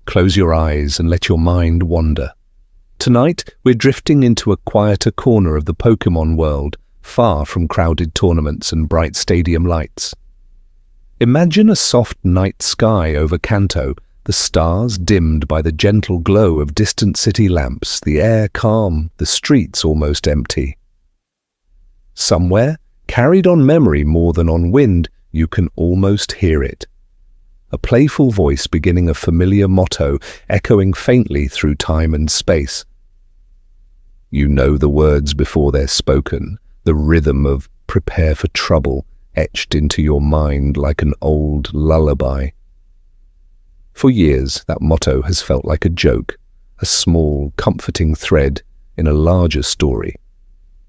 Close your eyes and let your mind wander. Tonight, we're drifting into a quieter corner of the Pokémon world, far from crowded tournaments and bright stadium lights. Imagine a soft night sky over Kanto, the stars dimmed by the gentle glow of distant city lamps, the air calm, the streets almost empty. Somewhere, carried on memory more than on wind, you can almost hear it. A playful voice beginning a familiar motto, echoing faintly through time and space. You know the words before they're spoken, the rhythm of "prepare for trouble" etched into your mind like an old lullaby. For years, that motto has felt like a joke, a small, comforting thread in a larger story.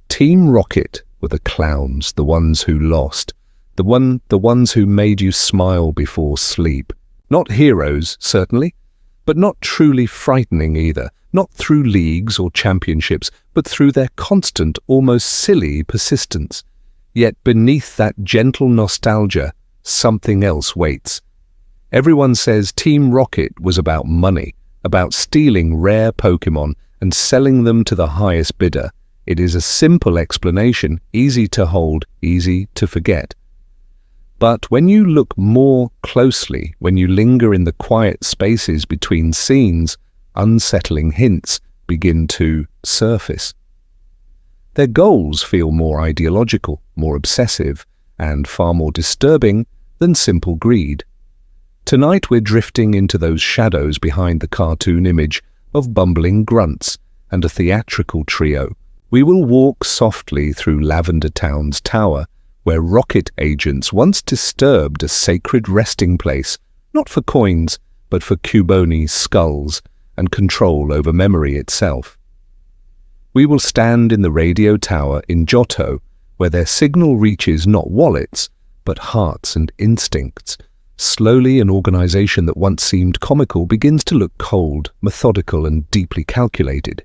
Team Rocket were the clowns, the ones who lost, the ones who made you smile before sleep. Not heroes, certainly, but not truly frightening either, not through leagues or championships, but through their constant, almost silly persistence. Yet beneath that gentle nostalgia, something else waits. Everyone says Team Rocket was about money, about stealing rare Pokémon and selling them to the highest bidder. It is a simple explanation, easy to hold, easy to forget. But when you look more closely, when you linger in the quiet spaces between scenes, unsettling hints begin to surface. Their goals feel more ideological, more obsessive, and far more disturbing than simple greed. Tonight we're drifting into those shadows behind the cartoon image of bumbling grunts and a theatrical trio. We will walk softly through Lavender Town's tower, where rocket agents once disturbed a sacred resting place, not for coins, but for Cuboni's skulls and control over memory itself. We will stand in the radio tower in Johto, where their signal reaches not wallets, but hearts and instincts. Slowly, an organization that once seemed comical begins to look cold, methodical, and deeply calculated.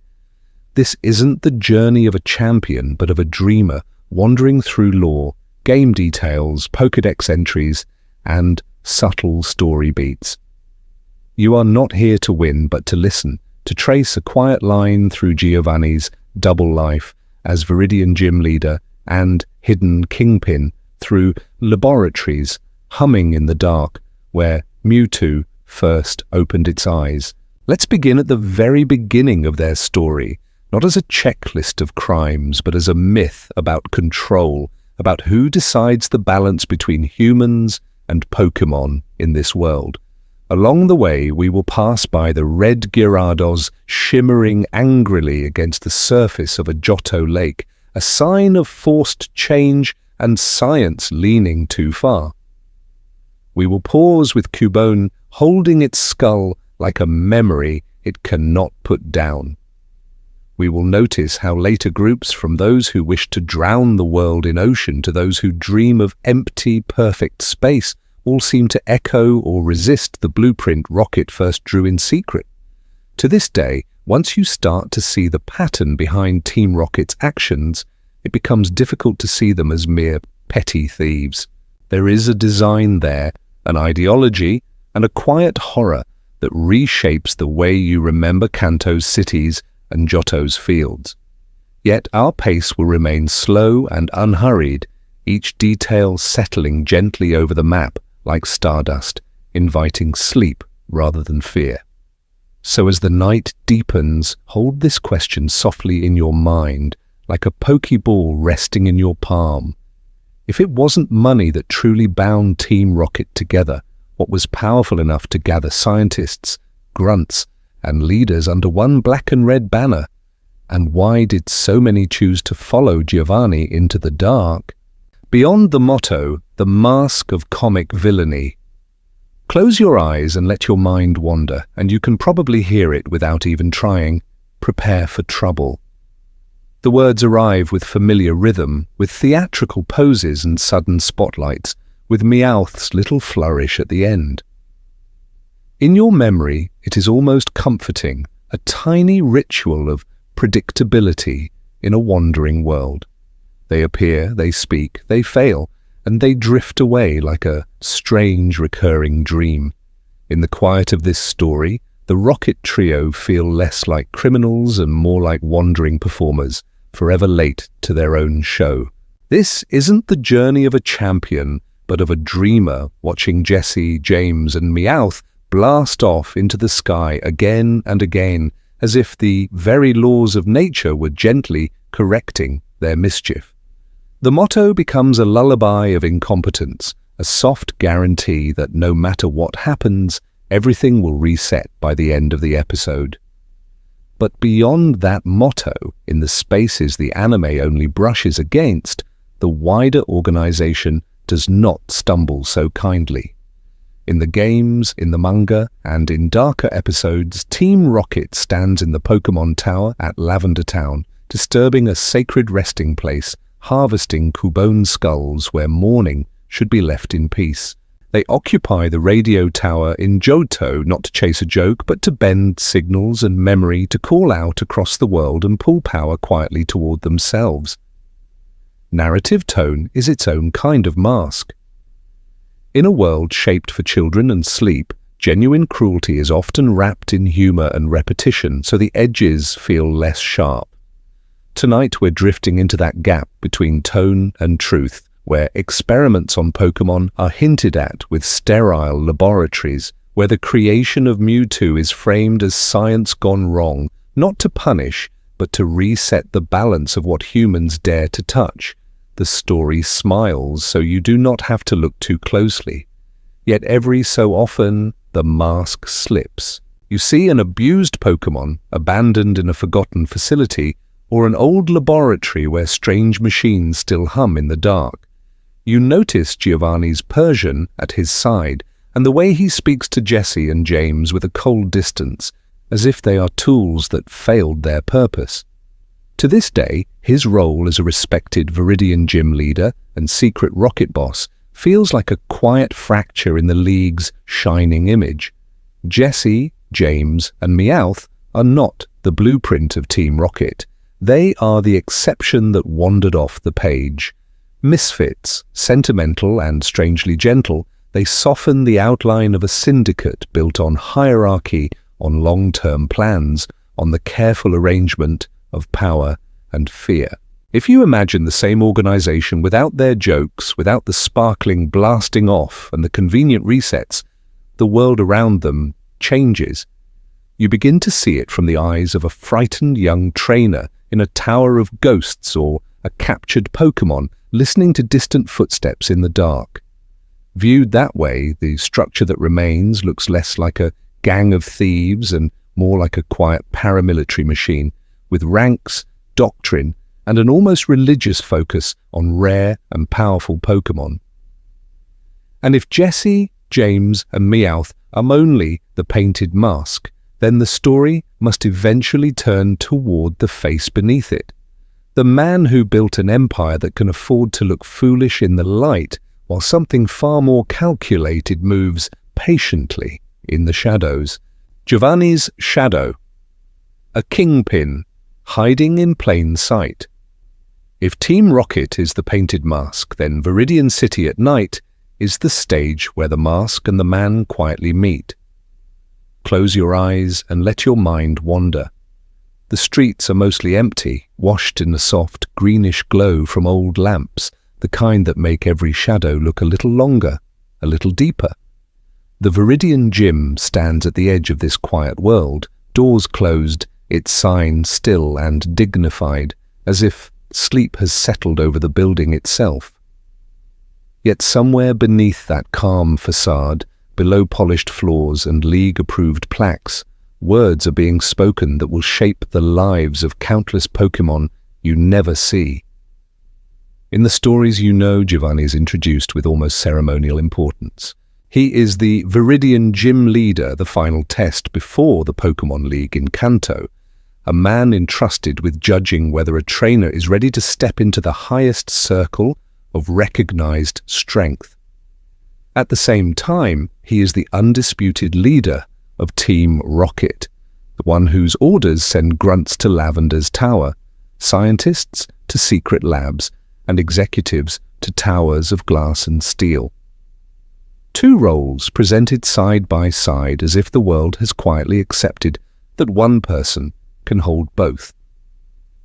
This isn't the journey of a champion, but of a dreamer, wandering through lore, game details, Pokédex entries, and subtle story beats. You are not here to win, but to listen, to trace a quiet line through Giovanni's double life as Viridian gym leader and hidden kingpin, through laboratories humming in the dark where Mewtwo first opened its eyes. Let's begin at the very beginning of their story, not as a checklist of crimes, but as a myth about control, about who decides the balance between humans and Pokémon in this world. Along the way, we will pass by the red Gyarados shimmering angrily against the surface of a Johto lake, a sign of forced change and science leaning too far. We will pause with Cubone holding its skull like a memory it cannot put down. We will notice how later groups, from those who wish to drown the world in ocean to those who dream of empty, perfect space, all seem to echo or resist the blueprint Rocket first drew in secret. To this day, once you start to see the pattern behind Team Rocket's actions, it becomes difficult to see them as mere petty thieves. There is a design there, an ideology, and a quiet horror that reshapes the way you remember Kanto's cities and Johto's fields. Yet our pace will remain slow and unhurried, each detail settling gently over the map like stardust, inviting sleep rather than fear. So as the night deepens, hold this question softly in your mind, like a Pokeball resting in your palm. If it wasn't money that truly bound Team Rocket together, what was powerful enough to gather scientists, grunts, and leaders under one black and red banner? And why did so many choose to follow Giovanni into the dark? Beyond the motto, the mask of comic villainy. Close your eyes and let your mind wander, and you can probably hear it without even trying. Prepare for trouble. The words arrive with familiar rhythm, with theatrical poses and sudden spotlights, with Meowth's little flourish at the end. In your memory, it is almost comforting, a tiny ritual of predictability in a wandering world. They appear, they speak, they fail, and they drift away like a strange recurring dream. In the quiet of this story, the Rocket Trio feel less like criminals and more like wandering performers, forever late to their own show. This isn't the journey of a champion, but of a dreamer watching Jessie, James, and Meowth blast off into the sky again and again, as if the very laws of nature were gently correcting their mischief. The motto becomes a lullaby of incompetence, a soft guarantee that no matter what happens, everything will reset by the end of the episode. But beyond that motto, in the spaces the anime only brushes against, the wider organization does not stumble so kindly. In the games, in the manga, and in darker episodes, Team Rocket stands in the Pokémon Tower at Lavender Town, disturbing a sacred resting place, harvesting Cubone skulls where mourning should be left in peace. They occupy the radio tower in Johto not to chase a joke, but to bend signals and memory to call out across the world and pull power quietly toward themselves. Narrative tone is its own kind of mask. In a world shaped for children and sleep, genuine cruelty is often wrapped in humor and repetition, so the edges feel less sharp. Tonight we're drifting into that gap between tone and truth, where experiments on Pokémon are hinted at with sterile laboratories, where the creation of Mewtwo is framed as science gone wrong, not to punish, but to reset the balance of what humans dare to touch. The story smiles, so you do not have to look too closely. Yet every so often, the mask slips. You see an abused Pokémon abandoned in a forgotten facility, or an old laboratory where strange machines still hum in the dark. You notice Giovanni's Persian at his side, and the way he speaks to Jessie and James with a cold distance, as if they are tools that failed their purpose. To this day, his role as a respected Viridian gym leader and secret rocket boss feels like a quiet fracture in the league's shining image. Jessie, James, and Meowth are not the blueprint of Team Rocket. They are the exception that wandered off the page. Misfits, sentimental and strangely gentle, they soften the outline of a syndicate built on hierarchy, on long-term plans, on the careful arrangement of power and fear. If you imagine the same organization without their jokes, without the sparkling blasting off and the convenient resets, the world around them changes. You begin to see it from the eyes of a frightened young trainer in a tower of ghosts, or a captured Pokémon listening to distant footsteps in the dark. Viewed that way, the structure that remains looks less like a gang of thieves and more like a quiet paramilitary machine, with ranks, doctrine, and an almost religious focus on rare and powerful Pokémon. And if Jessie, James, and Meowth are only the painted mask, then the story must eventually turn toward the face beneath it. The man who built an empire that can afford to look foolish in the light, while something far more calculated moves patiently in the shadows. Giovanni's shadow. A kingpin, hiding in plain sight. If Team Rocket is the painted mask, then Viridian City at night is the stage where the mask and the man quietly meet. Close your eyes and let your mind wander. The streets are mostly empty, washed in a soft greenish glow from old lamps, the kind that make every shadow look a little longer, a little deeper. The Viridian Gym stands at the edge of this quiet world, doors closed, its sign still and dignified, as if sleep has settled over the building itself. Yet somewhere beneath that calm facade, below polished floors and league-approved plaques, words are being spoken that will shape the lives of countless Pokémon you never see. In the stories you know, Giovanni is introduced with almost ceremonial importance. He is the Viridian Gym leader, the final test before the Pokémon League in Kanto, a man entrusted with judging whether a trainer is ready to step into the highest circle of recognized strength. At the same time, he is the undisputed leader of Team Rocket, the one whose orders send grunts to Lavender's tower, scientists to secret labs, and executives to towers of glass and steel. Two roles presented side by side as if the world has quietly accepted that one person can hold both.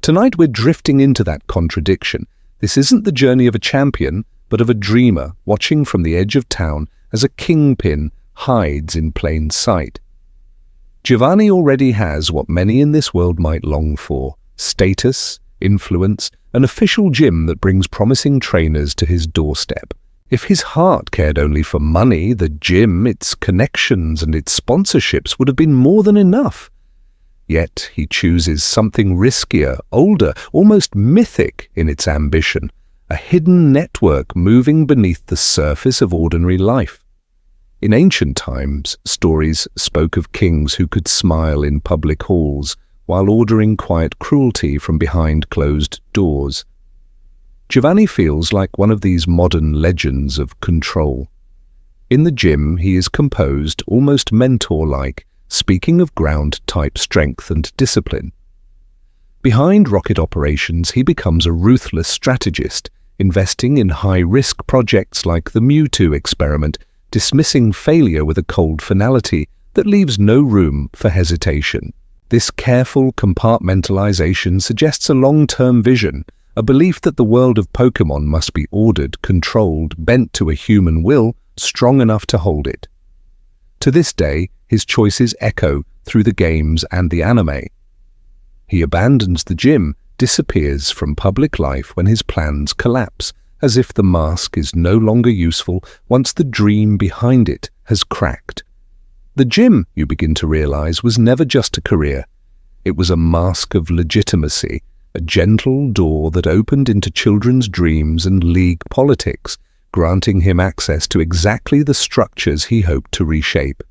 Tonight we're drifting into that contradiction. This isn't the journey of a champion, but of a dreamer watching from the edge of town as a kingpin hides in plain sight. Giovanni already has what many in this world might long for: status, influence, an official gym that brings promising trainers to his doorstep. If his heart cared only for money, the gym, its connections and its sponsorships would have been more than enough. Yet he chooses something riskier, older, almost mythic in its ambition, a hidden network moving beneath the surface of ordinary life. In ancient times, stories spoke of kings who could smile in public halls while ordering quiet cruelty from behind closed doors. Giovanni feels like one of these modern legends of control. In the gym, he is composed, almost mentor-like, speaking of ground-type strength and discipline. Behind rocket operations, he becomes a ruthless strategist, investing in high-risk projects like the Mewtwo experiment, dismissing failure with a cold finality that leaves no room for hesitation. This careful compartmentalization suggests a long-term vision, a belief that the world of Pokémon must be ordered, controlled, bent to a human will, strong enough to hold it. To this day, his choices echo through the games and the anime. He abandons the gym, disappears from public life when his plans collapse, as if the mask is no longer useful once the dream behind it has cracked. The gym, you begin to realize, was never just a career. It was a mask of legitimacy, a gentle door that opened into children's dreams and league politics, granting him access to exactly the structures he hoped to reshape.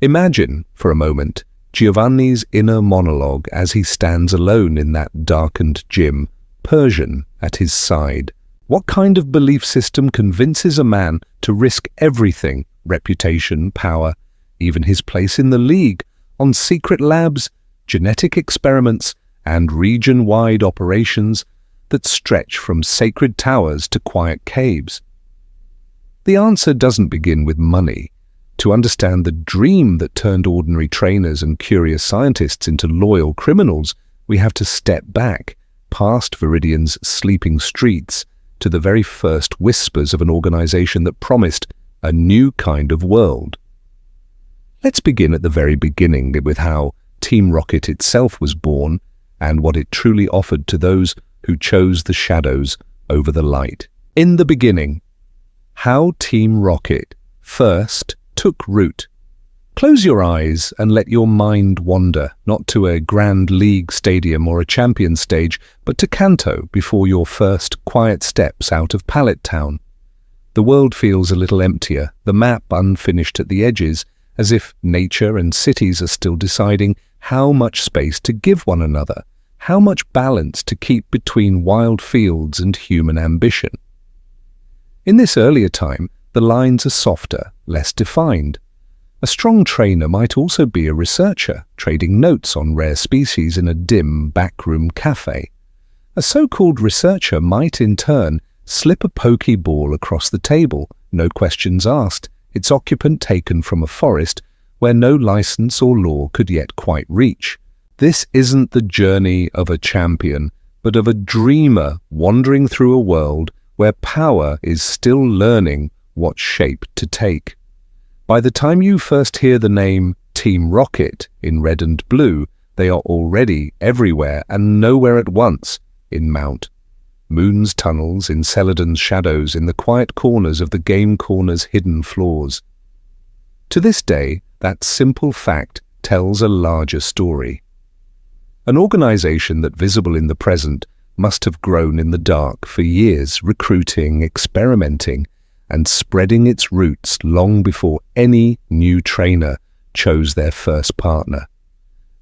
Imagine, for a moment, Giovanni's inner monologue as he stands alone in that darkened gym, Persian at his side. What kind of belief system convinces a man to risk everything, reputation, power, even his place in the league, on secret labs, genetic experiments, and region-wide operations that stretch from sacred towers to quiet caves? The answer doesn't begin with money. To understand the dream that turned ordinary trainers and curious scientists into loyal criminals, we have to step back, past Viridian's sleeping streets, to the very first whispers of an organization that promised a new kind of world. Let's begin at the very beginning with how Team Rocket itself was born and what it truly offered to those who chose the shadows over the light. In the beginning, how Team Rocket first took root. Close your eyes and let your mind wander, not to a grand league stadium or a champion stage, but to Kanto before your first quiet steps out of Pallet Town. The world feels a little emptier, the map unfinished at the edges, as if nature and cities are still deciding how much space to give one another, how much balance to keep between wild fields and human ambition. In this earlier time, the lines are softer, less defined. A strong trainer might also be a researcher, trading notes on rare species in a dim backroom cafe. A so-called researcher might, in turn, slip a Poki ball across the table, no questions asked, its occupant taken from a forest where no license or law could yet quite reach. This isn't the journey of a champion, but of a dreamer wandering through a world where power is still learning what shape to take. By the time you first hear the name Team Rocket in red and blue, they are already everywhere and nowhere at once, in Mount Moon's tunnels, in Celadon's shadows, in the quiet corners of the Game Corner's hidden floors. To this day, that simple fact tells a larger story. An organization that, visible in the present, must have grown in the dark for years, recruiting, experimenting, and spreading its roots long before any new trainer chose their first partner.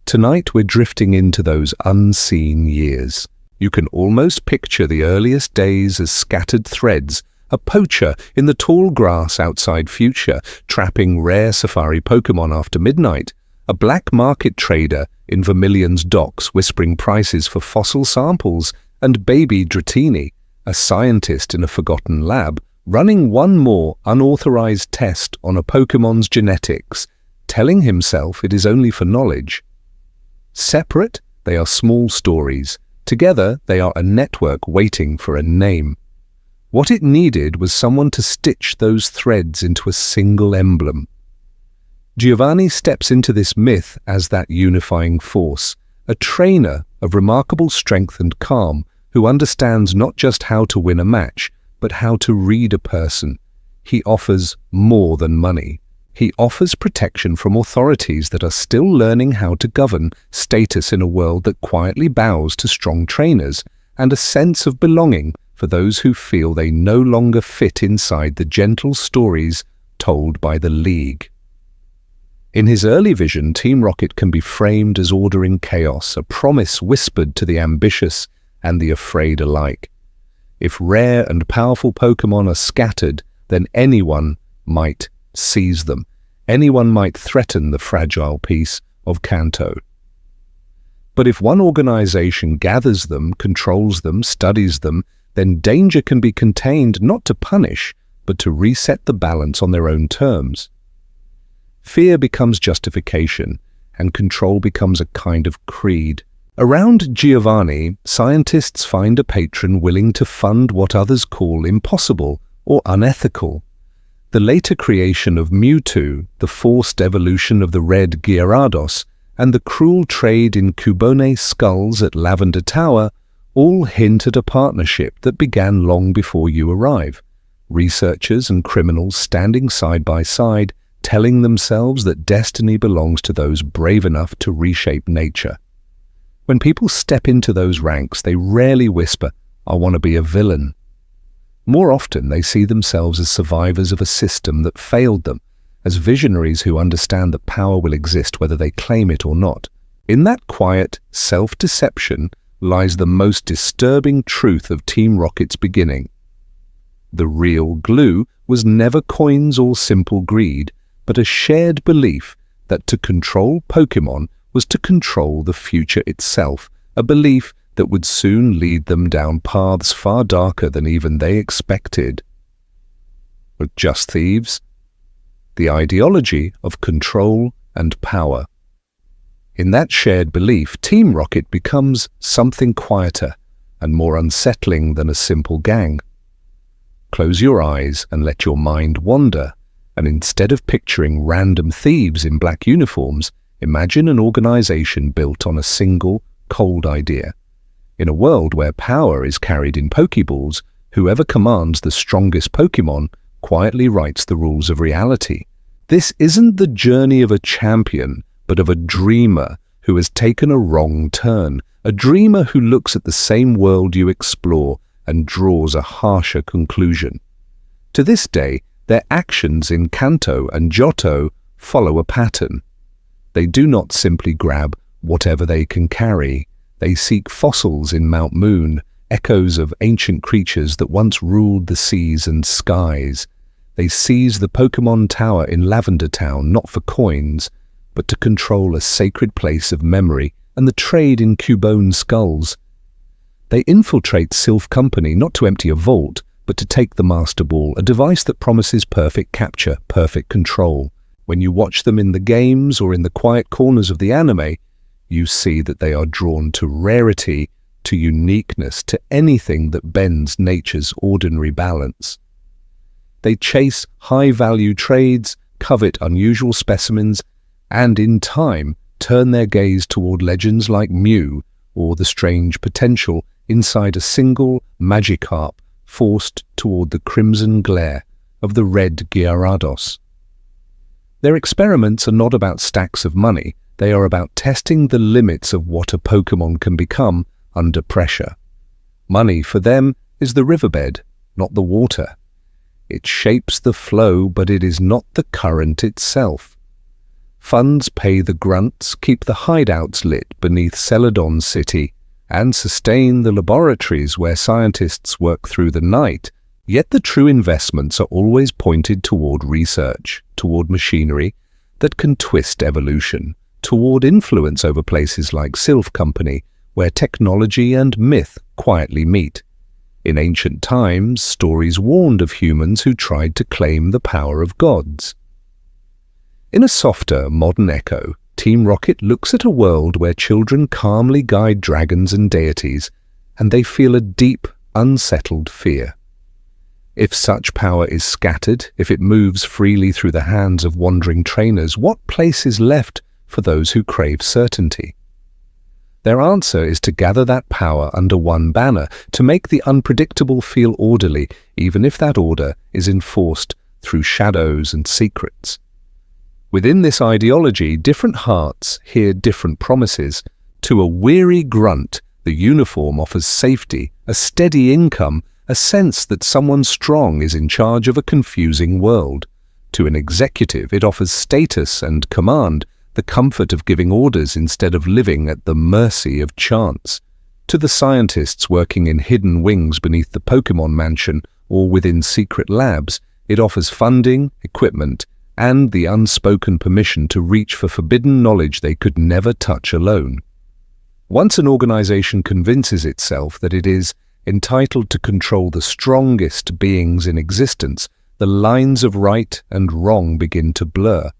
Tonight we're drifting into those unseen years. You can almost picture the earliest days as scattered threads, a poacher in the tall grass outside Future, trapping rare safari Pokémon after midnight, a black market trader in Vermilion's docks whispering prices for fossil samples, and baby Dratini, a scientist in a forgotten lab, running one more unauthorized test on a Pokemon's genetics, telling himself it is only for knowledge. Separate, they are small stories. Together, they are a network waiting for a name. What it needed was someone to stitch those threads into a single emblem. Giovanni steps into this myth as that unifying force, a trainer of remarkable strength and calm who understands not just how to win a match, but how to read a person. He offers more than money. He offers protection from authorities that are still learning how to govern status in a world that quietly bows to strong trainers, and a sense of belonging for those who feel they no longer fit inside the gentle stories told by the League. In his early vision, Team Rocket can be framed as ordering chaos, a promise whispered to the ambitious and the afraid alike. If rare and powerful Pokémon are scattered, then anyone might seize them. Anyone might threaten the fragile peace of Kanto. But if one organization gathers them, controls them, studies them, then danger can be contained not to punish, but to reset the balance on their own terms. Fear becomes justification, and control becomes a kind of creed. Around Giovanni, scientists find a patron willing to fund what others call impossible or unethical. The later creation of Mewtwo, the forced evolution of the red Gyarados, and the cruel trade in Cubone skulls at Lavender Tower all hint at a partnership that began long before you arrive. Researchers and criminals standing side by side, telling themselves that destiny belongs to those brave enough to reshape nature. When people step into those ranks, they rarely whisper, "I want to be a villain." More often, they see themselves as survivors of a system that failed them, as visionaries who understand that power will exist whether they claim it or not. In that quiet self-deception lies the most disturbing truth of Team Rocket's beginning. The real glue was never coins or simple greed, but a shared belief that to control Pokémon was to control the future itself, a belief that would soon lead them down paths far darker than even they expected. But just thieves? The ideology of control and power. In that shared belief, Team Rocket becomes something quieter and more unsettling than a simple gang. Close your eyes and let your mind wander, and instead of picturing random thieves in black uniforms, imagine an organization built on a single, cold idea. In a world where power is carried in Pokeballs, whoever commands the strongest Pokémon quietly writes the rules of reality. This isn't the journey of a champion, but of a dreamer who has taken a wrong turn, a dreamer who looks at the same world you explore and draws a harsher conclusion. To this day, their actions in Kanto and Johto follow a pattern. They do not simply grab whatever they can carry. They seek fossils in Mount Moon, echoes of ancient creatures that once ruled the seas and skies. They seize the Pokémon Tower in Lavender Town not for coins, but to control a sacred place of memory and the trade in Cubone skulls. They infiltrate Sylph Company not to empty a vault, but to take the Master Ball, a device that promises perfect capture, perfect control. When you watch them in the games or in the quiet corners of the anime, you see that they are drawn to rarity, to uniqueness, to anything that bends nature's ordinary balance. They chase high-value trades, covet unusual specimens, and in time turn their gaze toward legends like Mew or the strange potential inside a single Magikarp forced toward the crimson glare of the red Gyarados. Their experiments are not about stacks of money, they are about testing the limits of what a Pokémon can become under pressure. Money for them is the riverbed, not the water. It shapes the flow, but it is not the current itself. Funds pay the grunts, keep the hideouts lit beneath Celadon City, and sustain the laboratories where scientists work through the night, yet the true investments are always pointed toward research, toward machinery that can twist evolution, toward influence over places like Sylph Company, where technology and myth quietly meet. In ancient times, stories warned of humans who tried to claim the power of gods. In a softer, modern echo, Team Rocket looks at a world where children calmly guide dragons and deities, and they feel a deep, unsettled fear. If such power is scattered, if it moves freely through the hands of wandering trainers, what place is left for those who crave certainty? Their answer is to gather that power under one banner, to make the unpredictable feel orderly, even if that order is enforced through shadows and secrets. Within this ideology, different hearts hear different promises. To a weary grunt, the uniform offers safety, a steady income, a sense that someone strong is in charge of a confusing world. To an executive, it offers status and command, the comfort of giving orders instead of living at the mercy of chance. To the scientists working in hidden wings beneath the Pokémon Mansion or within secret labs, it offers funding, equipment, and the unspoken permission to reach for forbidden knowledge they could never touch alone. Once an organization convinces itself that it is entitled to control the strongest beings in existence, the lines of right and wrong begin to blur.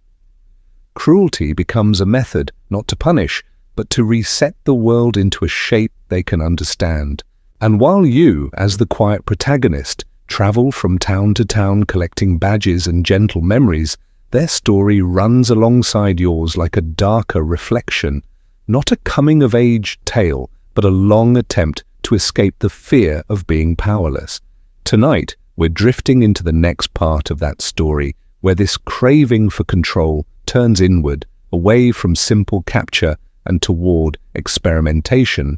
Cruelty becomes a method, not to punish, but to reset the world into a shape they can understand. And while you, as the quiet protagonist, travel from town to town collecting badges and gentle memories, their story runs alongside yours like a darker reflection, not a coming-of-age tale, but a long attempt to escape the fear of being powerless. Tonight, we're drifting into the next part of that story, where this craving for control turns inward, away from simple capture and toward experimentation,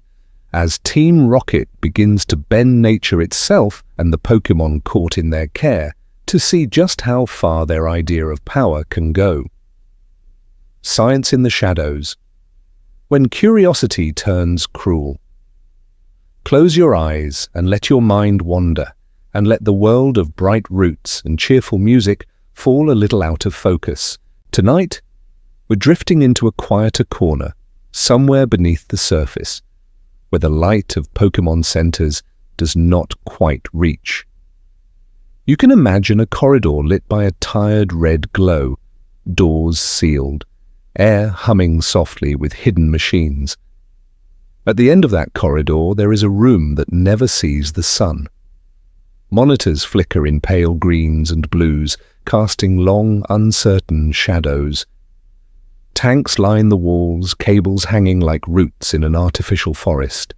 as Team Rocket begins to bend nature itself and the Pokémon caught in their care to see just how far their idea of power can go. Science in the shadows. When curiosity turns cruel. Close your eyes and let your mind wander, and let the world of bright roots and cheerful music fall a little out of focus. Tonight, we're drifting into a quieter corner, somewhere beneath the surface, where the light of Pokémon centers does not quite reach. You can imagine a corridor lit by a tired red glow, doors sealed, air humming softly with hidden machines. At the end of that corridor, there is a room that never sees the sun. Monitors flicker in pale greens and blues, casting long, uncertain shadows. Tanks line the walls, cables hanging like roots in an artificial forest.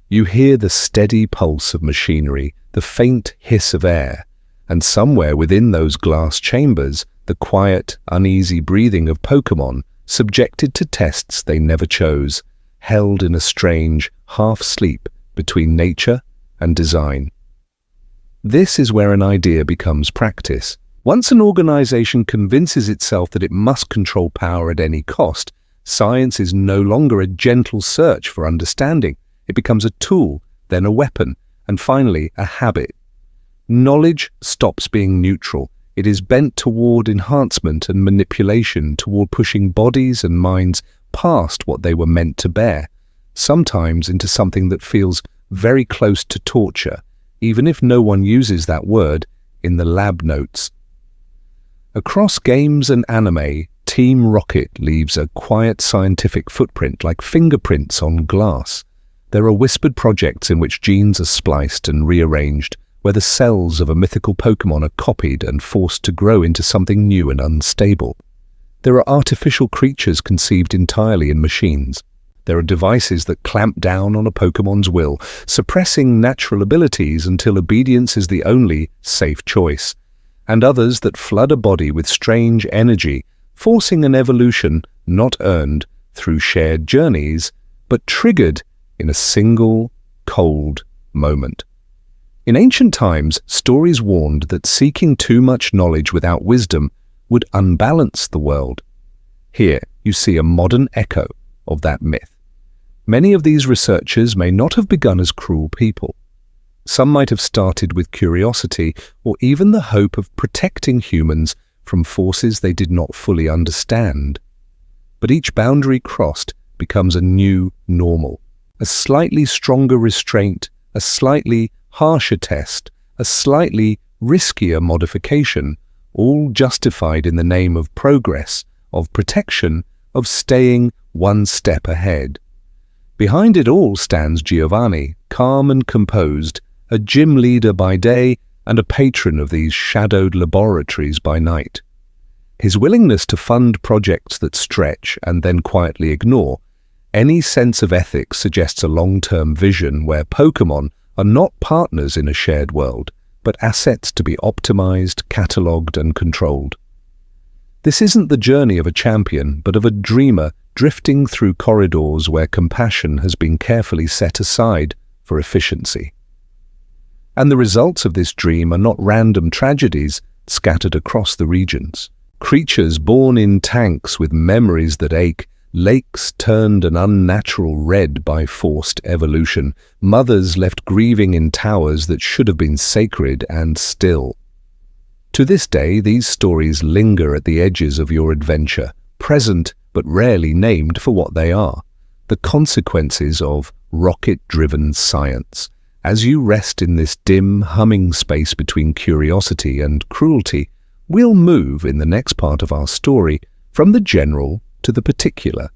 You hear the steady pulse of machinery, the faint hiss of air, and somewhere within those glass chambers, the quiet, uneasy breathing of Pokémon, subjected to tests they never chose, held in a strange half-sleep between nature and design. This is where an idea becomes practice. Once an organization convinces itself that it must control power at any cost, science is no longer a gentle search for understanding. It becomes a tool, then a weapon, and finally a habit. Knowledge stops being neutral. It is bent toward enhancement and manipulation, toward pushing bodies and minds past what they were meant to bear, sometimes into something that feels very close to torture, even if no one uses that word in the lab notes. Across games and anime, Team Rocket leaves a quiet scientific footprint like fingerprints on glass. There are whispered projects in which genes are spliced and rearranged, where the cells of a mythical Pokémon are copied and forced to grow into something new and unstable. There are artificial creatures conceived entirely in machines. There are devices that clamp down on a Pokémon's will, suppressing natural abilities until obedience is the only safe choice, and others that flood a body with strange energy, forcing an evolution not earned through shared journeys, but triggered in a single, cold moment. In ancient times, stories warned that seeking too much knowledge without wisdom would unbalance the world. Here, you see a modern echo of that myth. Many of these researchers may not have begun as cruel people. Some might have started with curiosity or even the hope of protecting humans from forces they did not fully understand. But each boundary crossed becomes a new normal, a slightly stronger restraint, a slightly harsher test, a slightly riskier modification, all justified in the name of progress, of protection, of staying one step ahead. Behind it all stands Giovanni, calm and composed, a gym leader by day and a patron of these shadowed laboratories by night. His willingness to fund projects that stretch and then quietly ignore any sense of ethics suggests a long-term vision where Pokémon are not partners in a shared world, but assets to be optimized, catalogued, and controlled. This isn't the journey of a champion, but of a dreamer drifting through corridors where compassion has been carefully set aside for efficiency. And the results of this dream are not random tragedies scattered across the regions. Creatures born in tanks with memories that ache, lakes turned an unnatural red by forced evolution, mothers left grieving in towers that should have been sacred and still. To this day, these stories linger at the edges of your adventure, present but rarely named for what they are, the consequences of rocket-driven science. As you rest in this dim, humming space between curiosity and cruelty, we'll move in the next part of our story from the general to the particular.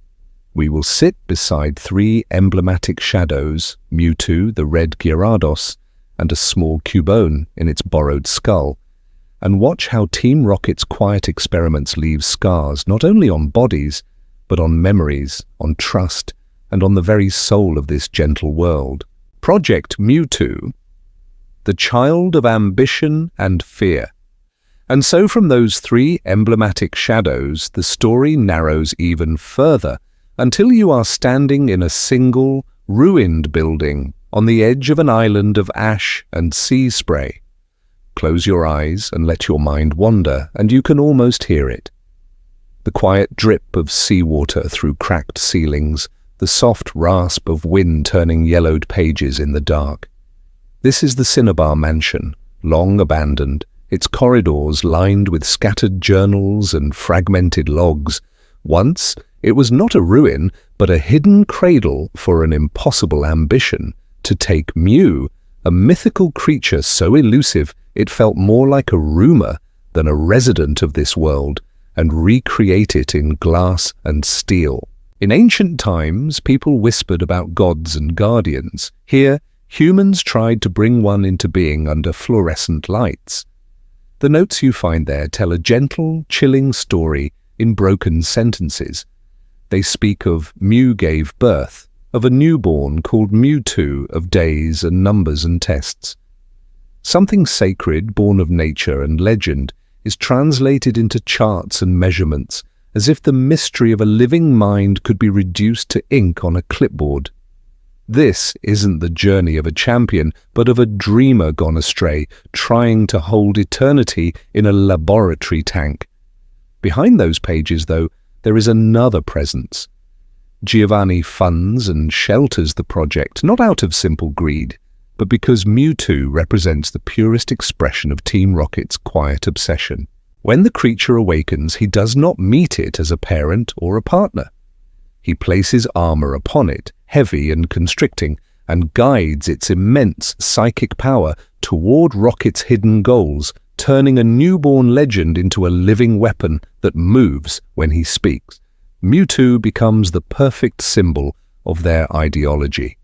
We will sit beside three emblematic shadows, Mewtwo, the red Gyarados, and a small Cubone in its borrowed skull, and watch how Team Rocket's quiet experiments leave scars not only on bodies, but on memories, on trust, and on the very soul of this gentle world. Project Mewtwo, the child of ambition and fear. And so from those three emblematic shadows, the story narrows even further, until you are standing in a single, ruined building on the edge of an island of ash and sea spray. Close your eyes and let your mind wander, and you can almost hear it. The quiet drip of seawater through cracked ceilings, the soft rasp of wind turning yellowed pages in the dark. This is the Cinnabar Mansion, long abandoned, its corridors lined with scattered journals and fragmented logs. Once, it was not a ruin, but a hidden cradle for an impossible ambition to take Mew, a mythical creature so elusive it felt more like a rumor than a resident of this world, and recreate it in glass and steel. In ancient times, people whispered about gods and guardians. Here, humans tried to bring one into being under fluorescent lights. The notes you find there tell a gentle, chilling story in broken sentences. They speak of Mew gave birth, of a newborn called Mewtwo, of days and numbers and tests. Something sacred, born of nature and legend, is translated into charts and measurements, as if the mystery of a living mind could be reduced to ink on a clipboard. This isn't the journey of a champion, but of a dreamer gone astray, trying to hold eternity in a laboratory tank. Behind those pages, though, there is another presence. Giovanni funds and shelters the project, not out of simple greed, but because Mewtwo represents the purest expression of Team Rocket's quiet obsession. When the creature awakens, he does not meet it as a parent or a partner. He places armor upon it, heavy and constricting, and guides its immense psychic power toward Rocket's hidden goals, turning a newborn legend into a living weapon that moves when he speaks. Mewtwo becomes the perfect symbol of their ideology.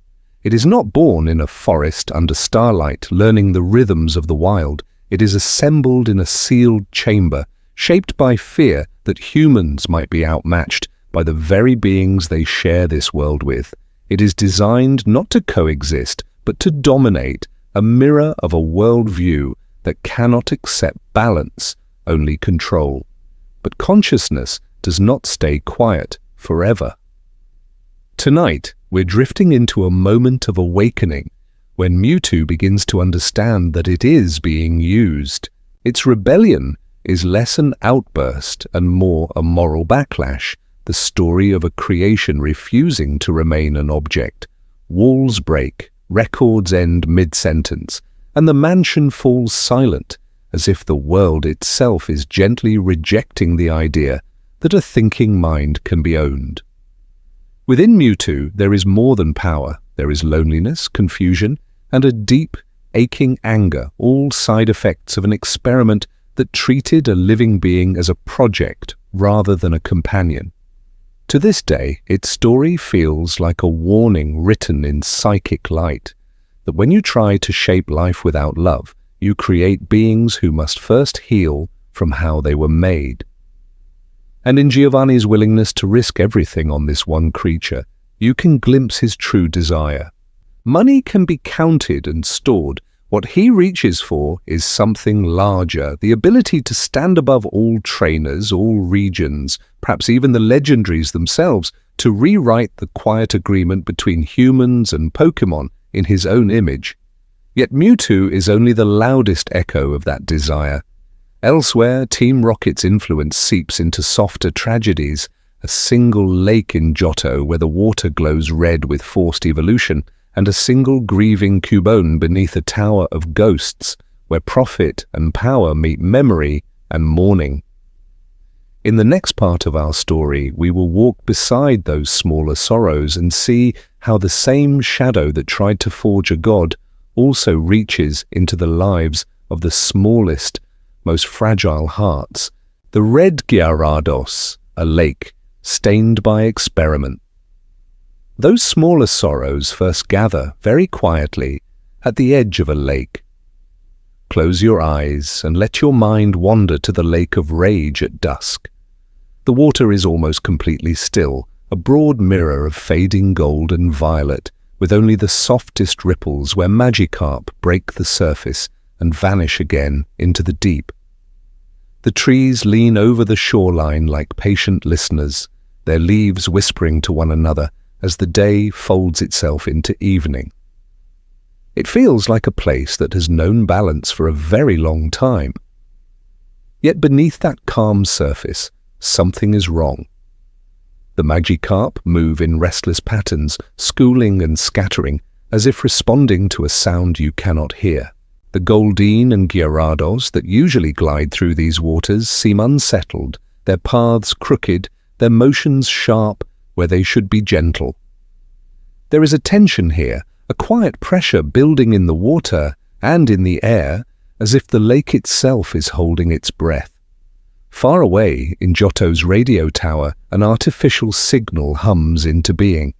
It is not born in a forest under starlight, learning the rhythms of the wild. It is assembled in a sealed chamber, shaped by fear that humans might be outmatched by the very beings they share this world with. It is designed not to coexist, but to dominate, a mirror of a worldview that cannot accept balance, only control. But consciousness does not stay quiet forever. Tonight, we're drifting into a moment of awakening, when Mewtwo begins to understand that it is being used. Its rebellion is less an outburst and more a moral backlash, the story of a creation refusing to remain an object. Walls break, records end mid-sentence, and the mansion falls silent, as if the world itself is gently rejecting the idea that a thinking mind can be owned. Within Mewtwo, there is more than power. There is loneliness, confusion, and a deep, aching anger, all side effects of an experiment that treated a living being as a project rather than a companion. To this day, its story feels like a warning written in psychic light, that when you try to shape life without love, you create beings who must first heal from how they were made. And in Giovanni's willingness to risk everything on this one creature, you can glimpse his true desire. Money can be counted and stored. What he reaches for is something larger, the ability to stand above all trainers, all regions, perhaps even the legendaries themselves, to rewrite the quiet agreement between humans and Pokémon in his own image. Yet Mewtwo is only the loudest echo of that desire. Elsewhere, Team Rocket's influence seeps into softer tragedies, a single lake in Johto where the water glows red with forced evolution, and a single grieving Cubone beneath a tower of ghosts, where profit and power meet memory and mourning. In the next part of our story, we will walk beside those smaller sorrows and see how the same shadow that tried to forge a god also reaches into the lives of the smallest, most fragile hearts. The red Gyarados, a lake, stained by experiment. Those smaller sorrows first gather very quietly at the edge of a lake. Close your eyes and let your mind wander to the lake of rage at dusk. The water is almost completely still, a broad mirror of fading gold and violet, with only the softest ripples where Magikarp break the surface and vanish again into the deep. The trees lean over the shoreline like patient listeners, their leaves whispering to one another as the day folds itself into evening. It feels like a place that has known balance for a very long time. Yet beneath that calm surface, something is wrong. The Magikarp move in restless patterns, schooling and scattering, as if responding to a sound you cannot hear. The Goldeen and Gyarados that usually glide through these waters seem unsettled, their paths crooked, their motions sharp where they should be gentle. There is a tension here, a quiet pressure building in the water and in the air, as if the lake itself is holding its breath. Far away, in Johto's radio tower, an artificial signal hums into being.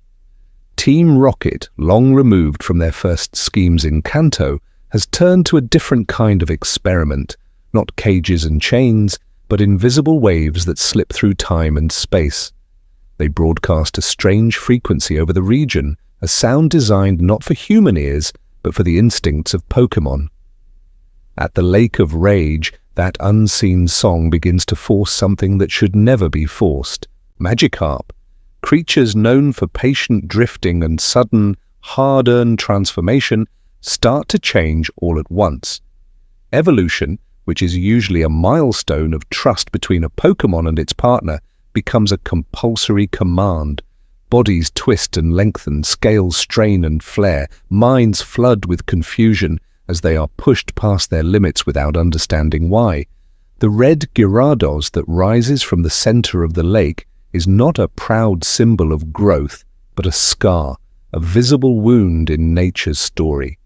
Team Rocket, long removed from their first schemes in Kanto, has turned to a different kind of experiment, not cages and chains, but invisible waves that slip through time and space. They broadcast a strange frequency over the region, a sound designed not for human ears, but for the instincts of Pokémon. At the Lake of Rage, that unseen song begins to force something that should never be forced. Magikarp, creatures known for patient drifting and sudden, hard-earned transformation, start to change all at once. Evolution, which is usually a milestone of trust between a Pokémon and its partner, becomes a compulsory command. Bodies twist and lengthen, scales strain and flare, minds flood with confusion as they are pushed past their limits without understanding why. The red Gyarados that rises from the center of the lake is not a proud symbol of growth, but a scar, a visible wound in nature's story.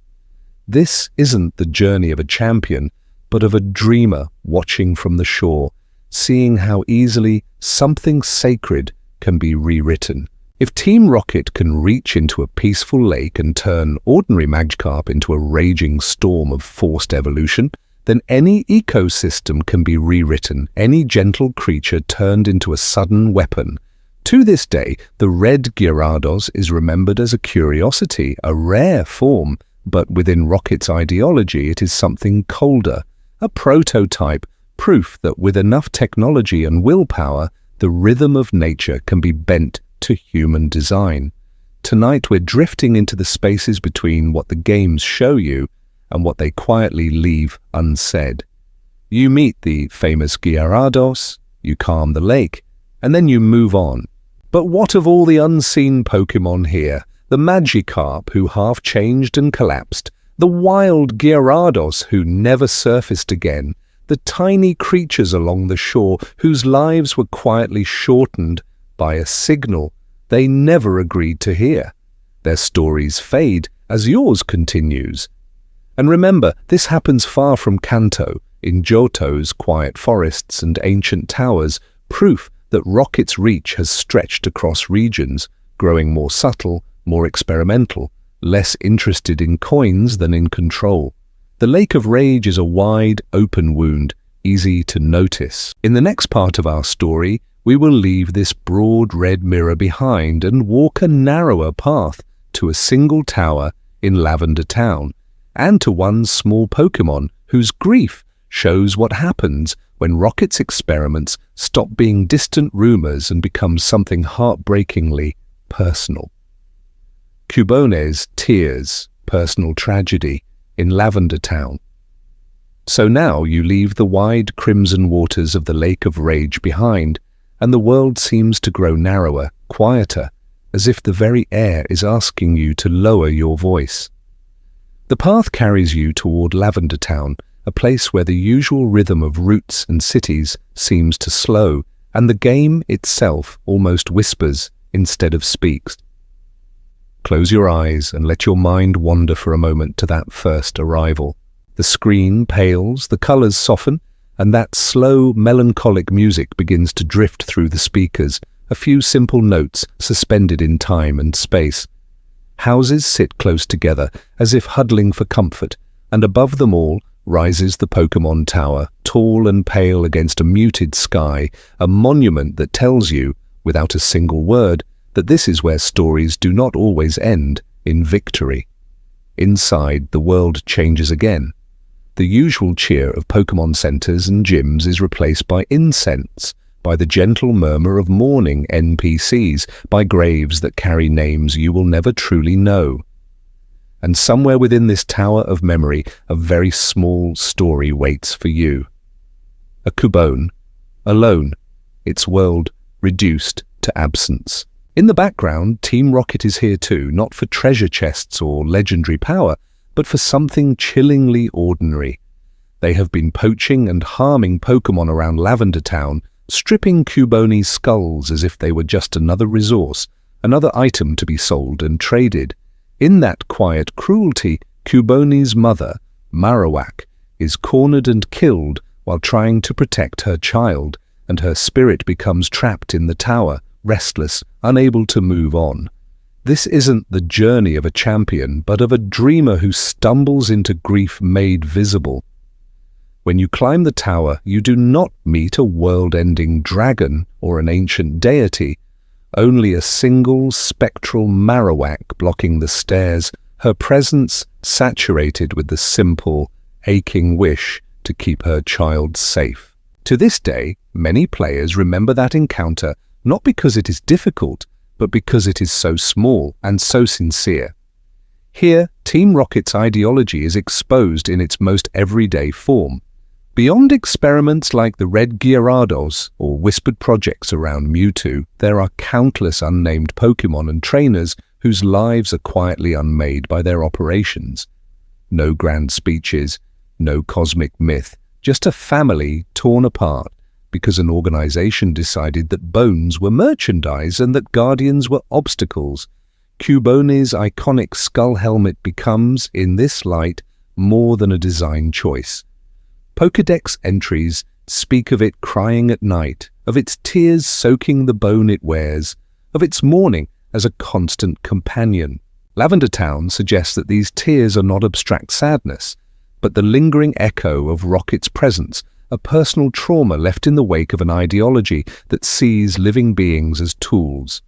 This isn't the journey of a champion, but of a dreamer watching from the shore, seeing how easily something sacred can be rewritten. If Team Rocket can reach into a peaceful lake and turn ordinary Magikarp into a raging storm of forced evolution, then any ecosystem can be rewritten, any gentle creature turned into a sudden weapon. To this day, the red Gyarados is remembered as a curiosity, a rare form, but within Rocket's ideology it is something colder, a prototype, proof that with enough technology and willpower, the rhythm of nature can be bent to human design. Tonight we're drifting into the spaces between what the games show you and what they quietly leave unsaid. You meet the famous Gyarados, you calm the lake, and then you move on. But what of all the unseen Pokémon here? The Magikarp who half changed and collapsed, the wild Gyarados who never surfaced again, the tiny creatures along the shore whose lives were quietly shortened by a signal they never agreed to hear. Their stories fade as yours continues. And remember, this happens far from Kanto, in Johto's quiet forests and ancient towers, proof that Rocket's reach has stretched across regions, growing more subtle, more experimental, less interested in coins than in control. The Lake of Rage is a wide, open wound, easy to notice. In the next part of our story, we will leave this broad red mirror behind and walk a narrower path to a single tower in Lavender Town, and to one small Pokémon whose grief shows what happens when Rocket's experiments stop being distant rumors and become something heartbreakingly personal. Cubone's tears, personal tragedy, in Lavender Town. So now you leave the wide crimson waters of the Lake of Rage behind, and the world seems to grow narrower, quieter, as if the very air is asking you to lower your voice. The path carries you toward Lavender Town, a place where the usual rhythm of routes and cities seems to slow, and the game itself almost whispers instead of speaks. Close your eyes and let your mind wander for a moment to that first arrival. The screen pales, the colors soften, and that slow, melancholic music begins to drift through the speakers, a few simple notes suspended in time and space. Houses sit close together, as if huddling for comfort, and above them all rises the Pokémon Tower, tall and pale against a muted sky, a monument that tells you, without a single word, that this is where stories do not always end in victory. Inside, the world changes again. The usual cheer of Pokémon centers and gyms is replaced by incense, by the gentle murmur of mourning NPCs, by graves that carry names you will never truly know. And somewhere within this tower of memory, a very small story waits for you. A Cubone, alone, its world reduced to absence. In the background, Team Rocket is here too, not for treasure chests or legendary power, but for something chillingly ordinary. They have been poaching and harming Pokémon around Lavender Town, stripping Cubone's skulls as if they were just another resource, another item to be sold and traded. In that quiet cruelty, Cubone's mother, Marowak, is cornered and killed while trying to protect her child, and her spirit becomes trapped in the tower, restless, unable to move on. This isn't the journey of a champion, but of a dreamer who stumbles into grief made visible. When you climb the tower, you do not meet a world-ending dragon or an ancient deity, only a single spectral Marowak blocking the stairs, her presence saturated with the simple, aching wish to keep her child safe. To this day, many players remember that encounter not because it is difficult, but because it is so small and so sincere. Here, Team Rocket's ideology is exposed in its most everyday form. Beyond experiments like the Red Gyarados or whispered projects around Mewtwo, there are countless unnamed Pokémon and trainers whose lives are quietly unmade by their operations. No grand speeches, no cosmic myth, just a family torn apart because an organization decided that bones were merchandise and that guardians were obstacles. Cubone's iconic skull helmet becomes, in this light, more than a design choice. Pokédex entries speak of it crying at night, of its tears soaking the bone it wears, of its mourning as a constant companion. Lavender Town suggests that these tears are not abstract sadness, but the lingering echo of Rocket's presence, a personal trauma left in the wake of an ideology that sees living beings as tools.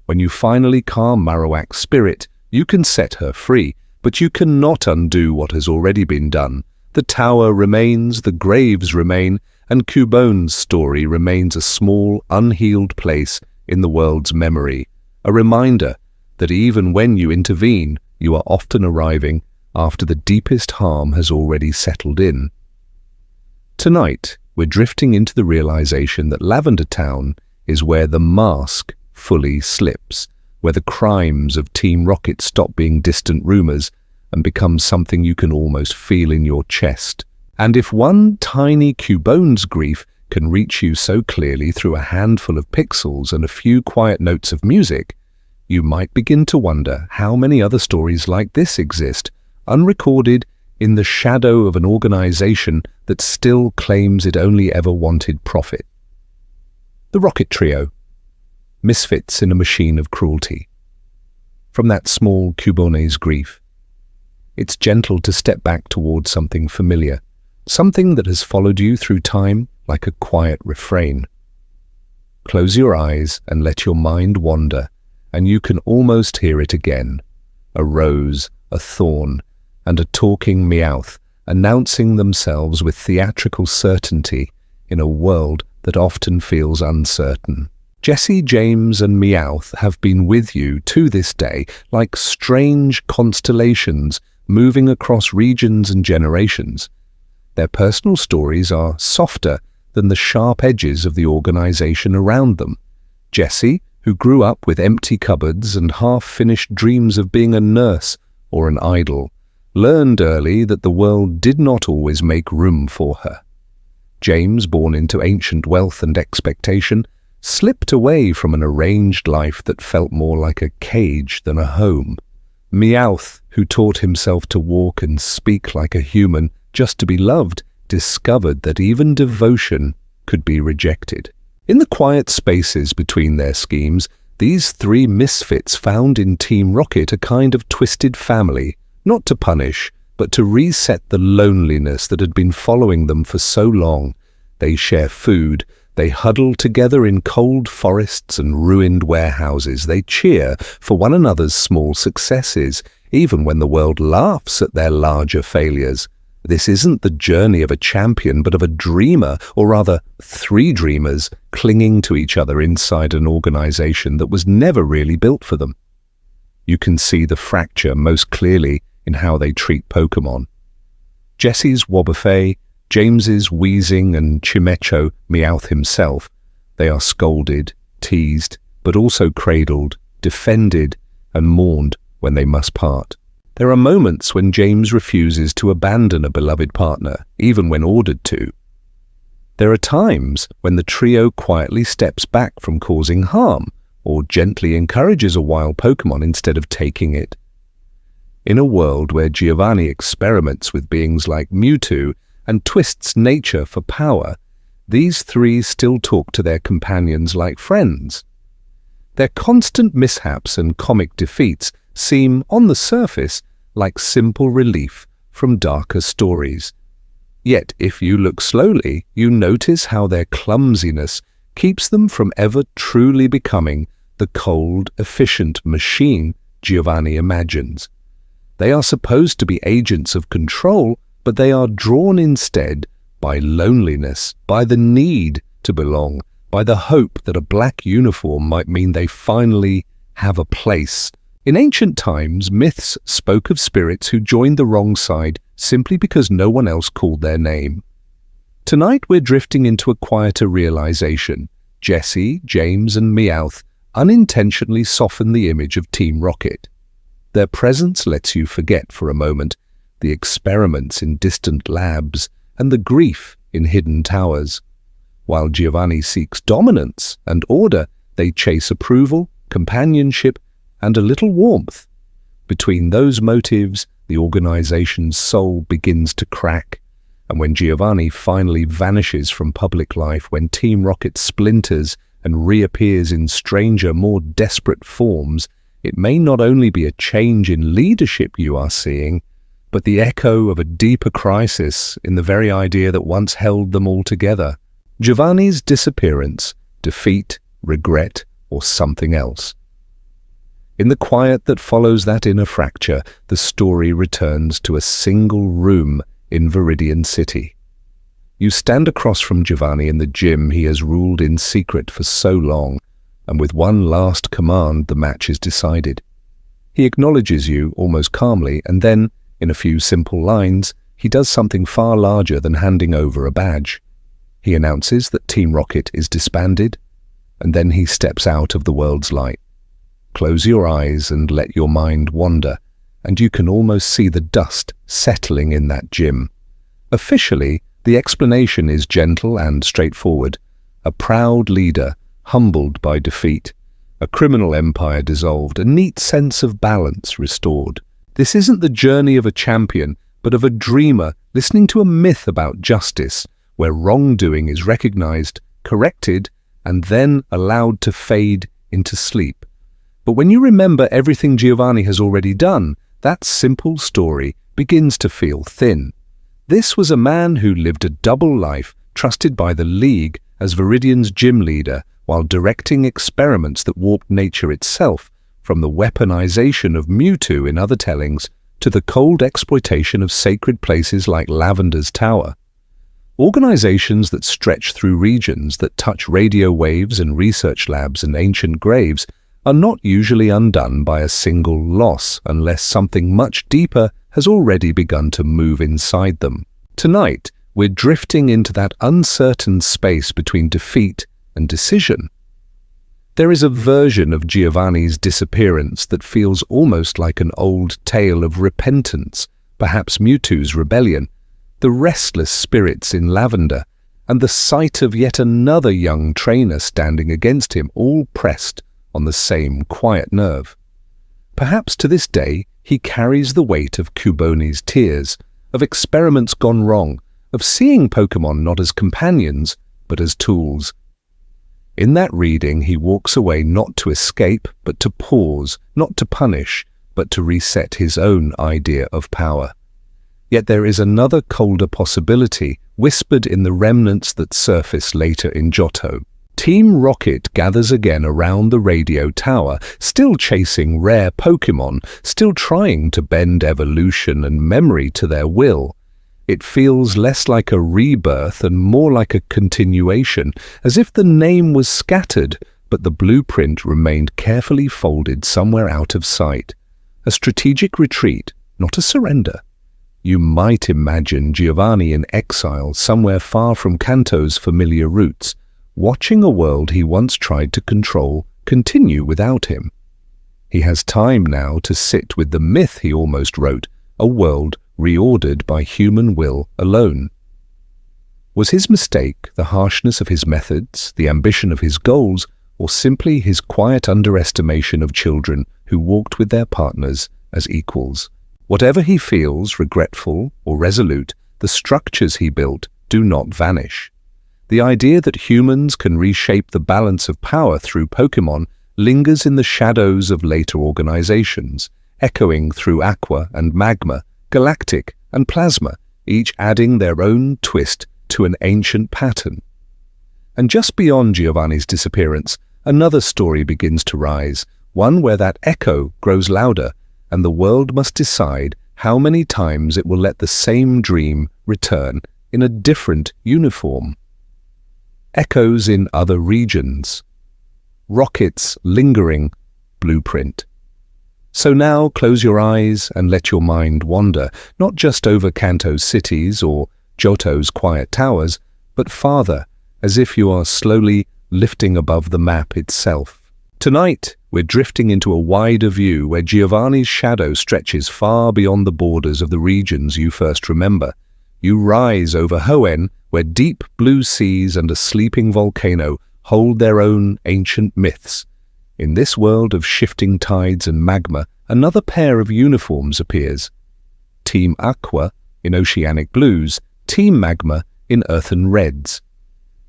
When you finally calm Marowak's spirit, you can set her free, but you cannot undo what has already been done. The tower remains, the graves remain, and Cubone's story remains a small, unhealed place in the world's memory, a reminder that even when you intervene, you are often arriving after the deepest harm has already settled in. Tonight, we're drifting into the realization that Lavender Town is where the mask fully slips, where the crimes of Team Rocket stop being distant rumors and become something you can almost feel in your chest. And if one tiny Cubone's grief can reach you so clearly through a handful of pixels and a few quiet notes of music, you might begin to wonder how many other stories like this exist, unrecorded, in the shadow of an organization that still claims it only ever wanted profit. The Rocket Trio, misfits in a machine of cruelty. From that small Cubone's grief, it's gentle to step back towards something familiar, something that has followed you through time like a quiet refrain. Close your eyes and let your mind wander, and you can almost hear it again. A rose, a thorn, and a talking Meowth announcing themselves with theatrical certainty in a world that often feels uncertain. Jessie, James, and Meowth have been with you to this day like strange constellations moving across regions and generations. Their personal stories are softer than the sharp edges of the organization around them. Jessie, who grew up with empty cupboards and half-finished dreams of being a nurse or an idol, learned early that the world did not always make room for her. James, born into ancient wealth and expectation, slipped away from an arranged life that felt more like a cage than a home. Meowth, who taught himself to walk and speak like a human just to be loved, discovered that even devotion could be rejected. In the quiet spaces between their schemes, these three misfits found in Team Rocket a kind of twisted family, not to punish, but to reset the loneliness that had been following them for so long. They share food, they huddle together in cold forests and ruined warehouses, they cheer for one another's small successes, even when the world laughs at their larger failures. This isn't the journey of a champion, but of a dreamer, or rather, three dreamers, clinging to each other inside an organization that was never really built for them. You can see the fracture most clearly in how they treat Pokémon. Jessie's Wobbuffet, James's wheezing, and Chimecho, Meowth himself, they are scolded, teased, but also cradled, defended, and mourned when they must part. There are moments when James refuses to abandon a beloved partner, even when ordered to. There are times when the trio quietly steps back from causing harm, or gently encourages a wild Pokémon instead of taking it. In a world where Giovanni experiments with beings like Mewtwo and twists nature for power, these three still talk to their companions like friends. Their constant mishaps and comic defeats seem, on the surface, like simple relief from darker stories. Yet, if you look slowly, you notice how their clumsiness keeps them from ever truly becoming the cold, efficient machine Giovanni imagines. They are supposed to be agents of control, but they are drawn instead by loneliness, by the need to belong, by the hope that a black uniform might mean they finally have a place. In ancient times, myths spoke of spirits who joined the wrong side simply because no one else called their name. Tonight we're drifting into a quieter realization. Jessie, James, and Meowth unintentionally soften the image of Team Rocket. Their presence lets you forget for a moment the experiments in distant labs and the grief in hidden towers. While Giovanni seeks dominance and order, they chase approval, companionship, and a little warmth. Between those motives, the organization's soul begins to crack, and when Giovanni finally vanishes from public life, when Team Rocket splinters and reappears in stranger, more desperate forms, it may not only be a change in leadership you are seeing, but the echo of a deeper crisis in the very idea that once held them all together. Giovanni's disappearance, defeat, regret, or something else. In the quiet that follows that inner fracture, the story returns to a single room in Viridian City. You stand across from Giovanni in the gym he has ruled in secret for so long, and with one last command the match is decided. He acknowledges you almost calmly, and then, in a few simple lines, he does something far larger than handing over a badge. He announces that Team Rocket is disbanded, and then he steps out of the world's light. Close your eyes and let your mind wander, and you can almost see the dust settling in that gym. Officially, the explanation is gentle and straightforward. A proud leader, humbled by defeat, a criminal empire dissolved, a neat sense of balance restored. This isn't the journey of a champion, but of a dreamer listening to a myth about justice, where wrongdoing is recognized, corrected, and then allowed to fade into sleep. But when you remember everything Giovanni has already done, that simple story begins to feel thin. This was a man who lived a double life, trusted by the League as Viridian's gym leader, while directing experiments that warped nature itself, from the weaponization of Mewtwo in other tellings to the cold exploitation of sacred places like Lavender's Tower. Organizations that stretch through regions that touch radio waves and research labs and ancient graves are not usually undone by a single loss unless something much deeper has already begun to move inside them. Tonight, we're drifting into that uncertain space between defeat and decision. There is a version of Giovanni's disappearance that feels almost like an old tale of repentance, perhaps Mewtwo's rebellion, the restless spirits in Lavender, and the sight of yet another young trainer standing against him, all pressed on the same quiet nerve. Perhaps to this day he carries the weight of Cuboni's tears, of experiments gone wrong, of seeing Pokémon not as companions, but as tools. In that reading he walks away not to escape, but to pause, not to punish, but to reset his own idea of power. Yet there is another colder possibility, whispered in the remnants that surface later in Johto. Team Rocket gathers again around the radio tower, still chasing rare Pokémon, still trying to bend evolution and memory to their will. It feels less like a rebirth and more like a continuation, as if the name was scattered, but the blueprint remained carefully folded somewhere out of sight. A strategic retreat, not a surrender. You might imagine Giovanni in exile somewhere far from Kanto's familiar roots, watching a world he once tried to control continue without him. He has time now to sit with the myth he almost wrote, a world reordered by human will alone. Was his mistake the harshness of his methods, the ambition of his goals, or simply his quiet underestimation of children who walked with their partners as equals? Whatever he feels, regretful or resolute, the structures he built do not vanish. The idea that humans can reshape the balance of power through Pokémon lingers in the shadows of later organizations, echoing through Aqua and Magma, Galactic and Plasma, each adding their own twist to an ancient pattern. And just beyond Giovanni's disappearance, another story begins to rise, one where that echo grows louder, and the world must decide how many times it will let the same dream return in a different uniform. Echoes in other regions. Rocket's lingering blueprint. So now close your eyes and let your mind wander, not just over Kanto's cities or Johto's quiet towers, but farther, as if you are slowly lifting above the map itself. Tonight, we're drifting into a wider view where Giovanni's shadow stretches far beyond the borders of the regions you first remember. You rise over Hoenn, where deep blue seas and a sleeping volcano hold their own ancient myths. In this world of shifting tides and magma, another pair of uniforms appears. Team Aqua in oceanic blues, Team Magma in earthen reds.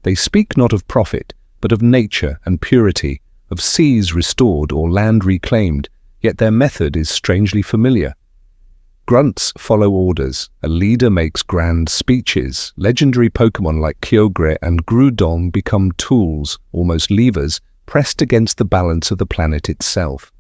They speak not of profit, but of nature and purity, of seas restored or land reclaimed, yet their method is strangely familiar. Grunts follow orders, a leader makes grand speeches, legendary Pokémon like Kyogre and Groudon become tools, almost levers, pressed against the balance of the planet itself.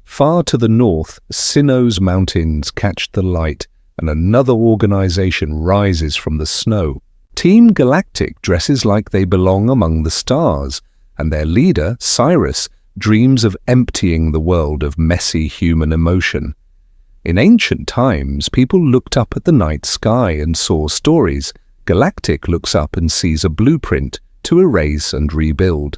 Far to the north, Sinnoh's mountains catch the light, and another organization rises from the snow. Team Galactic dresses like they belong among the stars, and their leader, Cyrus, dreams of emptying the world of messy human emotion. In ancient times, people looked up at the night sky and saw stories. Galactic looks up and sees a blueprint to erase and rebuild.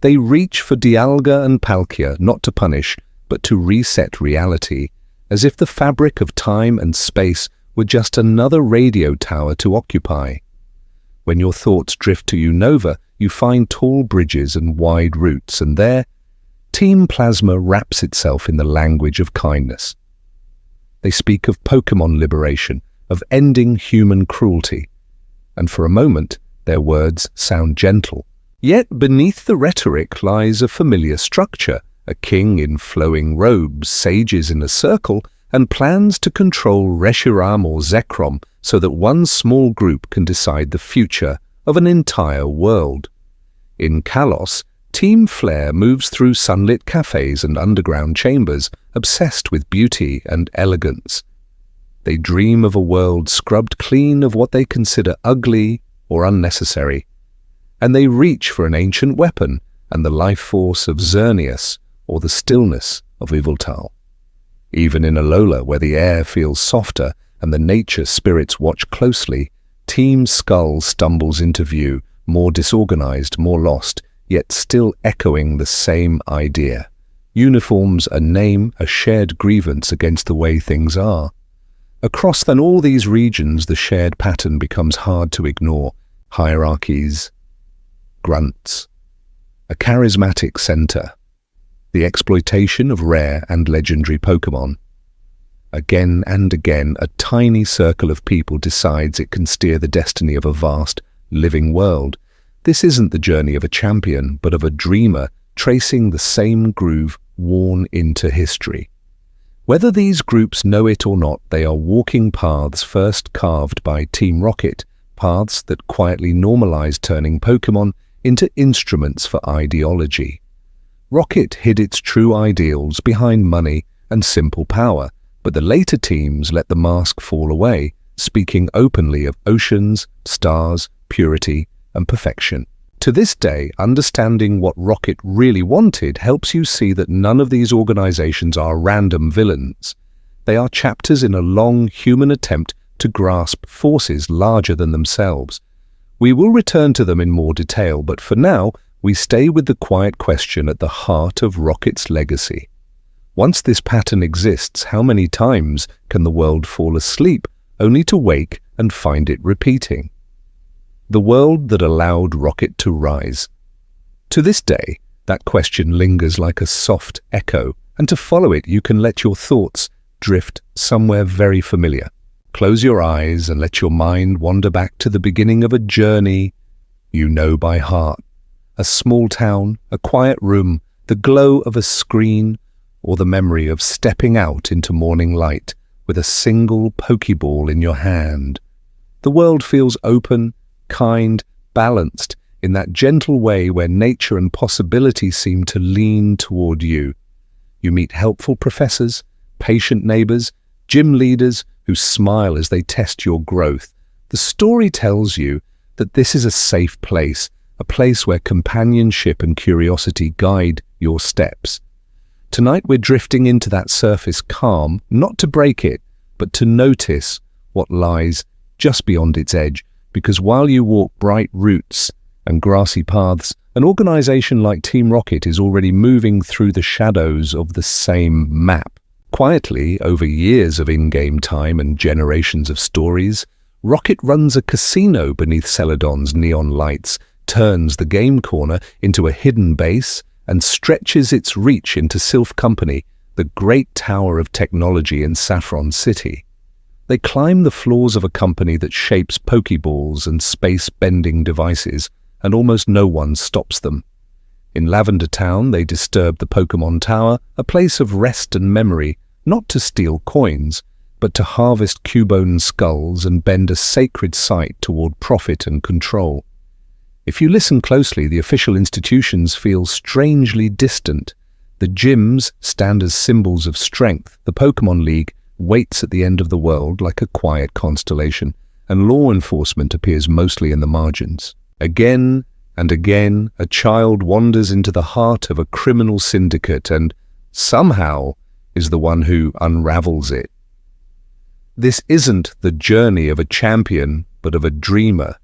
They reach for Dialga and Palkia not to punish, but to reset reality, as if the fabric of time and space were just another radio tower to occupy. When your thoughts drift to Unova, you find tall bridges and wide routes, and there, Team Plasma wraps itself in the language of kindness. They speak of Pokémon liberation, of ending human cruelty. And for a moment, their words sound gentle. Yet beneath the rhetoric lies a familiar structure, a king in flowing robes, sages in a circle, and plans to control Reshiram or Zekrom so that one small group can decide the future of an entire world. In Kalos, Team Flare moves through sunlit cafes and underground chambers, obsessed with beauty and elegance. They dream of a world scrubbed clean of what they consider ugly or unnecessary, and they reach for an ancient weapon and the life force of Xerneas or the stillness of Yveltal. Even in Alola, where the air feels softer and the nature spirits watch closely, Team Skull stumbles into view, more disorganized, more lost, yet still echoing the same idea. Uniforms, a name, a shared grievance against the way things are. Across then all these regions, the shared pattern becomes hard to ignore. Hierarchies, grunts, a charismatic center, the exploitation of rare and legendary Pokémon. Again and again, a tiny circle of people decides it can steer the destiny of a vast, living world. This isn't the journey of a champion, but of a dreamer, tracing the same groove worn into history. Whether these groups know it or not, they are walking paths first carved by Team Rocket, paths that quietly normalize turning Pokémon into instruments for ideology. Rocket hid its true ideals behind money and simple power, but the later teams let the mask fall away, speaking openly of oceans, stars, purity, and perfection. To this day, understanding what Rocket really wanted helps you see that none of these organizations are random villains. They are chapters in a long human attempt to grasp forces larger than themselves. We will return to them in more detail, but for now, we stay with the quiet question at the heart of Rocket's legacy. Once this pattern exists, how many times can the world fall asleep only to wake and find it repeating? The world that allowed Rocket to rise. To this day, that question lingers like a soft echo, and to follow it you can let your thoughts drift somewhere very familiar. Close your eyes and let your mind wander back to the beginning of a journey you know by heart. A small town, a quiet room, the glow of a screen, or the memory of stepping out into morning light with a single Pokeball in your hand. The world feels open, kind, balanced, in that gentle way where nature and possibility seem to lean toward you. You meet helpful professors, patient neighbors, gym leaders who smile as they test your growth. The story tells you that this is a safe place, a place where companionship and curiosity guide your steps. Tonight we're drifting into that surface calm, not to break it, but to notice what lies just beyond its edge, because while you walk bright routes and grassy paths, an organization like Team Rocket is already moving through the shadows of the same map. Quietly, over years of in-game time and generations of stories, Rocket runs a casino beneath Celadon's neon lights, turns the Game Corner into a hidden base, and stretches its reach into Sylph Company, the great tower of technology in Saffron City. They climb the floors of a company that shapes Pokeballs and space-bending devices, and almost no one stops them. In Lavender Town, they disturb the Pokémon Tower, a place of rest and memory, not to steal coins, but to harvest Cubone skulls and bend a sacred site toward profit and control. If you listen closely, the official institutions feel strangely distant. The gyms stand as symbols of strength, the Pokémon League waits at the end of the world like a quiet constellation, and law enforcement appears mostly in the margins. Again and again, a child wanders into the heart of a criminal syndicate and, somehow, is the one who unravels it. This isn't the journey of a champion, but of a dreamer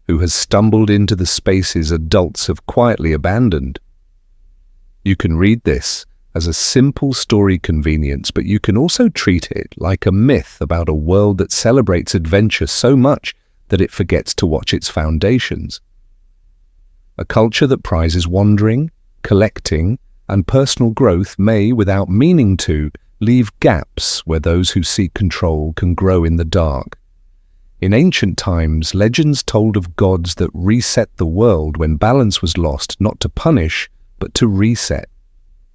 who has stumbled into the spaces adults have quietly abandoned. You can read this as a simple story convenience, but you can also treat it like a myth about a world that celebrates adventure so much that it forgets to watch its foundations. A culture that prizes wandering, collecting, and personal growth may, without meaning to, leave gaps where those who seek control can grow in the dark. In ancient times, legends told of gods that reset the world when balance was lost, not to punish, but to reset.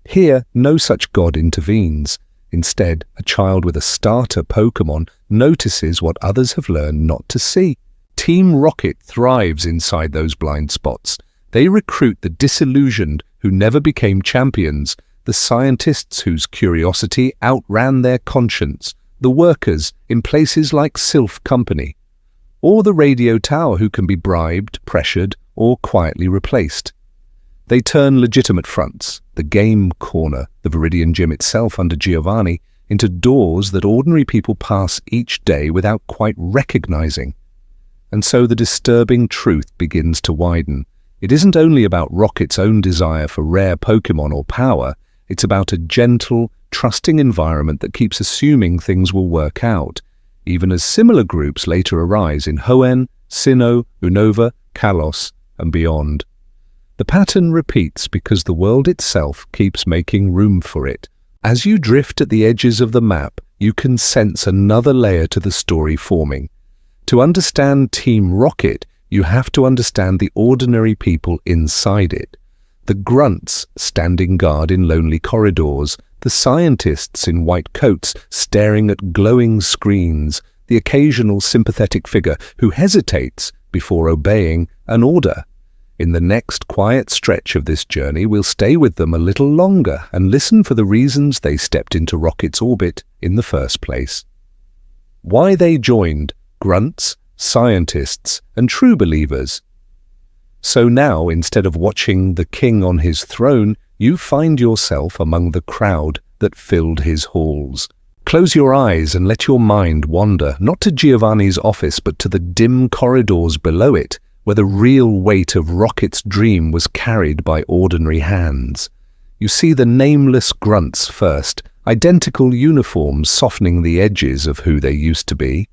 Here, no such god intervenes. Instead, a child with a starter Pokémon notices what others have learned not to see. Team Rocket thrives inside those blind spots. They recruit the disillusioned who never became champions, the scientists whose curiosity outran their conscience, the workers in places like Sylph Company, or the radio tower who can be bribed, pressured, or quietly replaced. They turn legitimate fronts, the Game Corner, the Viridian Gym itself under Giovanni, into doors that ordinary people pass each day without quite recognizing. And so the disturbing truth begins to widen. It isn't only about Rocket's own desire for rare Pokémon or power, it's about a gentle, trusting environment that keeps assuming things will work out, even as similar groups later arise in Hoenn, Sinnoh, Unova, Kalos, and beyond. The pattern repeats because the world itself keeps making room for it. As you drift at the edges of the map, you can sense another layer to the story forming. To understand Team Rocket, you have to understand the ordinary people inside it. The grunts standing guard in lonely corridors, the scientists in white coats staring at glowing screens, the occasional sympathetic figure who hesitates before obeying an order. In the next quiet stretch of this journey, we'll stay with them a little longer and listen for the reasons they stepped into Rocket's orbit in the first place. Why they joined grunts, scientists, and true believers. So now, instead of watching the king on his throne, you find yourself among the crowd that filled his halls. Close your eyes and let your mind wander, not to Giovanni's office, but to the dim corridors below it, where the real weight of Rocket's dream was carried by ordinary hands. You see the nameless grunts first, identical uniforms softening the edges of who they used to be.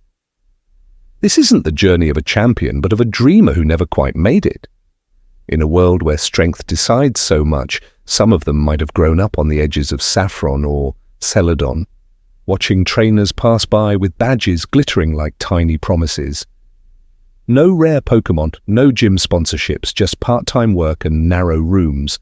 This isn't the journey of a champion, but of a dreamer who never quite made it. In a world where strength decides so much, some of them might have grown up on the edges of Saffron or Celadon, watching trainers pass by with badges glittering like tiny promises. No rare Pokémon, no gym sponsorships, just part-time work and narrow rooms.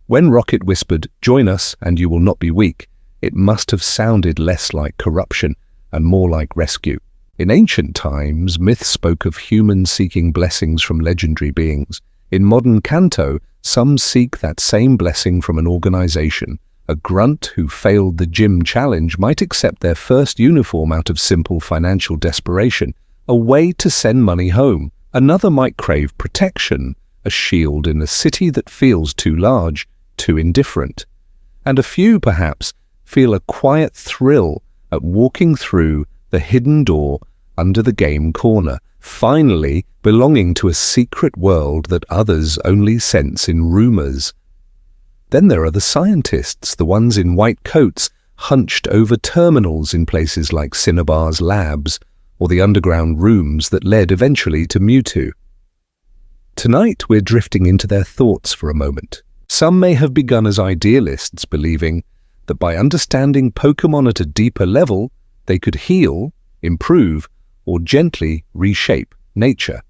When Rocket whispered, "Join us and you will not be weak," it must have sounded less like corruption and more like rescue. In ancient times, myths spoke of humans seeking blessings from legendary beings. In modern Kanto, some seek that same blessing from an organization. A grunt who failed the gym challenge might accept their first uniform out of simple financial desperation, a way to send money home. Another might crave protection, a shield in a city that feels too large, too indifferent. And a few, perhaps, feel a quiet thrill at walking through the hidden door under the Game Corner, finally belonging to a secret world that others only sense in rumors. Then there are the scientists, the ones in white coats, hunched over terminals in places like Cinnabar's labs, or the underground rooms that led eventually to Mewtwo. Tonight we're drifting into their thoughts for a moment. Some may have begun as idealists, believing that by understanding Pokémon at a deeper level, they could heal, improve, or gently reshape nature.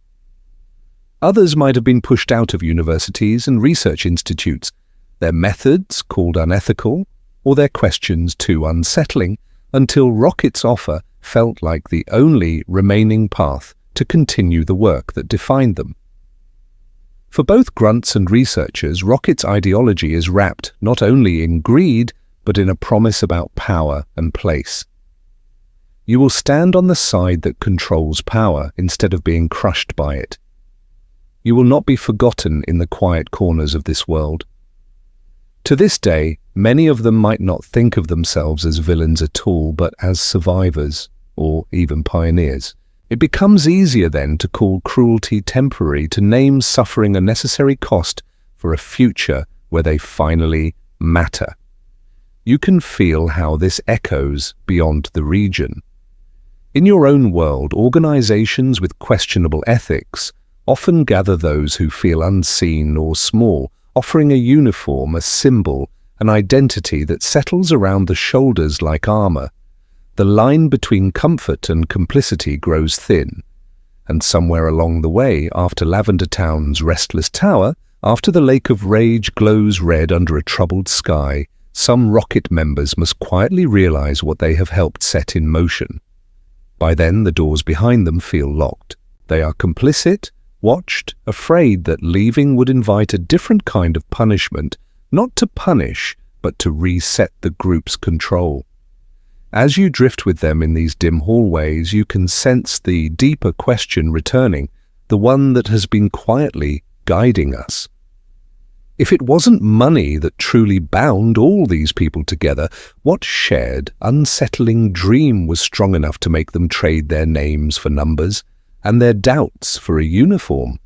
Others might have been pushed out of universities and research institutes, their methods called unethical, or their questions too unsettling, until Rocket's offer felt like the only remaining path to continue the work that defined them. For both grunts and researchers, Rocket's ideology is wrapped not only in greed, but in a promise about power and place. You will stand on the side that controls power instead of being crushed by it. You will not be forgotten in the quiet corners of this world. To this day, many of them might not think of themselves as villains at all, but as survivors, or even pioneers. It becomes easier then to call cruelty temporary, to name suffering a necessary cost for a future where they finally matter. You can feel how this echoes beyond the region. In your own world, organizations with questionable ethics often gather those who feel unseen or small, offering a uniform, a symbol, an identity that settles around the shoulders like armor. The line between comfort and complicity grows thin, and somewhere along the way, after Lavender Town's restless tower, after the Lake of Rage glows red under a troubled sky, some Rocket members must quietly realize what they have helped set in motion. By then, the doors behind them feel locked. They are complicit, watched, afraid that leaving would invite a different kind of punishment, not to punish, but to reset the group's control. As you drift with them in these dim hallways, you can sense the deeper question returning, the one that has been quietly guiding us. If it wasn't money that truly bound all these people together, what shared, unsettling dream was strong enough to make them trade their names for numbers and their doubts for a uniform?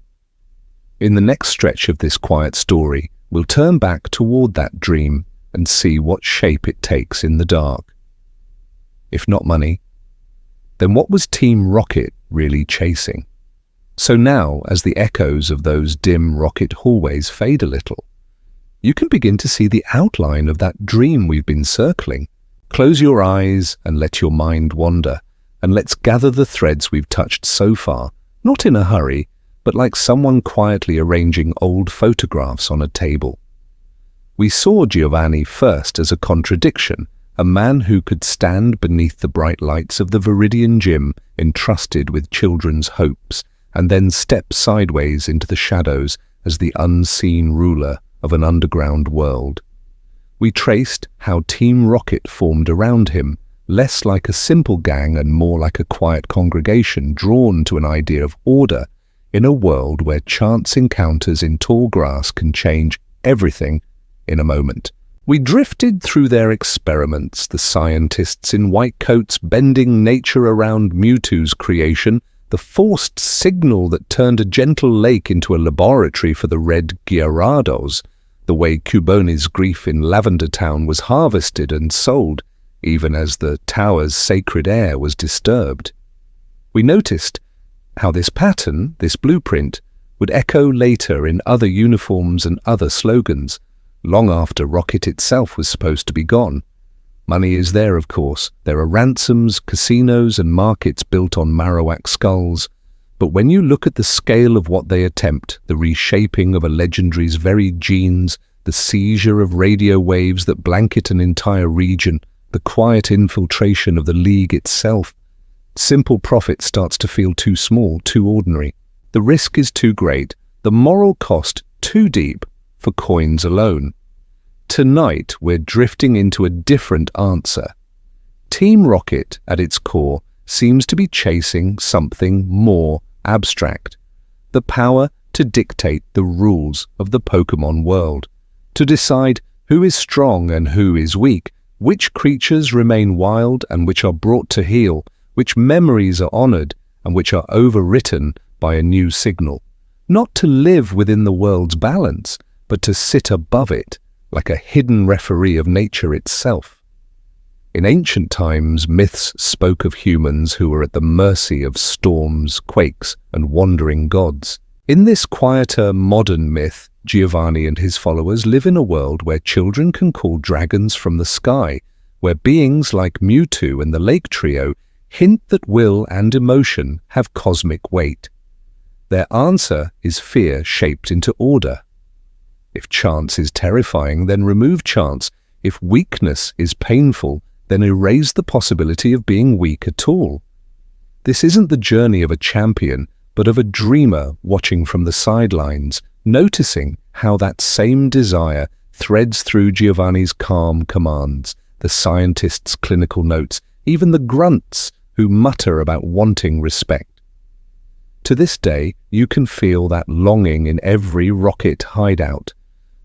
In the next stretch of this quiet story, we'll turn back toward that dream and see what shape it takes in the dark. If not money, then what was Team Rocket really chasing? So now, as the echoes of those dim Rocket hallways fade a little, you can begin to see the outline of that dream we've been circling. Close your eyes and let your mind wander, and let's gather the threads we've touched so far, not in a hurry, but like someone quietly arranging old photographs on a table. We saw Giovanni first as a contradiction, a man who could stand beneath the bright lights of the Viridian Gym, entrusted with children's hopes, and then step sideways into the shadows as the unseen ruler of an underground world. We traced how Team Rocket formed around him, less like a simple gang and more like a quiet congregation drawn to an idea of order in a world where chance encounters in tall grass can change everything in a moment. We drifted through their experiments, the scientists in white coats bending nature around Mewtwo's creation, the forced signal that turned a gentle lake into a laboratory for the red Gyarados, the way Cuboni's grief in Lavender Town was harvested and sold, even as the tower's sacred air was disturbed. We noticed how this pattern, this blueprint, would echo later in other uniforms and other slogans, long after Rocket itself was supposed to be gone. Money is there, of course. There are ransoms, casinos, and markets built on Marowak skulls. But when you look at the scale of what they attempt, the reshaping of a legendary's very genes, the seizure of radio waves that blanket an entire region, the quiet infiltration of the League itself, simple profit starts to feel too small, too ordinary. The risk is too great, the moral cost too deep for coins alone. Tonight, we're drifting into a different answer. Team Rocket, at its core, seems to be chasing something more abstract. The power to dictate the rules of the Pokémon world, to decide who is strong and who is weak, which creatures remain wild and which are brought to heel, which memories are honored and which are overwritten by a new signal. Not to live within the world's balance, but to sit above it, like a hidden referee of nature itself. In ancient times, myths spoke of humans who were at the mercy of storms, quakes, and wandering gods. In this quieter, modern myth, Giovanni and his followers live in a world where children can call dragons from the sky, where beings like Mewtwo and the Lake Trio hint that will and emotion have cosmic weight. Their answer is fear shaped into order. If chance is terrifying, then remove chance. If weakness is painful, then erase the possibility of being weak at all. This isn't the journey of a champion, but of a dreamer watching from the sidelines, noticing how that same desire threads through Giovanni's calm commands, the scientist's clinical notes, even the grunts who mutter about wanting respect. To this day, you can feel that longing in every Rocket hideout,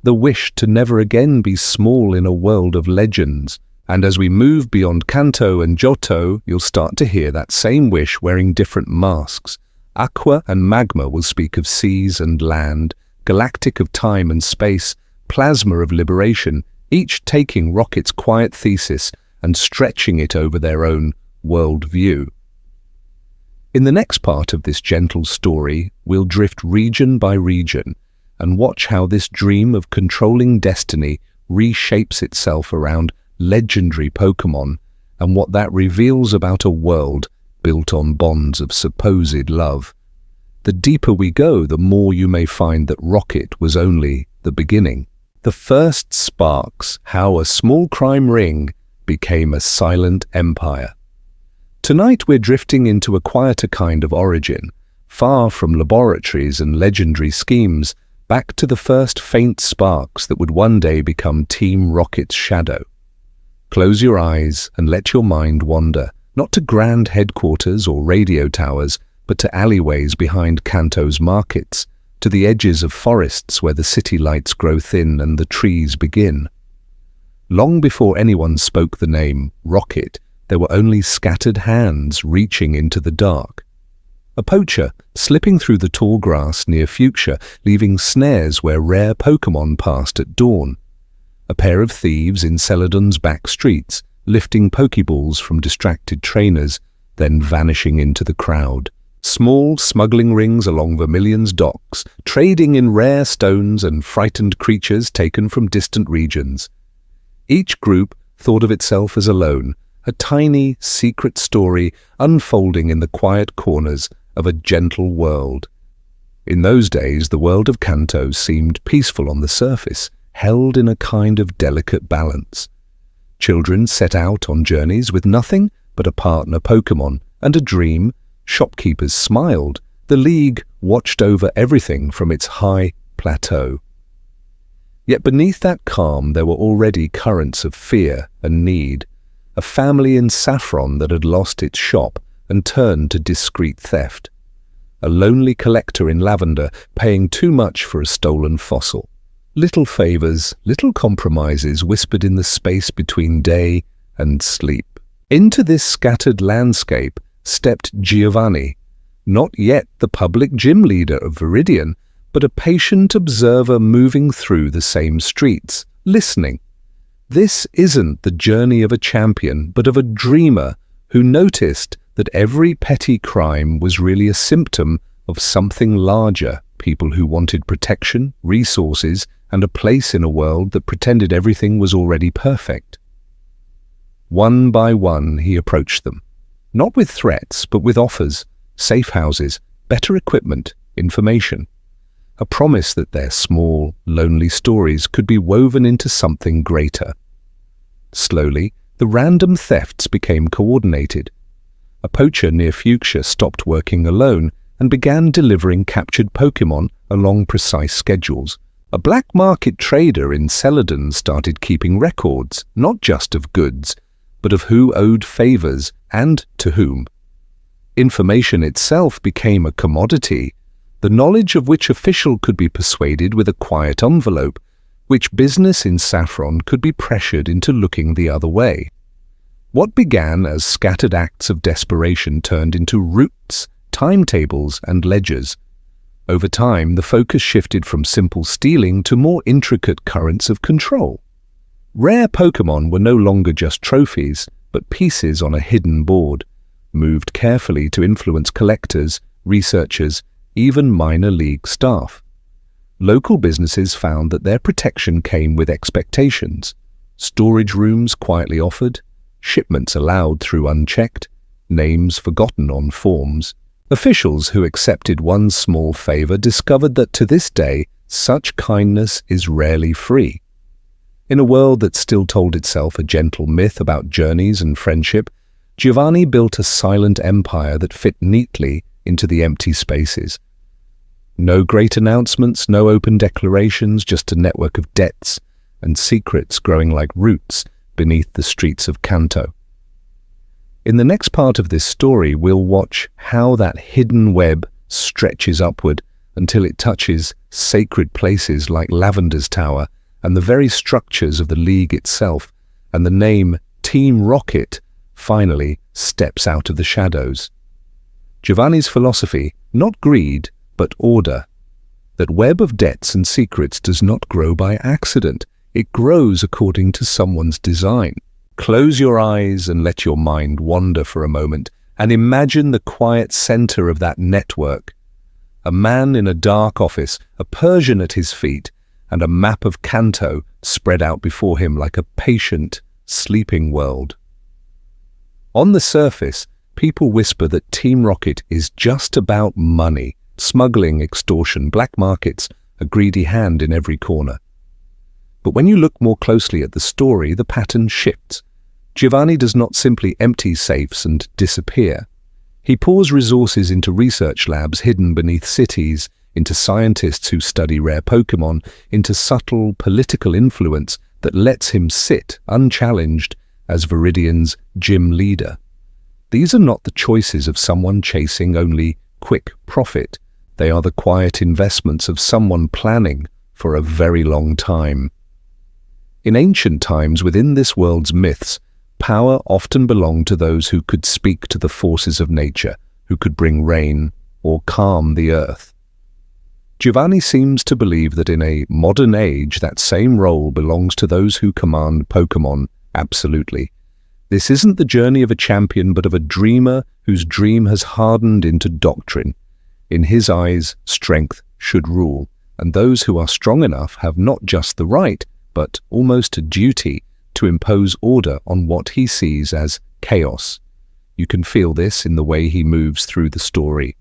the wish to never again be small in a world of legends. And as we move beyond Kanto and Johto, you'll start to hear that same wish wearing different masks. Aqua and Magma will speak of seas and land, Galactic of time and space, Plasma of liberation, each taking Rocket's quiet thesis and stretching it over their own world view. In the next part of this gentle story, we'll drift region by region and watch how this dream of controlling destiny reshapes itself around legendary Pokémon and what that reveals about a world built on bonds of supposed love. The deeper we go, the more you may find that Rocket was only the beginning. The first sparks how a small crime ring became a silent empire. Tonight we're drifting into a quieter kind of origin, far from laboratories and legendary schemes, back to the first faint sparks that would one day become Team Rocket's shadow. Close your eyes and let your mind wander, not to grand headquarters or radio towers, but to alleyways behind Kanto's markets, to the edges of forests where the city lights grow thin and the trees begin. Long before anyone spoke the name Rocket, there were only scattered hands reaching into the dark. A poacher slipping through the tall grass near Fuchsia, leaving snares where rare Pokémon passed at dawn. A pair of thieves in Celadon's back streets, lifting Pokeballs from distracted trainers, then vanishing into the crowd. Small smuggling rings along Vermilion's docks, trading in rare stones and frightened creatures taken from distant regions. Each group thought of itself as alone, a tiny, secret story unfolding in the quiet corners of a gentle world. In those days, the world of Kanto seemed peaceful on the surface, held in a kind of delicate balance. Children set out on journeys with nothing but a partner Pokémon and a dream. Shopkeepers smiled. The League watched over everything from its high plateau. Yet beneath that calm there were already currents of fear and need. A family in Saffron that had lost its shop and turned to discreet theft. A lonely collector in Lavender paying too much for a stolen fossil. Little favors, little compromises whispered in the space between day and sleep. Into this scattered landscape stepped Giovanni, not yet the public gym leader of Viridian, but a patient observer moving through the same streets, listening. This isn't the journey of a champion, but of a dreamer who noticed that every petty crime was really a symptom of something larger, people who wanted protection, resources, and a place in a world that pretended everything was already perfect. One by one he approached them, not with threats, but with offers, safe houses, better equipment, information. A promise that their small, lonely stories could be woven into something greater. Slowly, the random thefts became coordinated. A poacher near Fuchsia stopped working alone and began delivering captured Pokémon along precise schedules. A black market trader in Celadon started keeping records, not just of goods, but of who owed favors and to whom. Information itself became a commodity, the knowledge of which official could be persuaded with a quiet envelope, which business in Saffron could be pressured into looking the other way. What began as scattered acts of desperation turned into routes, timetables, and ledgers. Over time, the focus shifted from simple stealing to more intricate currents of control. Rare Pokémon were no longer just trophies, but pieces on a hidden board, moved carefully to influence collectors, researchers, even minor league staff. Local businesses found that their protection came with expectations. Storage rooms quietly offered, shipments allowed through unchecked, names forgotten on forms. Officials who accepted one small favor discovered that to this day, such kindness is rarely free. In a world that still told itself a gentle myth about journeys and friendship, Giovanni built a silent empire that fit neatly into the empty spaces. No great announcements, no open declarations, just a network of debts and secrets growing like roots beneath the streets of Kanto. In the next part of this story, we'll watch how that hidden web stretches upward until it touches sacred places like Lavender's Tower and the very structures of the League itself, and the name Team Rocket finally steps out of the shadows. Giovanni's philosophy, not greed, but order. That web of debts and secrets does not grow by accident. It grows according to someone's design. Close your eyes and let your mind wander for a moment and imagine the quiet center of that network. A man in a dark office, a Persian at his feet, and a map of Kanto spread out before him like a patient, sleeping world. On the surface, people whisper that Team Rocket is just about money, smuggling, extortion, black markets, a greedy hand in every corner. But when you look more closely at the story, the pattern shifts. Giovanni does not simply empty safes and disappear. He pours resources into research labs hidden beneath cities, into scientists who study rare Pokémon, into subtle political influence that lets him sit unchallenged as Viridian's gym leader. These are not the choices of someone chasing only quick profit. They are the quiet investments of someone planning for a very long time. In ancient times, within this world's myths, power often belonged to those who could speak to the forces of nature, who could bring rain or calm the earth. Giovanni seems to believe that in a modern age, that same role belongs to those who command Pokémon absolutely. This isn't the journey of a champion, but of a dreamer whose dream has hardened into doctrine. In his eyes, strength should rule, and those who are strong enough have not just the right, but almost a duty to impose order on what he sees as chaos. You can feel this in the way he moves through the story.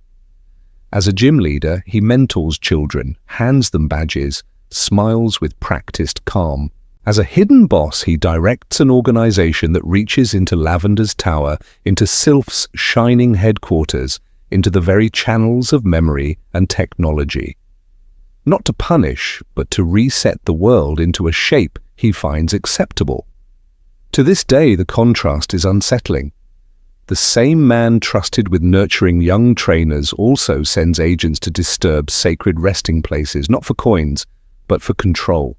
As a gym leader, he mentors children, hands them badges, smiles with practiced calm. As a hidden boss, he directs an organization that reaches into Lavender's tower, into Sylph's shining headquarters, into the very channels of memory and technology. Not to punish, but to reset the world into a shape he finds acceptable. To this day, the contrast is unsettling. The same man trusted with nurturing young trainers also sends agents to disturb sacred resting places, not for coins, but for control.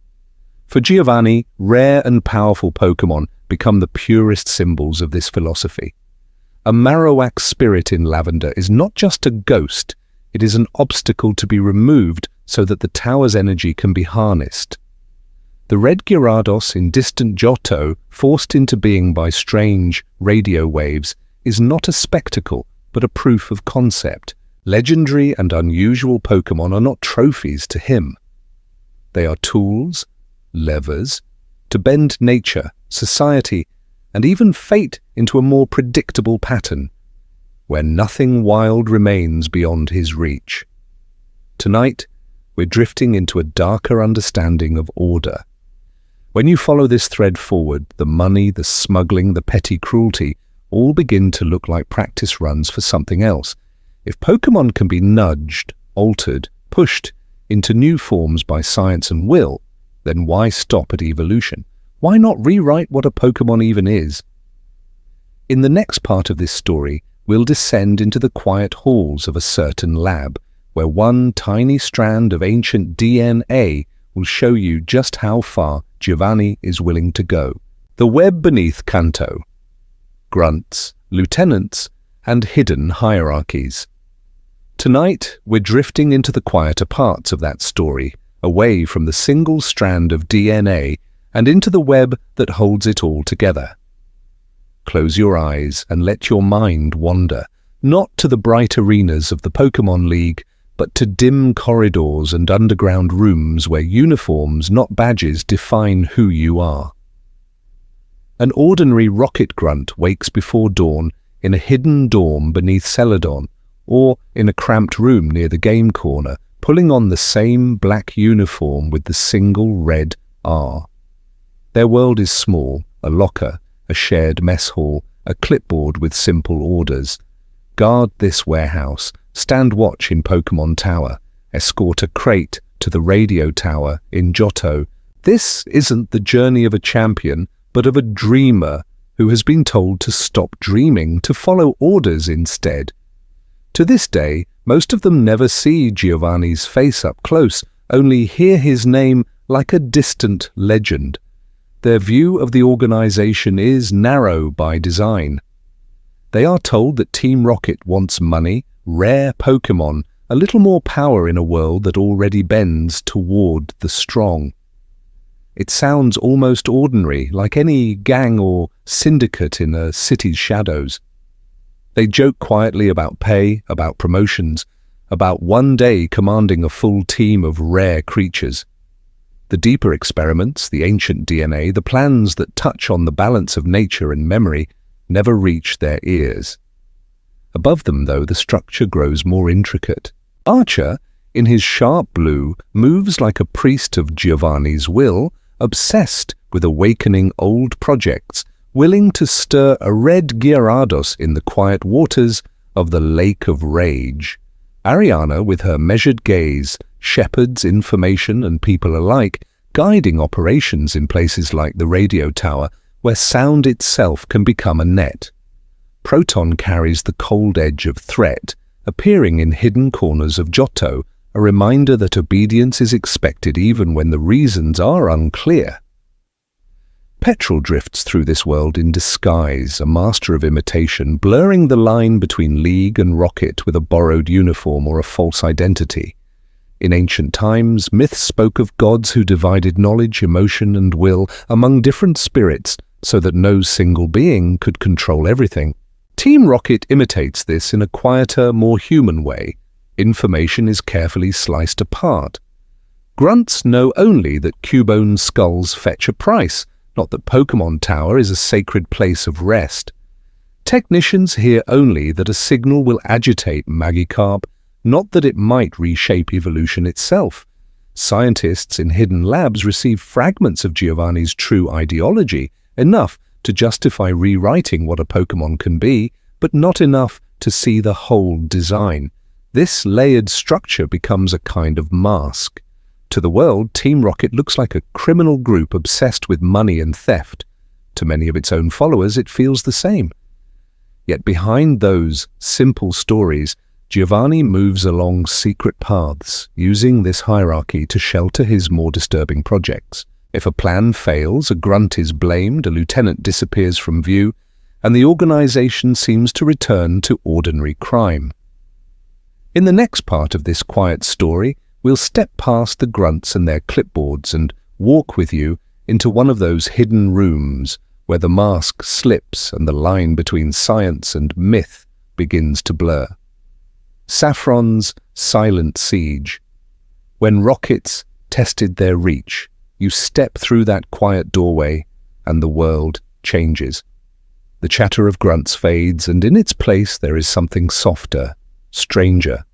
For Giovanni, rare and powerful Pokémon become the purest symbols of this philosophy. A Marowak spirit in Lavender is not just a ghost, it is an obstacle to be removed so that the tower's energy can be harnessed. The red Gyarados in distant Johto, forced into being by strange radio waves, is not a spectacle, but a proof of concept. Legendary and unusual Pokémon are not trophies to him. They are tools, levers, to bend nature, society, and even fate into a more predictable pattern, where nothing wild remains beyond his reach. Tonight, we're drifting into a darker understanding of order. When you follow this thread forward, the money, the smuggling, the petty cruelty all begin to look like practice runs for something else. If Pokémon can be nudged, altered, pushed into new forms by science and will, then why stop at evolution? Why not rewrite what a Pokémon even is? In the next part of this story, we'll descend into the quiet halls of a certain lab, where one tiny strand of ancient DNA will show you just how far Giovanni is willing to go. The web beneath Kanto. Grunts, lieutenants, and hidden hierarchies. Tonight, we're drifting into the quieter parts of that story, away from the single strand of DNA and into the web that holds it all together. Close your eyes and let your mind wander, not to the bright arenas of the Pokémon League, but to dim corridors and underground rooms where uniforms, not badges, define who you are. An ordinary rocket grunt wakes before dawn in a hidden dorm beneath Celadon, or in a cramped room near the game corner, pulling on the same black uniform with the single red R. Their world is small, a locker, a shared mess hall, a clipboard with simple orders. Guard this warehouse, stand watch in Pokémon Tower, escort a crate to the radio tower in Johto. This isn't the journey of a champion, but of a dreamer who has been told to stop dreaming, to follow orders instead. To this day, most of them never see Giovanni's face up close, only hear his name like a distant legend. Their view of the organization is narrow by design. They are told that Team Rocket wants money, rare Pokémon, a little more power in a world that already bends toward the strong. It sounds almost ordinary, like any gang or syndicate in a city's shadows. They joke quietly about pay, about promotions, about one day commanding a full team of rare creatures. The deeper experiments, the ancient DNA, the plans that touch on the balance of nature and memory, never reach their ears. Above them, though, the structure grows more intricate. Archer, in his sharp blue, moves like a priest of Giovanni's will, obsessed with awakening old projects, willing to stir a red Gyarados in the quiet waters of the Lake of Rage. Ariana, with her measured gaze, shepherds information and people alike, guiding operations in places like the radio tower, where sound itself can become a net. Proton carries the cold edge of threat, appearing in hidden corners of Johto, a reminder that obedience is expected even when the reasons are unclear. Petrol drifts through this world in disguise, a master of imitation, blurring the line between League and Rocket with a borrowed uniform or a false identity. In ancient times, myths spoke of gods who divided knowledge, emotion, and will among different spirits so that no single being could control everything. Team Rocket imitates this in a quieter, more human way. Information is carefully sliced apart. Grunts know only that Cubone skulls fetch a price, not that Pokémon Tower is a sacred place of rest. Technicians hear only that a signal will agitate Magikarp, not that it might reshape evolution itself. Scientists in hidden labs receive fragments of Giovanni's true ideology, enough to justify rewriting what a Pokémon can be, but not enough to see the whole design. This layered structure becomes a kind of mask. To the world, Team Rocket looks like a criminal group obsessed with money and theft. To many of its own followers, it feels the same. Yet behind those simple stories, Giovanni moves along secret paths, using this hierarchy to shelter his more disturbing projects. If a plan fails, a grunt is blamed, a lieutenant disappears from view, and the organization seems to return to ordinary crime. In the next part of this quiet story, we'll step past the grunts and their clipboards and walk with you into one of those hidden rooms where the mask slips and the line between science and myth begins to blur. Saffron's silent siege. When rockets tested their reach, you step through that quiet doorway and the world changes. The chatter of grunts fades, and in its place there is something softer, stranger.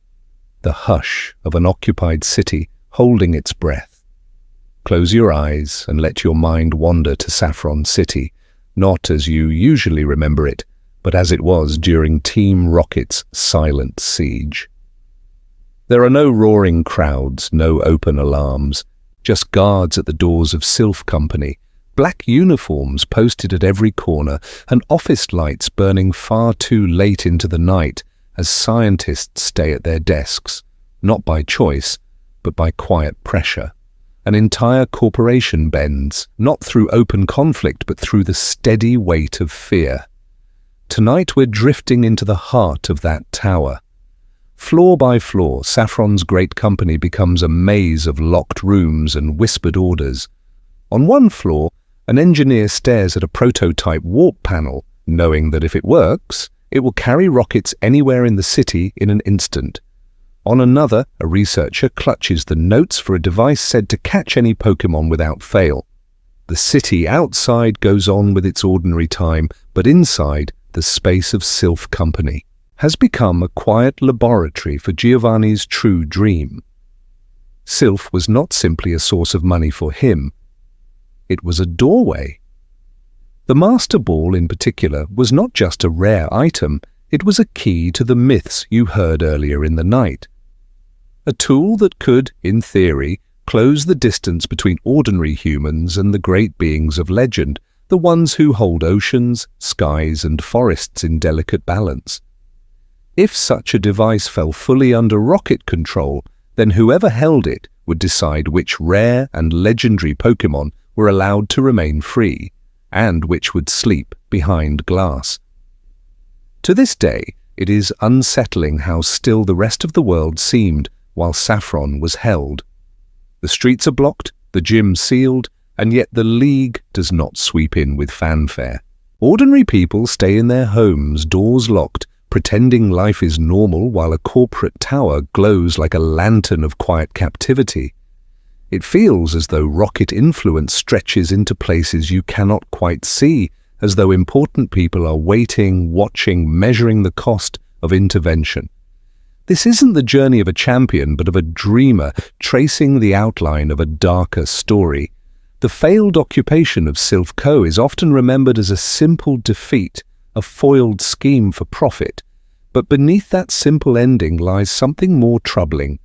The hush of an occupied city holding its breath. Close your eyes and let your mind wander to Saffron City, not as you usually remember it, but as it was during Team Rocket's silent siege. There are no roaring crowds, no open alarms, just guards at the doors of Sylph Company, black uniforms posted at every corner, and office lights burning far too late into the night as scientists stay at their desks, not by choice, but by quiet pressure. An entire corporation bends, not through open conflict, but through the steady weight of fear. Tonight we're drifting into the heart of that tower. Floor by floor, Saffron's great company becomes a maze of locked rooms and whispered orders. On one floor, an engineer stares at a prototype warp panel, knowing that if it works, it will carry rockets anywhere in the city in an instant. On another, a researcher clutches the notes for a device said to catch any Pokémon without fail. The city outside goes on with its ordinary time, but inside, the space of Sylph Company has become a quiet laboratory for Giovanni's true dream. Sylph was not simply a source of money for him. It was a doorway. The Master Ball, in particular, was not just a rare item, it was a key to the myths you heard earlier in the night. A tool that could, in theory, close the distance between ordinary humans and the great beings of legend, the ones who hold oceans, skies, and forests in delicate balance. If such a device fell fully under Rocket control, then whoever held it would decide which rare and legendary Pokémon were allowed to remain free, and which would sleep behind glass. To this day, it is unsettling how still the rest of the world seemed while Saffron was held. The streets are blocked, the gym sealed, and yet the League does not sweep in with fanfare. Ordinary people stay in their homes, doors locked, pretending life is normal while a corporate tower glows like a lantern of quiet captivity. It feels as though rocket influence stretches into places you cannot quite see, as though important people are waiting, watching, measuring the cost of intervention. This isn't the journey of a champion, but of a dreamer tracing the outline of a darker story. The failed occupation of Sylph Co. is often remembered as a simple defeat, a foiled scheme for profit. But beneath that simple ending lies something more troubling.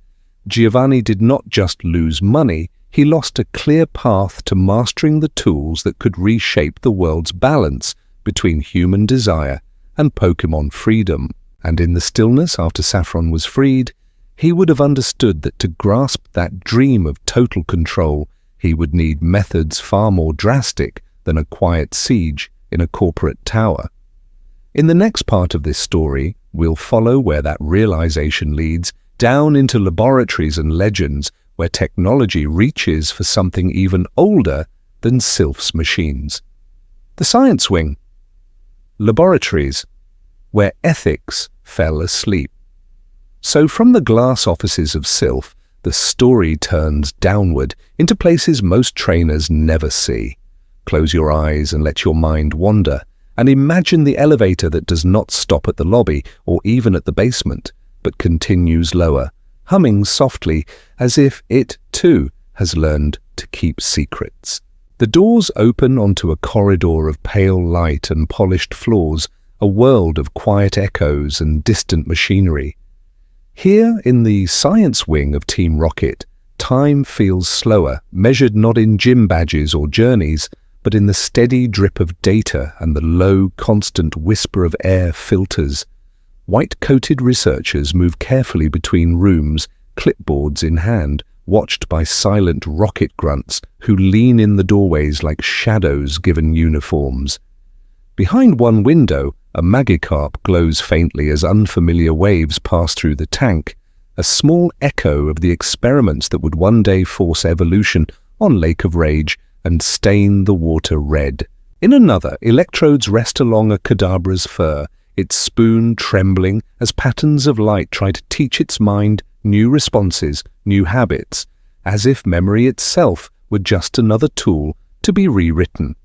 Giovanni did not just lose money, he lost a clear path to mastering the tools that could reshape the world's balance between human desire and Pokémon freedom. And in the stillness after Saffron was freed, he would have understood that to grasp that dream of total control, he would need methods far more drastic than a quiet siege in a corporate tower. In the next part of this story, we'll follow where that realization leads, down into laboratories and legends where technology reaches for something even older than Sylph's machines. The science wing. Laboratories, where ethics fell asleep. So from the glass offices of Sylph, the story turns downward into places most trainers never see. Close your eyes and let your mind wander, and imagine the elevator that does not stop at the lobby or even at the basement, but continues lower, humming softly as if it, too, has learned to keep secrets. The doors open onto a corridor of pale light and polished floors, a world of quiet echoes and distant machinery. Here, in the science wing of Team Rocket, time feels slower, measured not in gym badges or journeys, but in the steady drip of data and the low, constant whisper of air filters. White-coated researchers move carefully between rooms, clipboards in hand, watched by silent rocket grunts who lean in the doorways like shadows given uniforms. Behind one window, a Magikarp glows faintly as unfamiliar waves pass through the tank, a small echo of the experiments that would one day force evolution on Lake of Rage and stain the water red. In another, electrodes rest along a Kadabra's fur, its spoon trembling as patterns of light try to teach its mind new responses, new habits, as if memory itself were just another tool to be rewritten.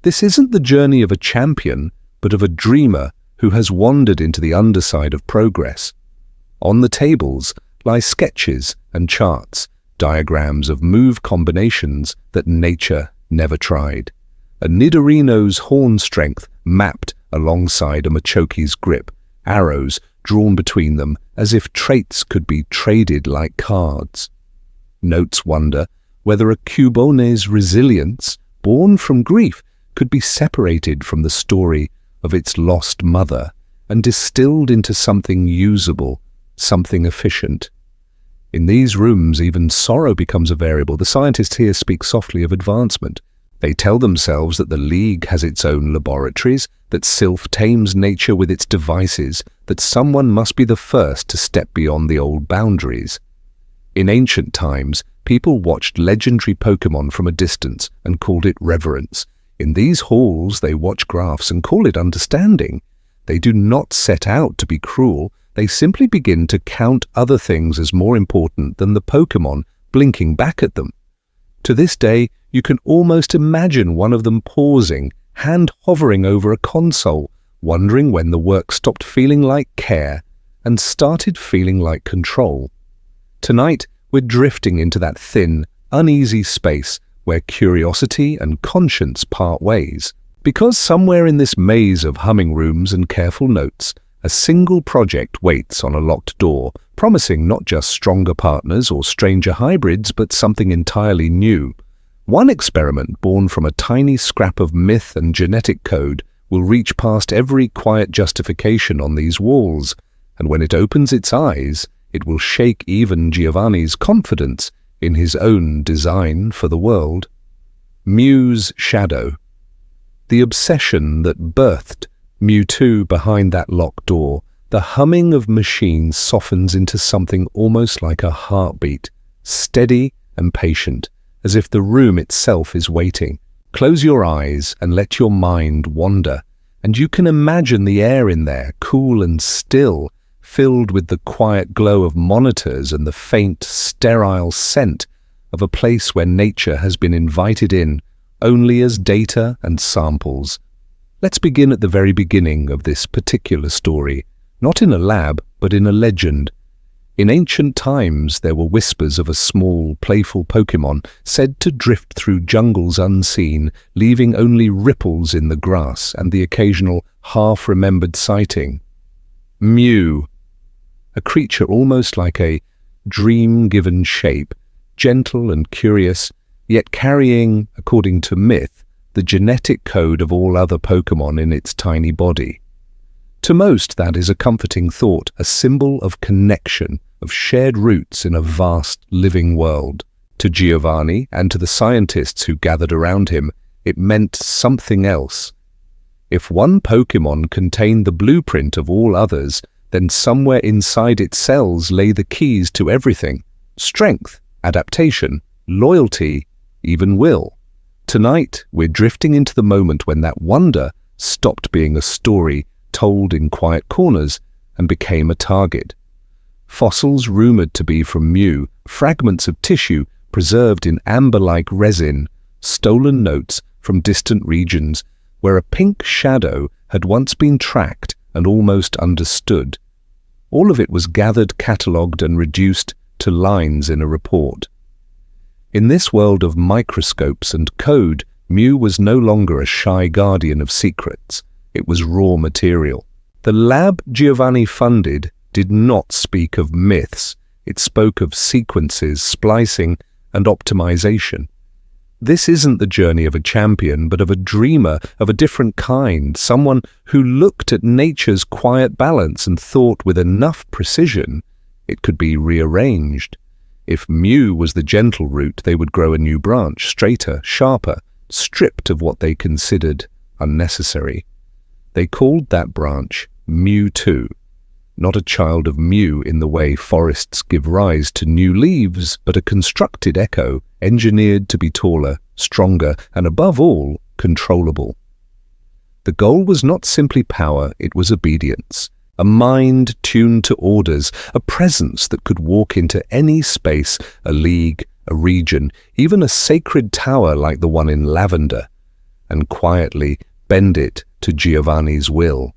This isn't the journey of a champion, but of a dreamer who has wandered into the underside of progress. On the tables lie sketches and charts, diagrams of move combinations that nature never tried. A Nidorino's horn strength mapped alongside a Machoke's grip, arrows drawn between them as if traits could be traded like cards. Notes wonder whether a Cubone's resilience, born from grief, could be separated from the story of its lost mother and distilled into something usable, something efficient. In these rooms, even sorrow becomes a variable. The scientists here speak softly of advancement. They tell themselves that the League has its own laboratories, that Sylph tames nature with its devices, that someone must be the first to step beyond the old boundaries. In ancient times, people watched legendary Pokémon from a distance and called it reverence. In these halls, they watch graphs and call it understanding. They do not set out to be cruel. They simply begin to count other things as more important than the Pokémon blinking back at them. To this day, you can almost imagine one of them pausing, hand hovering over a console, wondering when the work stopped feeling like care and started feeling like control. Tonight, we're drifting into that thin, uneasy space where curiosity and conscience part ways. Because somewhere in this maze of humming rooms and careful notes, a single project waits on a locked door, promising not just stronger partners or stranger hybrids, but something entirely new. One experiment born from a tiny scrap of myth and genetic code will reach past every quiet justification on these walls, and when it opens its eyes, it will shake even Giovanni's confidence in his own design for the world. Mew's shadow. The obsession that birthed Mewtwo behind that locked door, the humming of machines softens into something almost like a heartbeat, steady and patient, as if the room itself is waiting. Close your eyes and let your mind wander, and you can imagine the air in there, cool and still, filled with the quiet glow of monitors and the faint, sterile scent of a place where nature has been invited in only as data and samples. Let's begin at the very beginning of this particular story, not in a lab, but in a legend. In ancient times, there were whispers of a small, playful Pokémon said to drift through jungles unseen, leaving only ripples in the grass and the occasional half-remembered sighting. Mew, a creature almost like a dream-given shape, gentle and curious, yet carrying, according to myth, the genetic code of all other Pokémon in its tiny body. To most, that is a comforting thought, a symbol of connection, of shared roots in a vast living world. To Giovanni and to the scientists who gathered around him, it meant something else. If one Pokémon contained the blueprint of all others, then somewhere inside its cells lay the keys to everything: strength, adaptation, loyalty, even will. Tonight, we're drifting into the moment when that wonder stopped being a story told in quiet corners and became a target. Fossils rumored to be from Mew, fragments of tissue preserved in amber-like resin, stolen notes from distant regions where a pink shadow had once been tracked and almost understood. All of it was gathered, catalogued, and reduced to lines in a report. In this world of microscopes and code, Mew was no longer a shy guardian of secrets. It was raw material. The lab Giovanni funded did not speak of myths. It spoke of sequences, splicing, and optimization. This isn't the journey of a champion, but of a dreamer of a different kind, someone who looked at nature's quiet balance and thought with enough precision it could be rearranged. If Mew was the gentle root, they would grow a new branch, straighter, sharper, stripped of what they considered unnecessary. They called that branch Mewtwo, not a child of Mew in the way forests give rise to new leaves, but a constructed echo, engineered to be taller, stronger, and above all, controllable. The goal was not simply power, it was obedience. A mind tuned to orders, a presence that could walk into any space, a league, a region, even a sacred tower like the one in Lavender, and quietly bend it to Giovanni's will.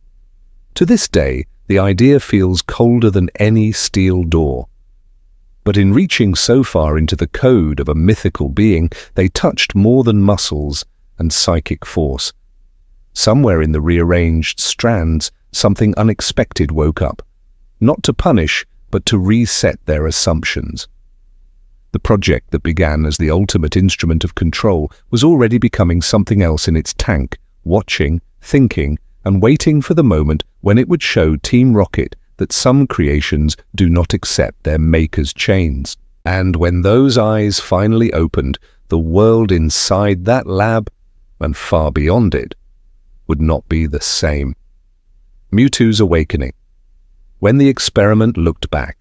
To this day, the idea feels colder than any steel door. But in reaching so far into the code of a mythical being, they touched more than muscles and psychic force. Somewhere in the rearranged strands, something unexpected woke up, not to punish, but to reset their assumptions. The project that began as the ultimate instrument of control was already becoming something else in its tank, watching, thinking, and waiting for the moment when it would show Team Rocket that some creations do not accept their maker's chains. And when those eyes finally opened, the world inside that lab, and far beyond it, would not be the same. Mewtwo's awakening. When the experiment looked back,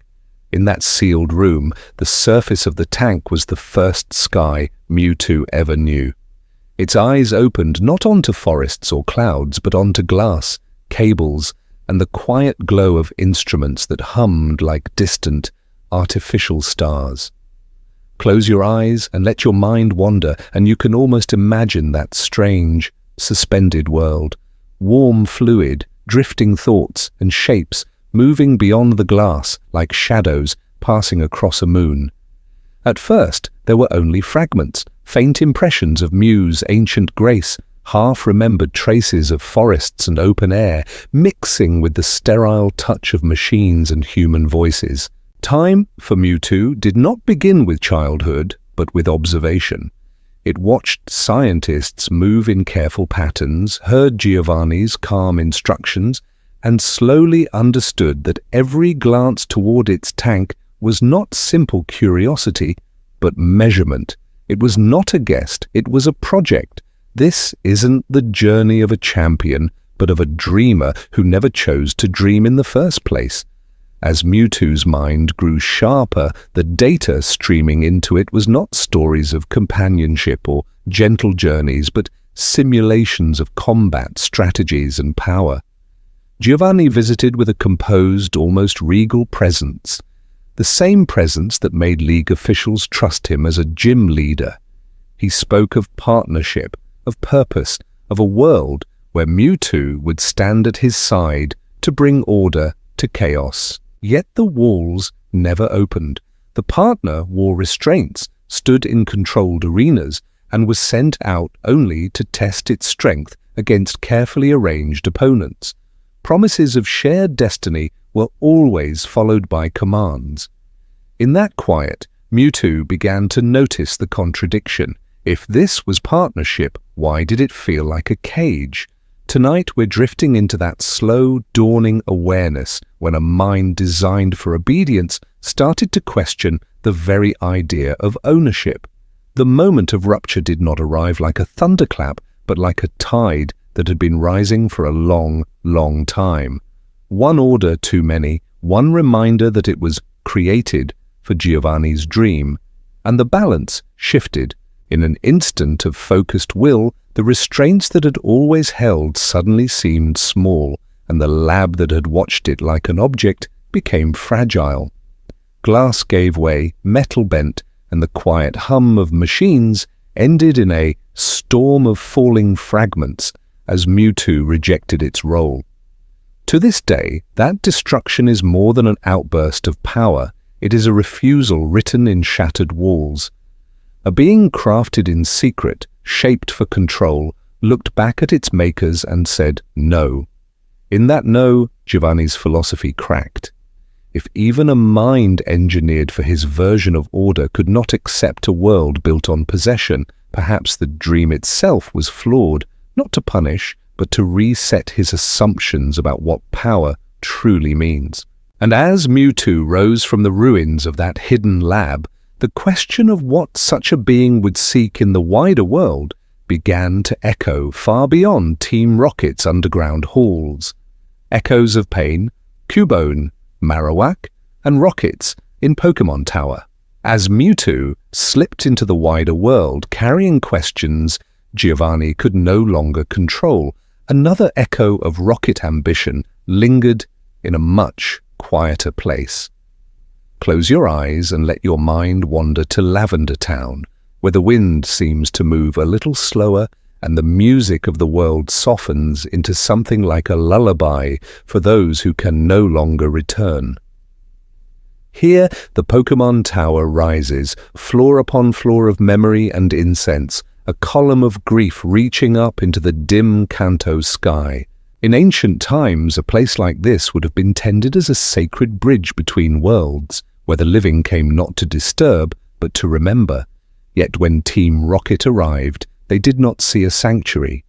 in that sealed room, the surface of the tank was the first sky Mewtwo ever knew. Its eyes opened not onto forests or clouds, but onto glass, cables, and the quiet glow of instruments that hummed like distant, artificial stars. Close your eyes and let your mind wander, and you can almost imagine that strange, suspended world. Warm fluid, drifting thoughts and shapes moving beyond the glass like shadows passing across a moon. At first, there were only fragments, faint impressions of Mew's ancient grace, half-remembered traces of forests and open air, mixing with the sterile touch of machines and human voices. Time, for Mewtwo, did not begin with childhood, but with observation. It watched scientists move in careful patterns, heard Giovanni's calm instructions, and slowly understood that every glance toward its tank was not simple curiosity, but measurement. It was not a guest, it was a project. This isn't the journey of a champion, but of a dreamer who never chose to dream in the first place. As Mewtwo's mind grew sharper, the data streaming into it was not stories of companionship or gentle journeys, but simulations of combat, strategies, and power. Giovanni visited with a composed, almost regal presence. the same presence that made league officials trust him as a gym leader. He spoke of partnership, of purpose, of a world where Mewtwo would stand at his side to bring order to chaos. Yet the walls never opened. The partner wore restraints, stood in controlled arenas, and was sent out only to test its strength against carefully arranged opponents. Promises of shared destiny were always followed by commands. In that quiet, Mewtwo began to notice the contradiction. If this was partnership, why did it feel like a cage? Tonight we're drifting into that slow, dawning awareness when a mind designed for obedience started to question the very idea of ownership. The moment of rupture did not arrive like a thunderclap, but like a tide that had been rising for a long, long time. One order too many, one reminder that it was created for Giovanni's dream, and the balance shifted. In an instant of focused will, the restraints that had always held suddenly seemed small, and the lab that had watched it like an object became fragile. Glass gave way, metal bent, and the quiet hum of machines ended in a storm of falling fragments as Mewtwo rejected its role. To this day, that destruction is more than an outburst of power. It is a refusal written in shattered walls. A being crafted in secret, shaped for control, looked back at its makers and said no. In that no, Giovanni's philosophy cracked. If even a mind engineered for his version of order could not accept a world built on possession, perhaps the dream itself was flawed, not to punish, but to reset his assumptions about what power truly means. And as Mewtwo rose from the ruins of that hidden lab, the question of what such a being would seek in the wider world began to echo far beyond Team Rocket's underground halls. Echoes of pain, Cubone, Marowak, and Rockets in Pokémon Tower. As Mewtwo slipped into the wider world carrying questions Giovanni could no longer control, another echo of Rocket ambition lingered in a much quieter place. Close your eyes and let your mind wander to Lavender Town, where the wind seems to move a little slower and the music of the world softens into something like a lullaby for those who can no longer return. Here the Pokémon Tower rises, floor upon floor of memory and incense, a column of grief reaching up into the dim Kanto sky. In ancient times, a place like this would have been tended as a sacred bridge between worlds, where the living came not to disturb, but to remember. Yet when Team Rocket arrived, they did not see a sanctuary.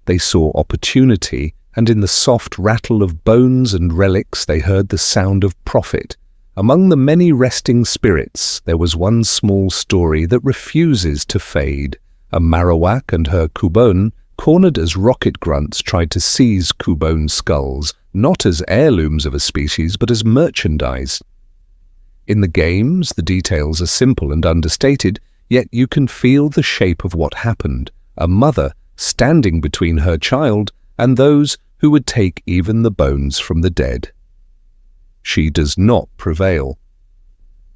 They saw opportunity, and in the soft rattle of bones and relics they heard the sound of profit. Among the many resting spirits, there was one small story that refuses to fade. A Marowak and her Cubone, cornered as rocket grunts, tried to seize Cubone skulls, not as heirlooms of a species, but as merchandise. In the games, the details are simple and understated, yet you can feel the shape of what happened. A mother standing between her child and those who would take even the bones from the dead. She does not prevail.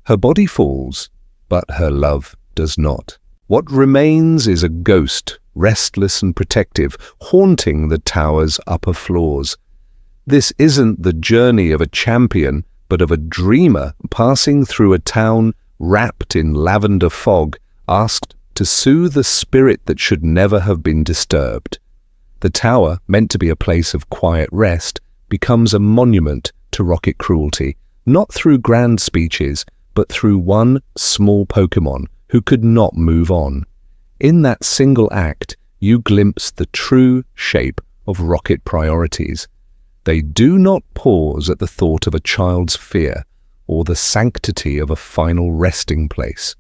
Her body falls, but her love does not. What remains is a ghost, restless and protective, haunting the tower's upper floors. This isn't the journey of a champion, but of a dreamer passing through a town wrapped in lavender fog, asked to soothe a spirit that should never have been disturbed. The tower, meant to be a place of quiet rest, becomes a monument to rocket cruelty, not through grand speeches, but through one small Pokémon who could not move on. In that single act, you glimpse the true shape of rocket priorities. They do not pause at the thought of a child's fear or the sanctity of a final resting place.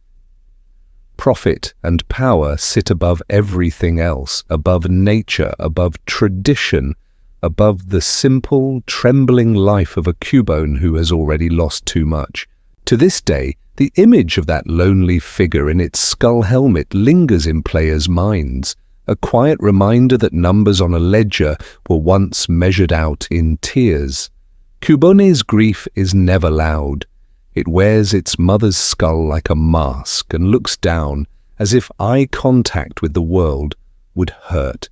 Profit and power sit above everything else, above nature, above tradition, above the simple, trembling life of a Cubone who has already lost too much. To this day, the image of that lonely figure in its skull helmet lingers in players' minds, a quiet reminder that numbers on a ledger were once measured out in tears. Cubone's grief is never loud. It wears its mother's skull like a mask and looks down as if eye contact with the world would hurt.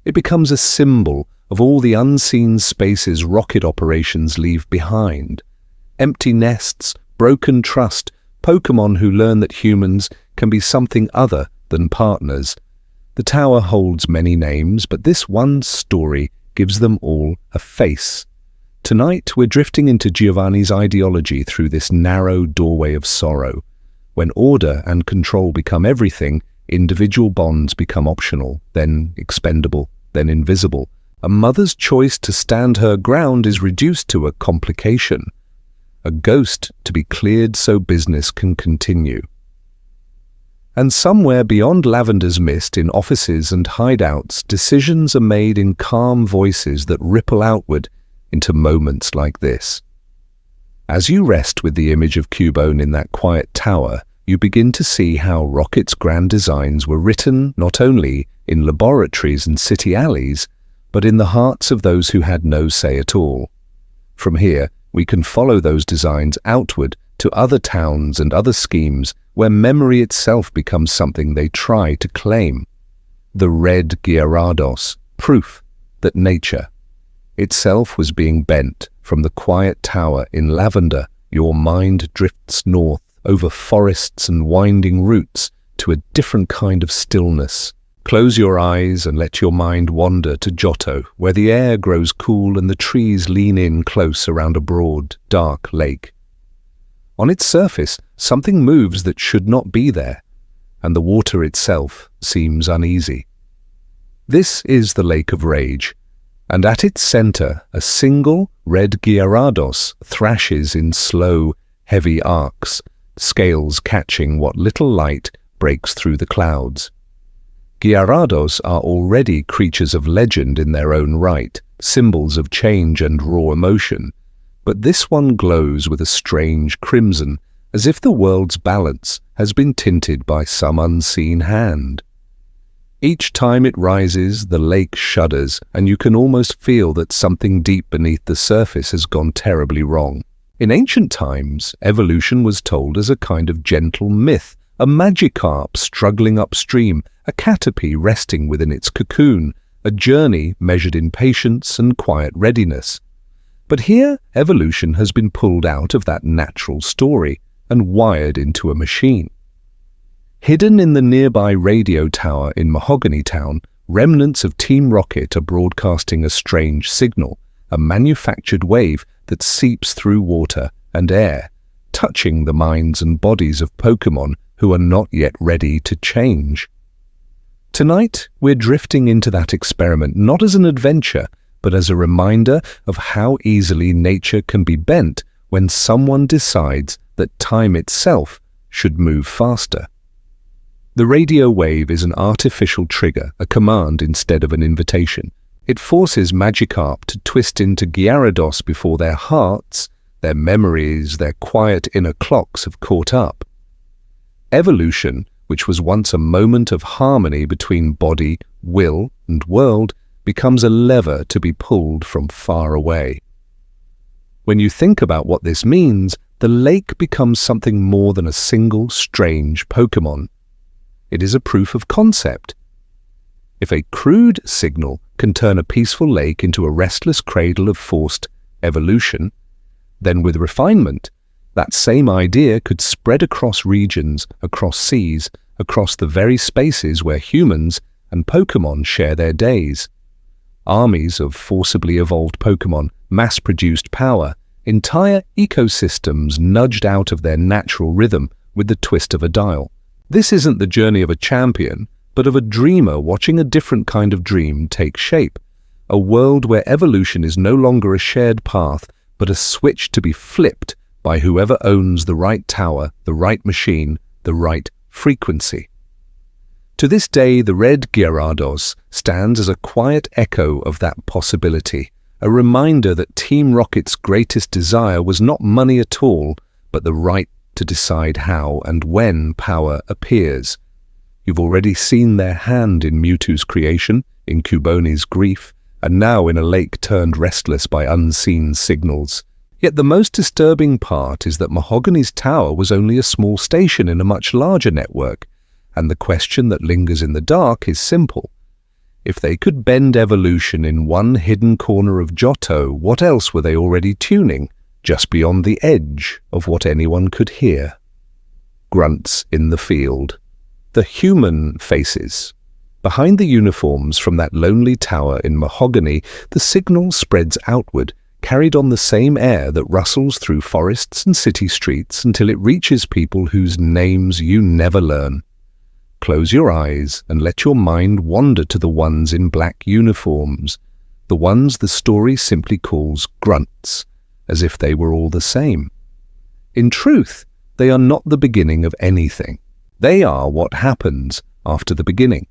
It becomes a symbol of all the unseen spaces rocket operations leave behind. Empty nests, broken trust, Pokémon who learn that humans can be something other than partners. The tower holds many names, but this one story gives them all a face. Tonight, we're drifting into Giovanni's ideology through this narrow doorway of sorrow. When order and control become everything, individual bonds become optional, then expendable, then invisible. A mother's choice to stand her ground is reduced to a complication. A ghost to be cleared so business can continue. And somewhere beyond Lavender's mist, in offices and hideouts, decisions are made in calm voices that ripple outward into moments like this. As you rest with the image of Cubone in that quiet tower, you begin to see how Rocket's grand designs were written not only in laboratories and city alleys, but in the hearts of those who had no say at all. From here, we can follow those designs outward to other towns and other schemes where memory itself becomes something they try to claim. The red Gyarados, proof that nature itself was being bent. From the quiet tower in Lavender, your mind drifts north over forests and winding routes to a different kind of stillness. Close your eyes and let your mind wander to Johto, where the air grows cool and the trees lean in close around a broad, dark lake. On its surface, something moves that should not be there, and the water itself seems uneasy. This is the Lake of Rage, and at its center, a single red Gyarados thrashes in slow, heavy arcs, scales catching what little light breaks through the clouds. Gyarados are already creatures of legend in their own right, symbols of change and raw emotion, but this one glows with a strange crimson, as if the world's balance has been tinted by some unseen hand. Each time it rises, the lake shudders, and you can almost feel that something deep beneath the surface has gone terribly wrong. In ancient times, evolution was told as a kind of gentle myth, a Magikarp struggling upstream, a Caterpie resting within its cocoon, a journey measured in patience and quiet readiness. But here, evolution has been pulled out of that natural story and wired into a machine. Hidden in the nearby radio tower in Mahogany Town, remnants of Team Rocket are broadcasting a strange signal, a manufactured wave that seeps through water and air, touching the minds and bodies of Pokémon who are not yet ready to change. Tonight, we're drifting into that experiment not as an adventure, but as a reminder of how easily nature can be bent when someone decides that time itself should move faster. The radio wave is an artificial trigger, a command instead of an invitation. It forces Magikarp to twist into Gyarados before their hearts, their memories, their quiet inner clocks have caught up. Evolution, which was once a moment of harmony between body, will, and world, becomes a lever to be pulled from far away. When you think about what this means, the lake becomes something more than a single strange Pokémon. It is a proof of concept. If a crude signal can turn a peaceful lake into a restless cradle of forced evolution, then with refinement, that same idea could spread across regions, across seas, across the very spaces where humans and Pokémon share their days. Armies of forcibly evolved Pokémon, mass-produced power, entire ecosystems nudged out of their natural rhythm with the twist of a dial. This isn't the journey of a champion, but of a dreamer watching a different kind of dream take shape. A world where evolution is no longer a shared path, but a switch to be flipped by whoever owns the right tower, the right machine, the right frequency. To this day, the red Gyarados stands as a quiet echo of that possibility, a reminder that Team Rocket's greatest desire was not money at all, but the right to decide how and when power appears. You've already seen their hand in Mewtwo's creation, in Cubone's grief, and now in a lake turned restless by unseen signals. Yet the most disturbing part is that Mahogany's tower was only a small station in a much larger network, and the question that lingers in the dark is simple. If they could bend evolution in one hidden corner of Johto, what else were they already tuning, just beyond the edge of what anyone could hear? Grunts in the field. The human faces. Behind the uniforms from that lonely tower in Mahogany, the signal spreads outward, carried on the same air that rustles through forests and city streets until it reaches people whose names you never learn. Close your eyes and let your mind wander to the ones in black uniforms, the ones the story simply calls grunts, as if they were all the same. In truth, they are not the beginning of anything. They are what happens after the beginning,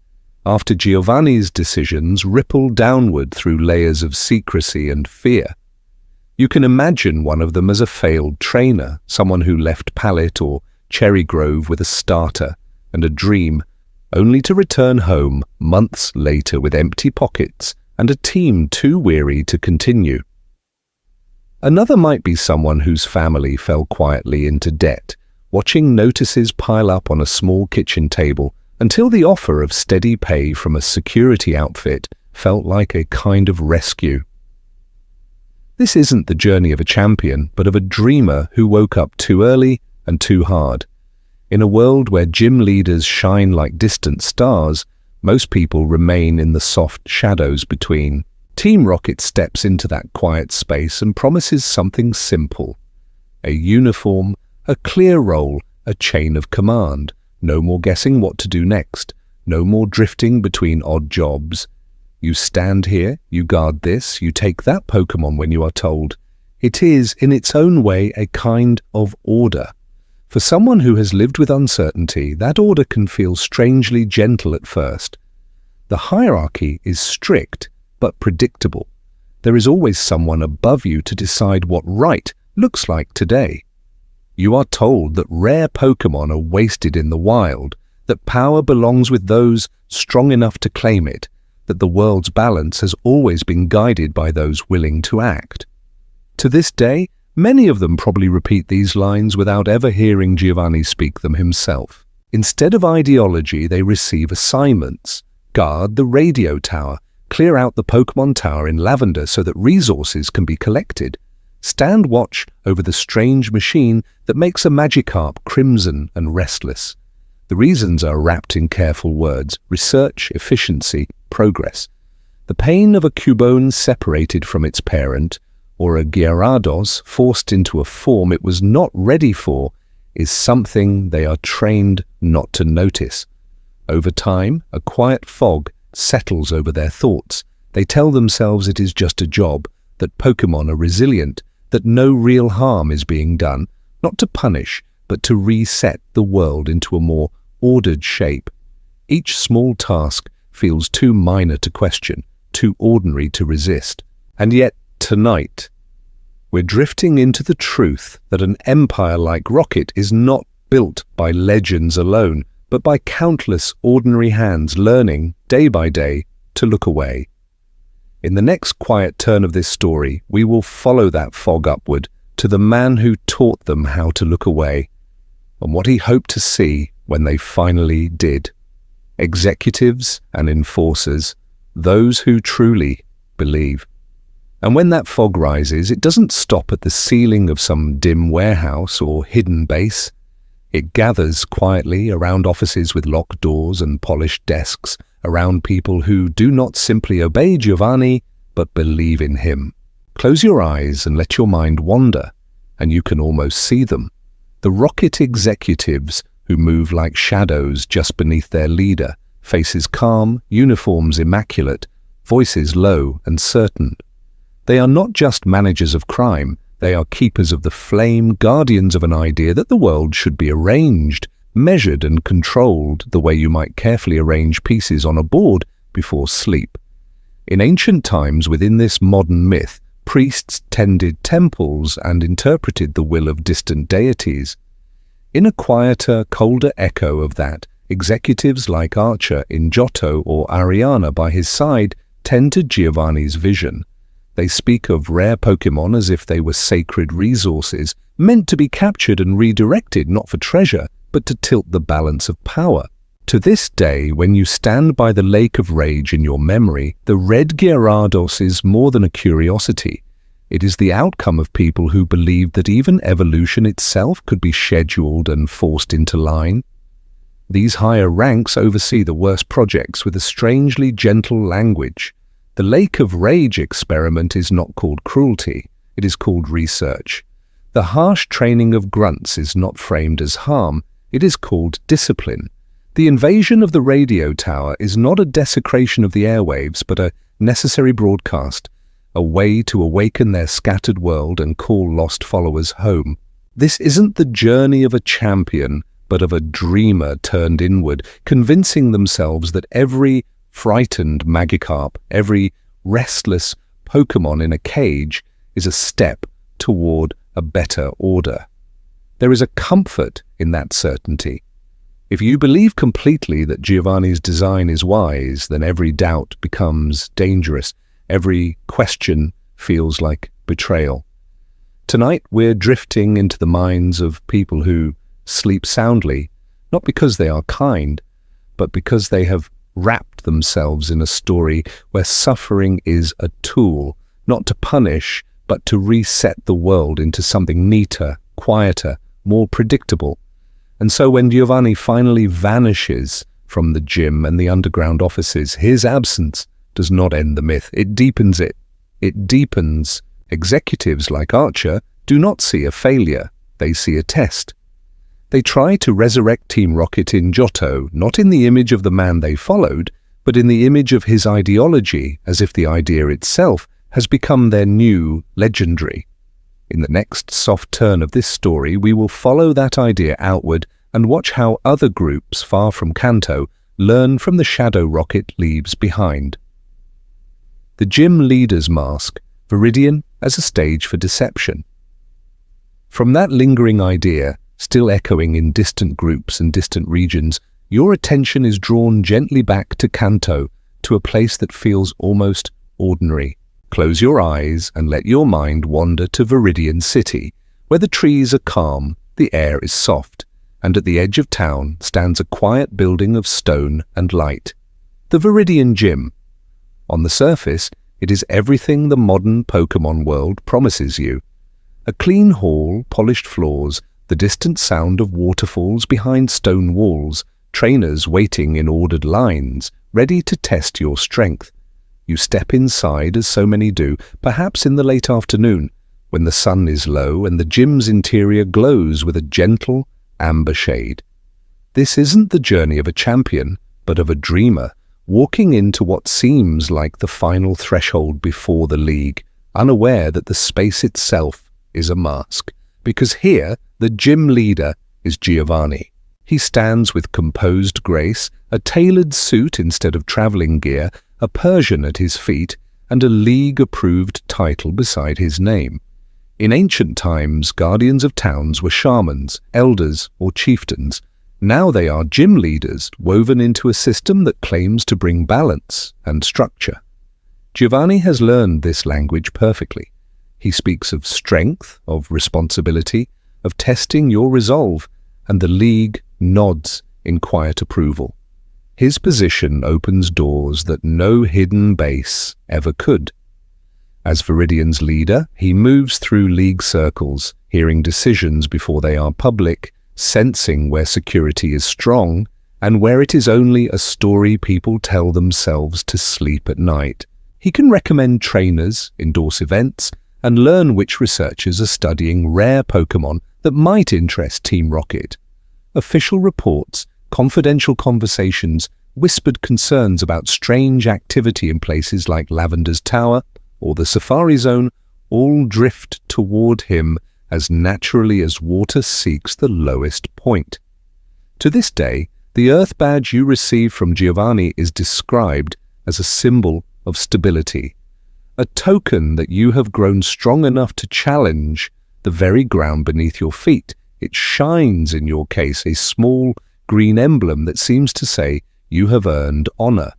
after Giovanni's decisions ripple downward through layers of secrecy and fear. You can imagine one of them as a failed trainer, someone who left Pallet or Cherry Grove with a starter and a dream, only to return home months later with empty pockets and a team too weary to continue. Another might be someone whose family fell quietly into debt, watching notices pile up on a small kitchen table until the offer of steady pay from a security outfit felt like a kind of rescue. This isn't the journey of a champion, but of a dreamer who woke up too early and too hard. In a world where gym leaders shine like distant stars, most people remain in the soft shadows between. Team Rocket steps into that quiet space and promises something simple. A uniform, a clear role, a chain of command. No more guessing what to do next. No more drifting between odd jobs. You stand here, you guard this, you take that Pokémon when you are told. It is, in its own way, a kind of order. For someone who has lived with uncertainty, that order can feel strangely gentle at first. The hierarchy is strict, but predictable. There is always someone above you to decide what right looks like today. You are told that rare Pokémon are wasted in the wild, that power belongs with those strong enough to claim it, that the world's balance has always been guided by those willing to act. To this day, many of them probably repeat these lines without ever hearing Giovanni speak them himself. Instead of ideology, they receive assignments. Guard the radio tower, clear out the Pokémon Tower in Lavender so that resources can be collected. Stand watch over the strange machine that makes a Magikarp crimson and restless. The reasons are wrapped in careful words: research, efficiency, progress. The pain of a Cubone separated from its parent, or a Gyarados forced into a form it was not ready for, is something they are trained not to notice. Over time, a quiet fog settles over their thoughts. They tell themselves it is just a job, that Pokémon are resilient, that no real harm is being done, not to punish, but to reset the world into a more ordered shape. Each small task feels too minor to question, too ordinary to resist. And yet, tonight, we're drifting into the truth that an empire like Rocket is not built by legends alone, but by countless ordinary hands learning, day by day, to look away. In the next quiet turn of this story, we will follow that fog upward to the man who taught them how to look away, and what he hoped to see when they finally did. Executives and enforcers, those who truly believe. And when that fog rises, it doesn't stop at the ceiling of some dim warehouse or hidden base. It gathers quietly around offices with locked doors and polished desks, around people who do not simply obey Giovanni, but believe in him. Close your eyes and let your mind wander, and you can almost see them. The Rocket executives who move like shadows just beneath their leader, faces calm, uniforms immaculate, voices low and certain. They are not just managers of crime, they are keepers of the flame, guardians of an idea that the world should be arranged, measured and controlled the way you might carefully arrange pieces on a board before sleep. In ancient times within this modern myth, priests tended temples and interpreted the will of distant deities. In a quieter, colder echo of that, executives like Archer in Johto or Ariana by his side tend to Giovanni's vision. They speak of rare Pokémon as if they were sacred resources, meant to be captured and redirected not for treasure, but to tilt the balance of power. To this day, when you stand by the Lake of Rage in your memory, the red Gyarados is more than a curiosity. It is the outcome of people who believed that even evolution itself could be scheduled and forced into line. These higher ranks oversee the worst projects with a strangely gentle language. The Lake of Rage experiment is not called cruelty, it is called research. The harsh training of grunts is not framed as harm, it is called discipline. The invasion of the radio tower is not a desecration of the airwaves, but a necessary broadcast, a way to awaken their scattered world and call lost followers home. This isn't the journey of a champion, but of a dreamer turned inward, convincing themselves that every frightened Magikarp, every restless Pokémon in a cage is a step toward a better order. There is a comfort in that certainty. If you believe completely that Giovanni's design is wise, then every doubt becomes dangerous. Every question feels like betrayal. Tonight we're drifting into the minds of people who sleep soundly, not because they are kind, but because they have wrapped themselves in a story where suffering is a tool, not to punish, but to reset the world into something neater, quieter, more predictable. And so when Giovanni finally vanishes from the gym and the underground offices, his absence does not end the myth, it deepens it. It deepens. Executives like Archer do not see a failure, they see a test. They try to resurrect Team Rocket in Johto, not in the image of the man they followed, but in the image of his ideology, as if the idea itself has become their new legendary. In the next soft turn of this story, we will follow that idea outward and watch how other groups far from Kanto learn from the shadow Rocket leaves behind. The gym leader's mask, Viridian as a stage for deception. From that lingering idea, still echoing in distant groups and distant regions, your attention is drawn gently back to Kanto, to a place that feels almost ordinary. Close your eyes and let your mind wander to Viridian City, where the trees are calm, the air is soft, and at the edge of town stands a quiet building of stone and light. The Viridian Gym. On the surface, it is everything the modern Pokémon world promises you. A clean hall, polished floors, the distant sound of waterfalls behind stone walls, trainers waiting in ordered lines, ready to test your strength. You step inside as so many do, perhaps in the late afternoon, when the sun is low and the gym's interior glows with a gentle amber shade. This isn't the journey of a champion, but of a dreamer, walking into what seems like the final threshold before the league, unaware that the space itself is a mask. Because here, the gym leader is Giovanni. He stands with composed grace, a tailored suit instead of traveling gear, a Persian at his feet, and a league-approved title beside his name. In ancient times, guardians of towns were shamans, elders, or chieftains. Now they are gym leaders, woven into a system that claims to bring balance and structure. Giovanni has learned this language perfectly. He speaks of strength, of responsibility, of testing your resolve, and the league nods in quiet approval. His position opens doors that no hidden base ever could. As Viridian's leader, he moves through league circles, hearing decisions before they are public, sensing where security is strong and where it is only a story people tell themselves to sleep at night. He can recommend trainers, endorse events, and learn which researchers are studying rare Pokémon that might interest Team Rocket. Official reports, confidential conversations, whispered concerns about strange activity in places like Lavender's Tower or the Safari Zone all drift toward him as naturally as water seeks the lowest point. To this day, the Earth Badge you receive from Giovanni is described as a symbol of stability, a token that you have grown strong enough to challenge the very ground beneath your feet. It shines, in your case, a small green emblem that seems to say you have earned honor.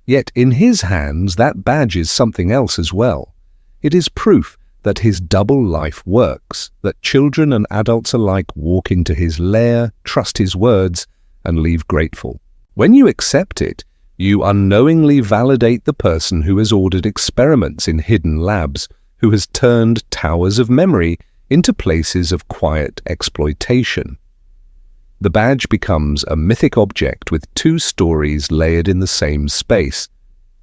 Yet in his hands, that badge is something else as well. It is proof that his double life works, that children and adults alike walk into his lair, trust his words, and leave grateful. When you accept it, you unknowingly validate the person who has ordered experiments in hidden labs, who has turned towers of memory into places of quiet exploitation. The badge becomes a mythic object with two stories layered in the same space,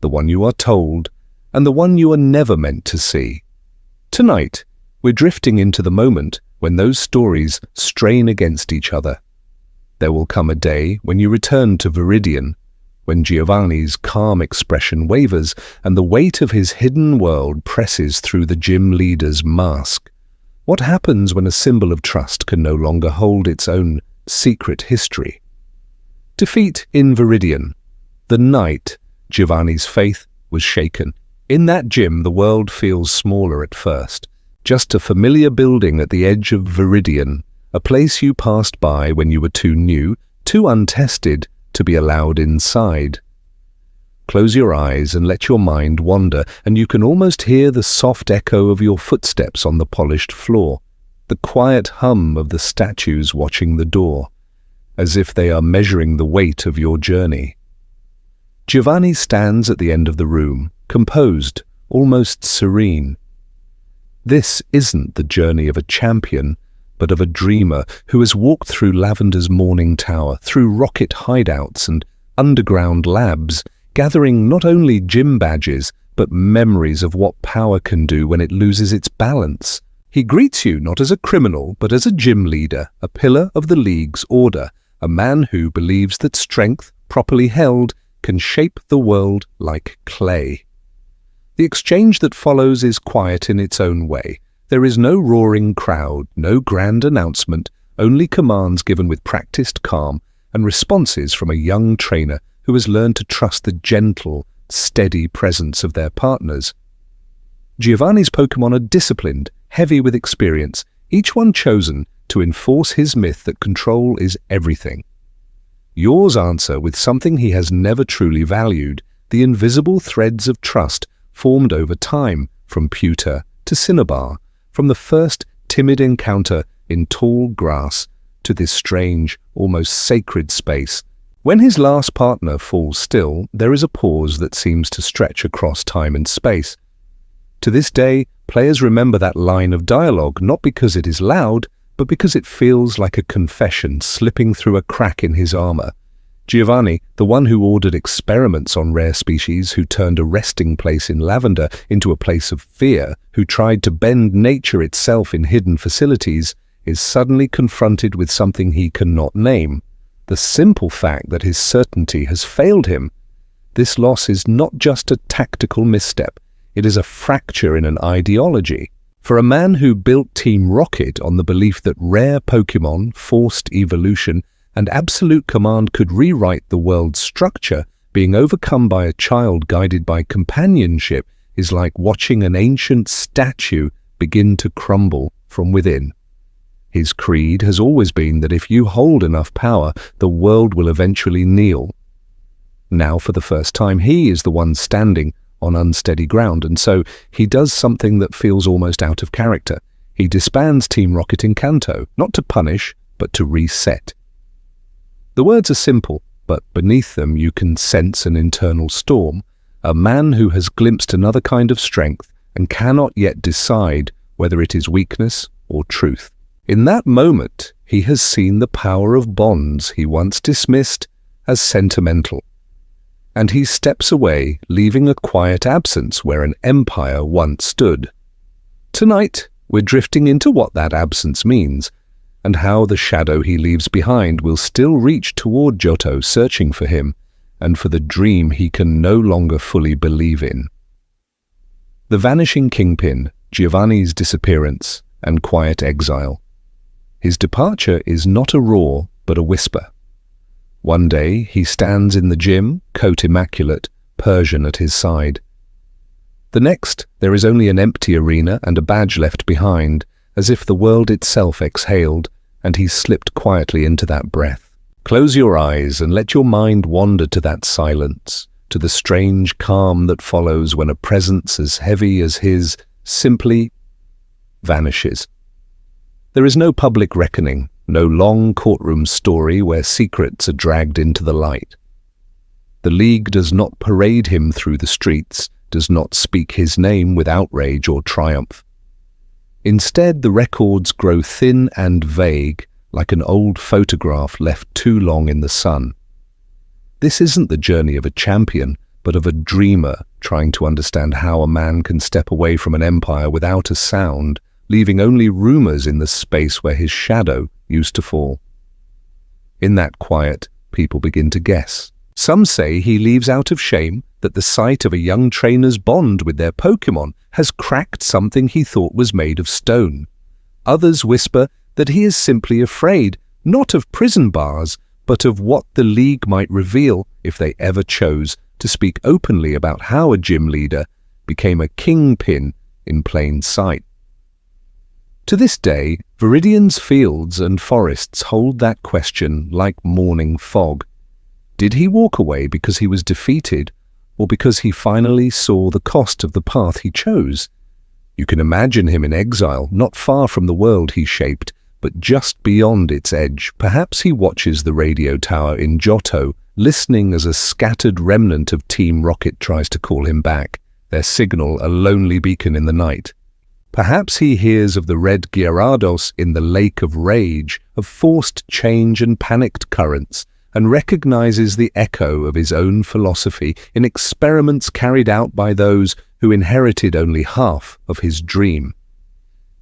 the one you are told and the one you are never meant to see. Tonight, we're drifting into the moment when those stories strain against each other. There will come a day when you return to Viridian, when Giovanni's calm expression wavers and the weight of his hidden world presses through the gym leader's mask. What happens when a symbol of trust can no longer hold its own secret history? Defeat in Viridian. The night Giovanni's faith was shaken. In that gym, the world feels smaller at first. Just a familiar building at the edge of Viridian, a place you passed by when you were too new, too untested to be allowed inside. Close your eyes and let your mind wander, and you can almost hear the soft echo of your footsteps on the polished floor, the quiet hum of the statues watching the door, as if they are measuring the weight of your journey. Giovanni stands at the end of the room, composed, almost serene. This isn't the journey of a champion, but of a dreamer who has walked through Lavender's morning tower, through rocket hideouts and underground labs, gathering not only gym badges, but memories of what power can do when it loses its balance. He greets you not as a criminal, but as a gym leader, a pillar of the League's order, a man who believes that strength, properly held, can shape the world like clay. The exchange that follows is quiet in its own way. There is no roaring crowd, no grand announcement, only commands given with practiced calm and responses from a young trainer who has learned to trust the gentle, steady presence of their partners. Giovanni's Pokémon are disciplined, heavy with experience, each one chosen to enforce his myth that control is everything. Yours answer with something he has never truly valued, the invisible threads of trust formed over time, from pewter to cinnabar, from the first timid encounter in tall grass to this strange, almost sacred space. When his last partner falls still, there is a pause that seems to stretch across time and space. To this day, players remember that line of dialogue not because it is loud, but because it feels like a confession slipping through a crack in his armor. Giovanni, the one who ordered experiments on rare species, who turned a resting place in Lavender into a place of fear, who tried to bend nature itself in hidden facilities, is suddenly confronted with something he cannot name. The simple fact that his certainty has failed him. This loss is not just a tactical misstep, it is a fracture in an ideology. For a man who built Team Rocket on the belief that rare Pokémon, forced evolution, and absolute command could rewrite the world's structure, being overcome by a child guided by companionship is like watching an ancient statue begin to crumble from within. His creed has always been that if you hold enough power, the world will eventually kneel. Now, for the first time, he is the one standing on unsteady ground, and so he does something that feels almost out of character. He disbands Team Rocket in Kanto, not to punish, but to reset. The words are simple, but beneath them you can sense an internal storm, a man who has glimpsed another kind of strength and cannot yet decide whether it is weakness or truth. In that moment, he has seen the power of bonds he once dismissed as sentimental. And he steps away, leaving a quiet absence where an empire once stood. Tonight, we're drifting into what that absence means, and how the shadow he leaves behind will still reach toward Johto, searching for him, and for the dream he can no longer fully believe in. The vanishing kingpin, Giovanni's disappearance, and quiet exile. His departure is not a roar, but a whisper. One day he stands in the gym, coat immaculate, Persian at his side. The next, there is only an empty arena and a badge left behind, as if the world itself exhaled, and he slipped quietly into that breath. Close your eyes and let your mind wander to that silence, to the strange calm that follows when a presence as heavy as his simply vanishes. There is no public reckoning, no long courtroom story where secrets are dragged into the light. The League does not parade him through the streets, does not speak his name with outrage or triumph. Instead, the records grow thin and vague, like an old photograph left too long in the sun. This isn't the journey of a champion, but of a dreamer trying to understand how a man can step away from an empire without a sound, leaving only rumors in the space where his shadow used to fall. In that quiet, people begin to guess. Some say he leaves out of shame, that the sight of a young trainer's bond with their Pokémon has cracked something he thought was made of stone. Others whisper that he is simply afraid, not of prison bars, but of what the League might reveal if they ever chose to speak openly about how a gym leader became a kingpin in plain sight. To this day, Viridian's fields and forests hold that question like morning fog. Did he walk away because he was defeated, or because he finally saw the cost of the path he chose? You can imagine him in exile, not far from the world he shaped, but just beyond its edge. Perhaps he watches the radio tower in Johto, listening as a scattered remnant of Team Rocket tries to call him back, their signal a lonely beacon in the night. Perhaps he hears of the red Gyarados in the lake of rage, of forced change and panicked currents, and recognizes the echo of his own philosophy in experiments carried out by those who inherited only half of his dream.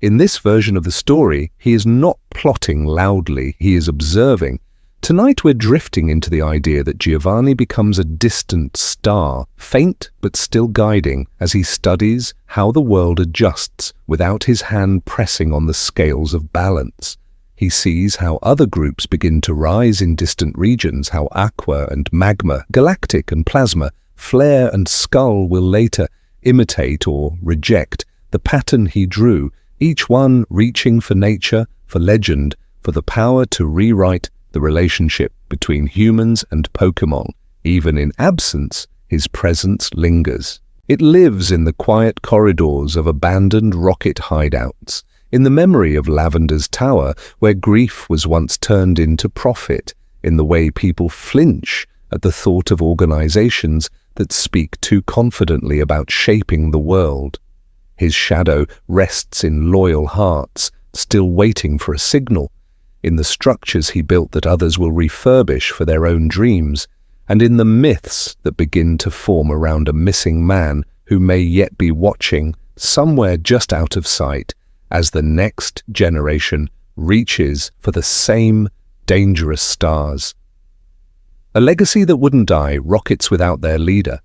In this version of the story, he is not plotting loudly, he is observing. Tonight we're drifting into the idea that Giovanni becomes a distant star, faint but still guiding, as he studies how the world adjusts without his hand pressing on the scales of balance. He sees how other groups begin to rise in distant regions, how Aqua and Magma, Galactic and Plasma, Flare and Skull will later imitate or reject the pattern he drew, each one reaching for nature, for legend, for the power to rewrite the relationship between humans and Pokémon. Even in absence, his presence lingers. It lives in the quiet corridors of abandoned rocket hideouts, in the memory of Lavender's Tower, where grief was once turned into profit, in the way people flinch at the thought of organizations that speak too confidently about shaping the world. His shadow rests in loyal hearts, still waiting for a signal, in the structures he built that others will refurbish for their own dreams, and in the myths that begin to form around a missing man who may yet be watching, somewhere just out of sight, as the next generation reaches for the same dangerous stars. A legacy that wouldn't die, rockets without their leader.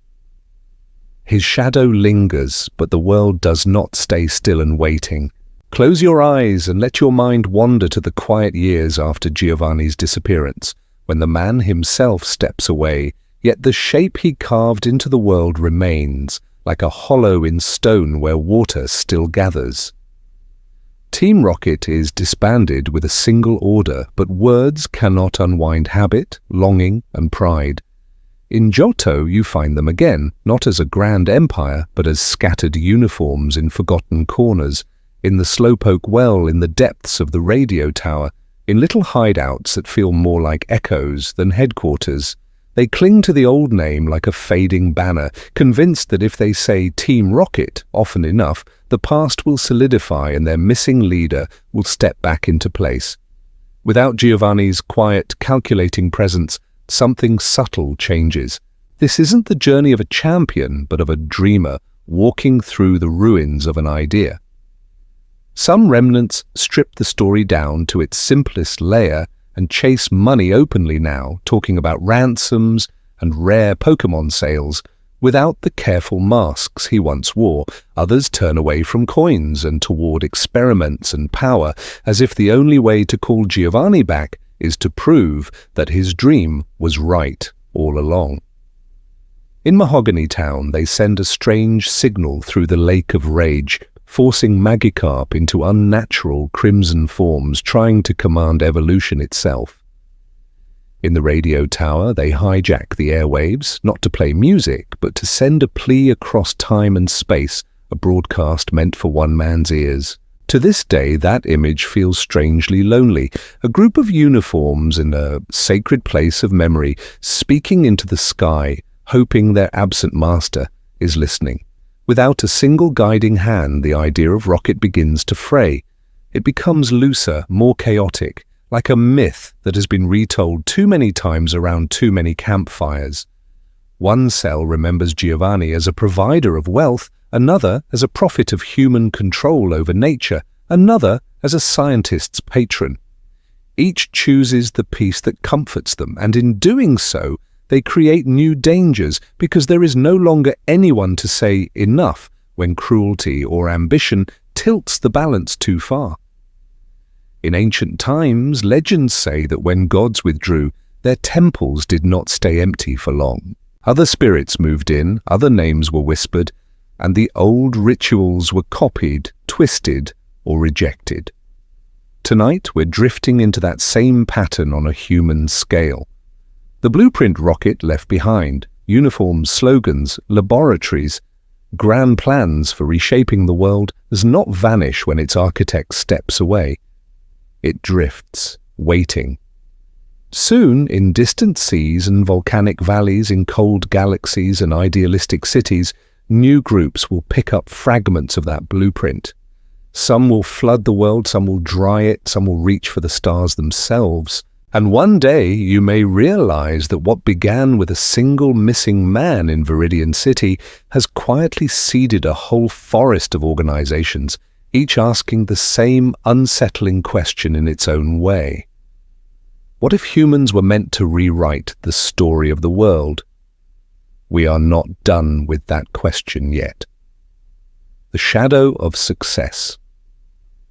His shadow lingers, but the world does not stay still and waiting. Close your eyes and let your mind wander to the quiet years after Giovanni's disappearance, when the man himself steps away, yet the shape he carved into the world remains, like a hollow in stone where water still gathers. Team Rocket is disbanded with a single order, but words cannot unwind habit, longing, and pride. In Johto you find them again, not as a grand empire, but as scattered uniforms in forgotten corners, in the Slowpoke Well, in the depths of the radio tower, in little hideouts that feel more like echoes than headquarters. They cling to the old name like a fading banner, convinced that if they say Team Rocket often enough, the past will solidify and their missing leader will step back into place. Without Giovanni's quiet, calculating presence, something subtle changes. This isn't the journey of a champion, but of a dreamer walking through the ruins of an idea. Some remnants strip the story down to its simplest layer and chase money openly now, talking about ransoms and rare Pokémon sales, without the careful masks he once wore. Others turn away from coins and toward experiments and power, as if the only way to call Giovanni back is to prove that his dream was right all along. In Mahogany Town, they send a strange signal through the lake of rage, forcing Magikarp into unnatural crimson forms, trying to command evolution itself. In the radio tower, they hijack the airwaves, not to play music, but to send a plea across time and space, a broadcast meant for one man's ears. To this day, that image feels strangely lonely, a group of uniforms in a sacred place of memory, speaking into the sky, hoping their absent master is listening. Without a single guiding hand, the idea of rocket begins to fray. It becomes looser, more chaotic, like a myth that has been retold too many times around too many campfires. One cell remembers Giovanni as a provider of wealth, another as a prophet of human control over nature, another as a scientist's patron. Each chooses the piece that comforts them, and in doing so, they create new dangers because there is no longer anyone to say enough when cruelty or ambition tilts the balance too far. In ancient times, legends say that when gods withdrew, their temples did not stay empty for long. Other spirits moved in, other names were whispered, and the old rituals were copied, twisted, or rejected. Tonight, we're drifting into that same pattern on a human scale. The blueprint rocket left behind, uniforms, slogans, laboratories, grand plans for reshaping the world does not vanish when its architect steps away. It drifts, waiting. Soon, in distant seas and volcanic valleys, in cold galaxies and idealistic cities, new groups will pick up fragments of that blueprint. Some will flood the world, some will dry it, some will reach for the stars themselves. And one day you may realize that what began with a single missing man in Viridian City has quietly seeded a whole forest of organizations, each asking the same unsettling question in its own way. What if humans were meant to rewrite the story of the world? We are not done with that question yet. The shadow of success.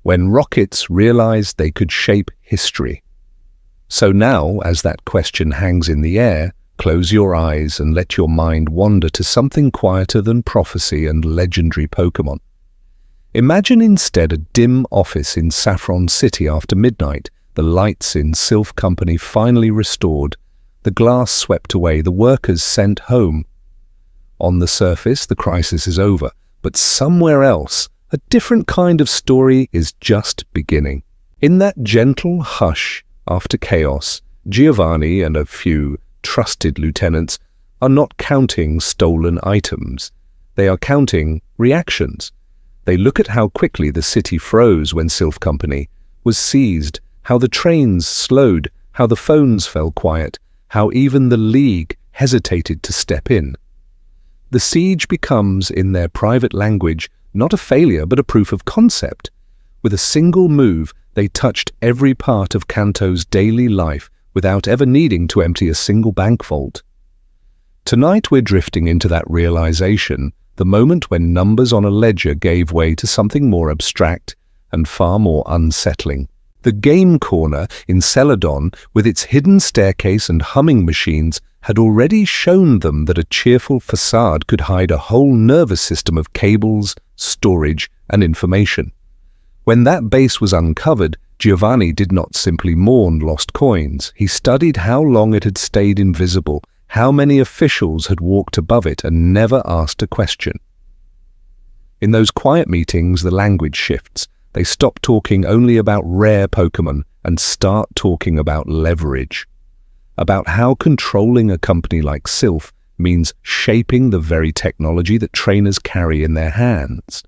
When rockets realized they could shape history. So now, as that question hangs in the air, close your eyes and let your mind wander to something quieter than prophecy and legendary Pokémon. Imagine instead a dim office in Saffron City after midnight, the lights in Sylph Company finally restored, the glass swept away, the workers sent home. On the surface, the crisis is over, but somewhere else, a different kind of story is just beginning. In that gentle hush after chaos, Giovanni and a few trusted lieutenants are not counting stolen items. They are counting reactions. They look at how quickly the city froze when Sylph Company was seized, how the trains slowed, how the phones fell quiet, how even the League hesitated to step in. The siege becomes, in their private language, not a failure but a proof of concept. With a single move, they touched every part of Kanto's daily life without ever needing to empty a single bank vault. Tonight we're drifting into that realization, the moment when numbers on a ledger gave way to something more abstract and far more unsettling. The Game Corner in Celadon, with its hidden staircase and humming machines, had already shown them that a cheerful facade could hide a whole nervous system of cables, storage, and information. When that base was uncovered, Giovanni did not simply mourn lost coins. He studied how long it had stayed invisible, how many officials had walked above it and never asked a question. In those quiet meetings, the language shifts. They stop talking only about rare Pokémon and start talking about leverage. About how controlling a company like Sylph means shaping the very technology that trainers carry in their hands.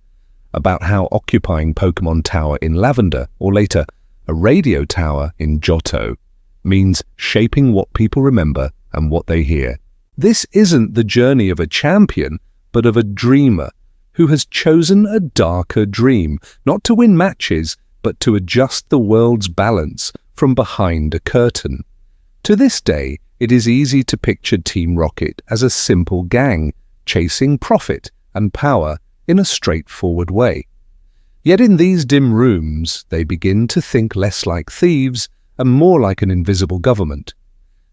About how occupying Pokémon Tower in Lavender, or later, a radio tower in Johto, means shaping what people remember and what they hear. This isn't the journey of a champion, but of a dreamer who has chosen a darker dream, not to win matches, but to adjust the world's balance from behind a curtain. To this day, it is easy to picture Team Rocket as a simple gang, chasing profit and power in a straightforward way. Yet in these dim rooms, they begin to think less like thieves and more like an invisible government.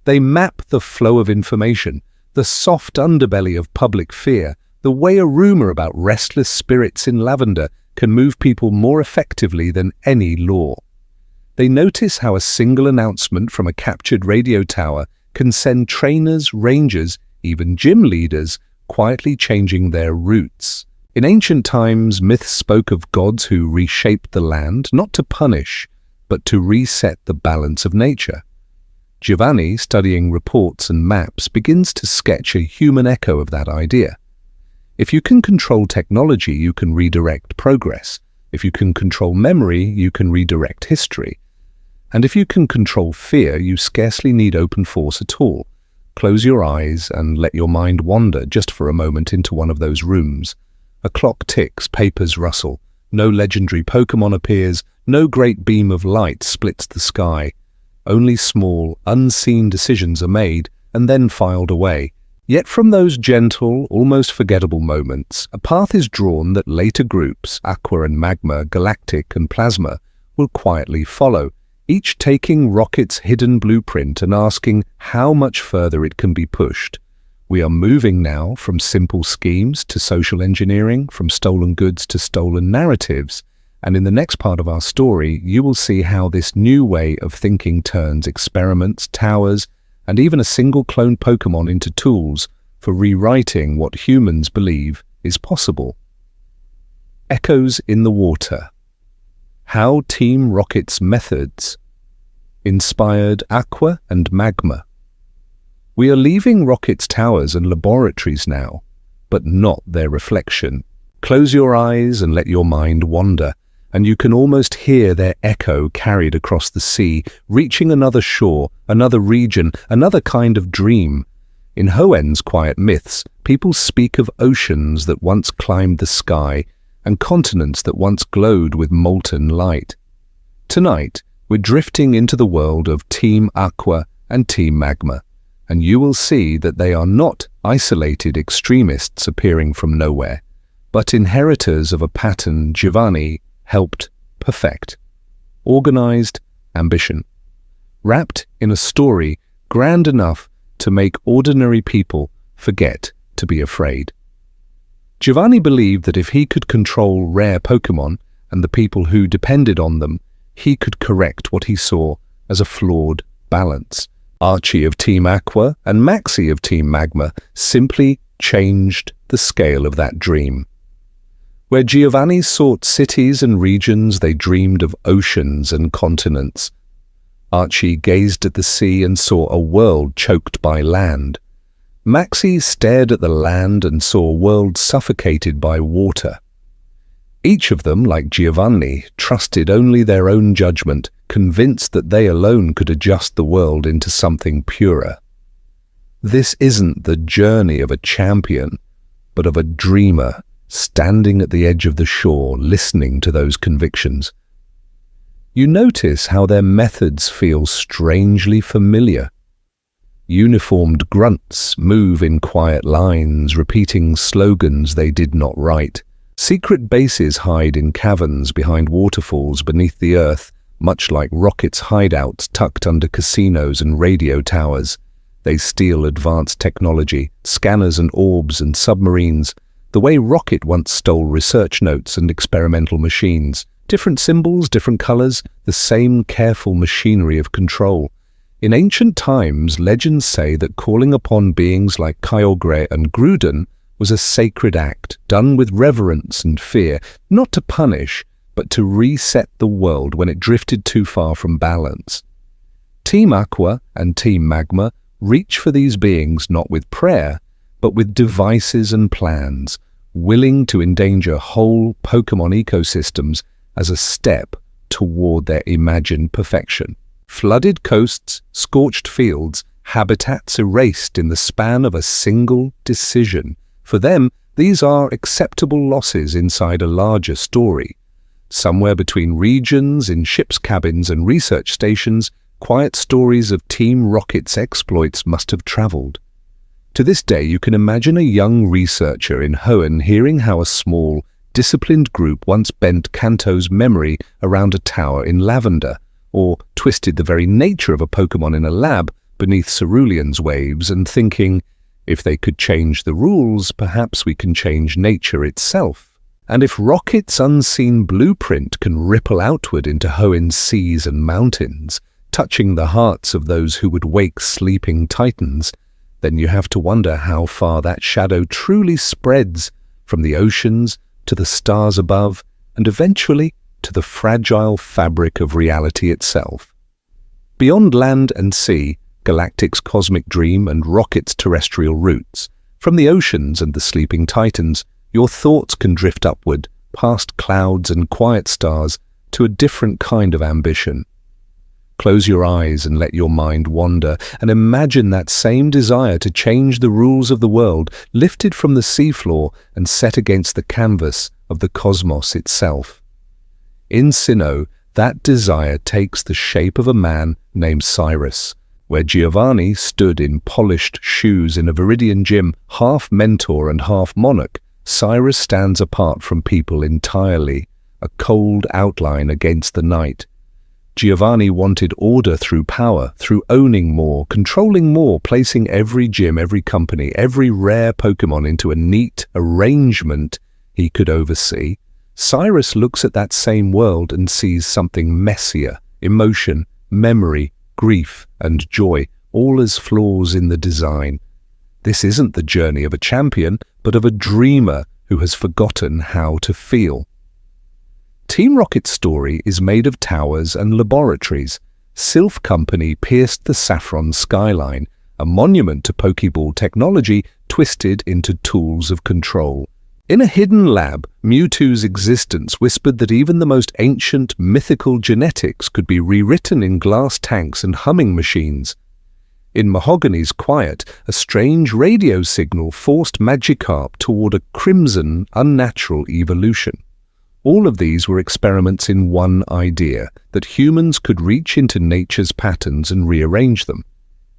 They map the flow of information, the soft underbelly of public fear, the way a rumor about restless spirits in Lavender can move people more effectively than any law. They notice how a single announcement from a captured radio tower can send trainers, rangers, even gym leaders quietly changing their routes. In ancient times, myths spoke of gods who reshaped the land, not to punish, but to reset the balance of nature. Giovanni, studying reports and maps, begins to sketch a human echo of that idea. If you can control technology, you can redirect progress. If you can control memory, you can redirect history. And if you can control fear, you scarcely need open force at all. Close your eyes and let your mind wander just for a moment into one of those rooms. A clock ticks, papers rustle. No legendary Pokémon appears, no great beam of light splits the sky. Only small, unseen decisions are made and then filed away. Yet from those gentle, almost forgettable moments, a path is drawn that later groups, Aqua and Magma, Galactic and Plasma, will quietly follow, each taking Rocket's hidden blueprint and asking how much further it can be pushed. We are moving now from simple schemes to social engineering, from stolen goods to stolen narratives. And in the next part of our story, you will see how this new way of thinking turns experiments, towers, and even a single cloned Pokémon into tools for rewriting what humans believe is possible. Echoes in the water. How Team Rocket's methods inspired Aqua and Magma. We are leaving Rocket's towers and laboratories now, but not their reflection. Close your eyes and let your mind wander, and you can almost hear their echo carried across the sea, reaching another shore, another region, another kind of dream. In Hoenn's quiet myths, people speak of oceans that once climbed the sky and continents that once glowed with molten light. Tonight, we're drifting into the world of Team Aqua and Team Magma, and you will see that they are not isolated extremists appearing from nowhere, but inheritors of a pattern Giovanni helped perfect. Organized ambition, wrapped in a story grand enough to make ordinary people forget to be afraid. Giovanni believed that if he could control rare Pokémon and the people who depended on them, he could correct what he saw as a flawed balance. Archie of Team Aqua and Maxie of Team Magma simply changed the scale of that dream. Where Giovanni sought cities and regions, they dreamed of oceans and continents. Archie gazed at the sea and saw a world choked by land. Maxie stared at the land and saw a world suffocated by water. Each of them, like Giovanni, trusted only their own judgment, convinced that they alone could adjust the world into something purer. This isn't the journey of a champion, but of a dreamer, standing at the edge of the shore, listening to those convictions. You notice how their methods feel strangely familiar. Uniformed grunts move in quiet lines, repeating slogans they did not write. Secret bases hide in caverns behind waterfalls beneath the earth, much like Rocket's hideouts tucked under casinos and radio towers. They steal advanced technology, scanners and orbs and submarines, the way Rocket once stole research notes and experimental machines. Different symbols, different colors, the same careful machinery of control. In ancient times, legends say that calling upon beings like Kyogre and Grudon was a sacred act, done with reverence and fear, not to punish, but to reset the world when it drifted too far from balance. Team Aqua and Team Magma reach for these beings not with prayer, but with devices and plans, willing to endanger whole Pokémon ecosystems as a step toward their imagined perfection. Flooded coasts, scorched fields, habitats erased in the span of a single decision. For them, these are acceptable losses inside a larger story. Somewhere between regions, in ship's cabins and research stations, quiet stories of Team Rocket's exploits must have traveled. To this day, you can imagine a young researcher in Hoenn hearing how a small, disciplined group once bent Kanto's memory around a tower in lavender, or twisted the very nature of a Pokémon in a lab beneath Cerulean's waves, and thinking, if they could change the rules, perhaps we can change nature itself. And if Rocket's unseen blueprint can ripple outward into Hoenn's seas and mountains, touching the hearts of those who would wake sleeping titans, then you have to wonder how far that shadow truly spreads from the oceans to the stars above, and eventually to the fragile fabric of reality itself. Beyond land and sea, Galactic's cosmic dream and Rocket's terrestrial roots, from the oceans and the sleeping titans, your thoughts can drift upward, past clouds and quiet stars, to a different kind of ambition. Close your eyes and let your mind wander, and imagine that same desire to change the rules of the world lifted from the seafloor and set against the canvas of the cosmos itself. In Sinnoh, that desire takes the shape of a man named Cyrus. Where Giovanni stood in polished shoes in a Viridian gym, half mentor and half monarch, Cyrus stands apart from people entirely, a cold outline against the night. Giovanni wanted order through power, through owning more, controlling more, placing every gym, every company, every rare Pokémon into a neat arrangement he could oversee. Cyrus looks at that same world and sees something messier, emotion, memory, grief and joy, all as flaws in the design. This isn't the journey of a champion, but of a dreamer who has forgotten how to feel. Team Rocket's story is made of towers and laboratories. Sylph Company pierced the Saffron skyline, a monument to Pokeball technology twisted into tools of control. In a hidden lab, Mewtwo's existence whispered that even the most ancient, mythical genetics could be rewritten in glass tanks and humming machines. In Mahogany's quiet, a strange radio signal forced Magikarp toward a crimson, unnatural evolution. All of these were experiments in one idea, that humans could reach into nature's patterns and rearrange them.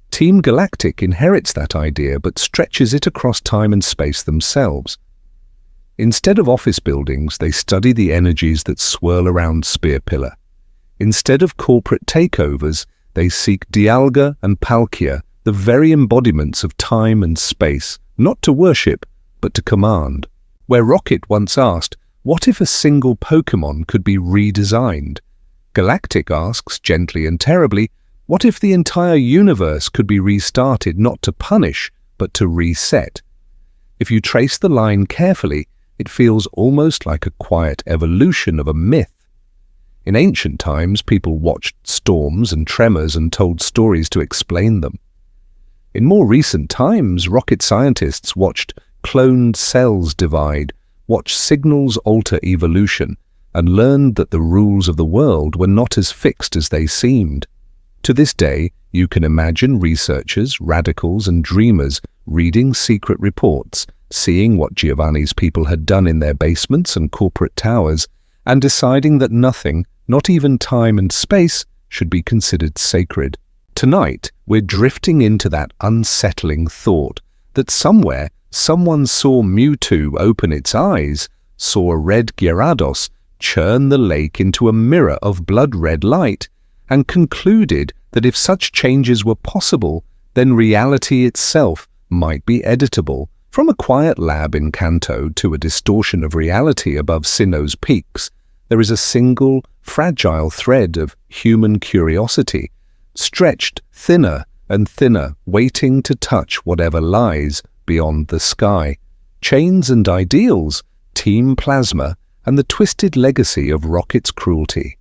Team Galactic inherits that idea but stretches it across time and space themselves. Instead of office buildings, they study the energies that swirl around Spear Pillar. Instead of corporate takeovers, they seek Dialga and Palkia, the very embodiments of time and space, not to worship, but to command. Where Rocket once asked, what if a single Pokémon could be redesigned? Galactic asks, gently and terribly, what if the entire universe could be restarted not to punish, but to reset? If you trace the line carefully, it feels almost like a quiet evolution of a myth. In ancient times, people watched storms and tremors and told stories to explain them. In more recent times, rocket scientists watched cloned cells divide, watched signals alter evolution, and learned that the rules of the world were not as fixed as they seemed. To this day, you can imagine researchers, radicals, and dreamers reading secret reports, seeing what Giovanni's people had done in their basements and corporate towers, and deciding that nothing, not even time and space, should be considered sacred. Tonight, we're drifting into that unsettling thought that somewhere someone saw Mewtwo open its eyes, saw a red Gyarados churn the lake into a mirror of blood-red light, and concluded that if such changes were possible, then reality itself might be editable. From a quiet lab in Kanto to a distortion of reality above Sinnoh's peaks, there is a single, fragile thread of human curiosity, stretched thinner and thinner, waiting to touch whatever lies beyond the sky. Chains and ideals, Team Plasma, and the twisted legacy of Rocket's cruelty.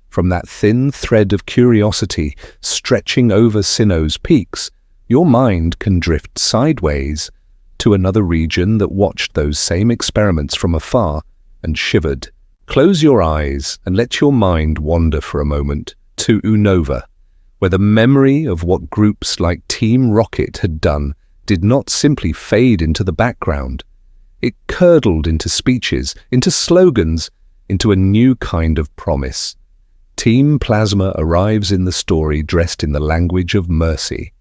From that thin thread of curiosity stretching over Sinnoh's peaks, your mind can drift sideways to another region that watched those same experiments from afar and shivered. Close your eyes and let your mind wander for a moment to Unova, where the memory of what groups like Team Rocket had done did not simply fade into the background. It curdled into speeches, into slogans, into a new kind of promise. Team Plasma arrives in the story dressed in the language of mercy.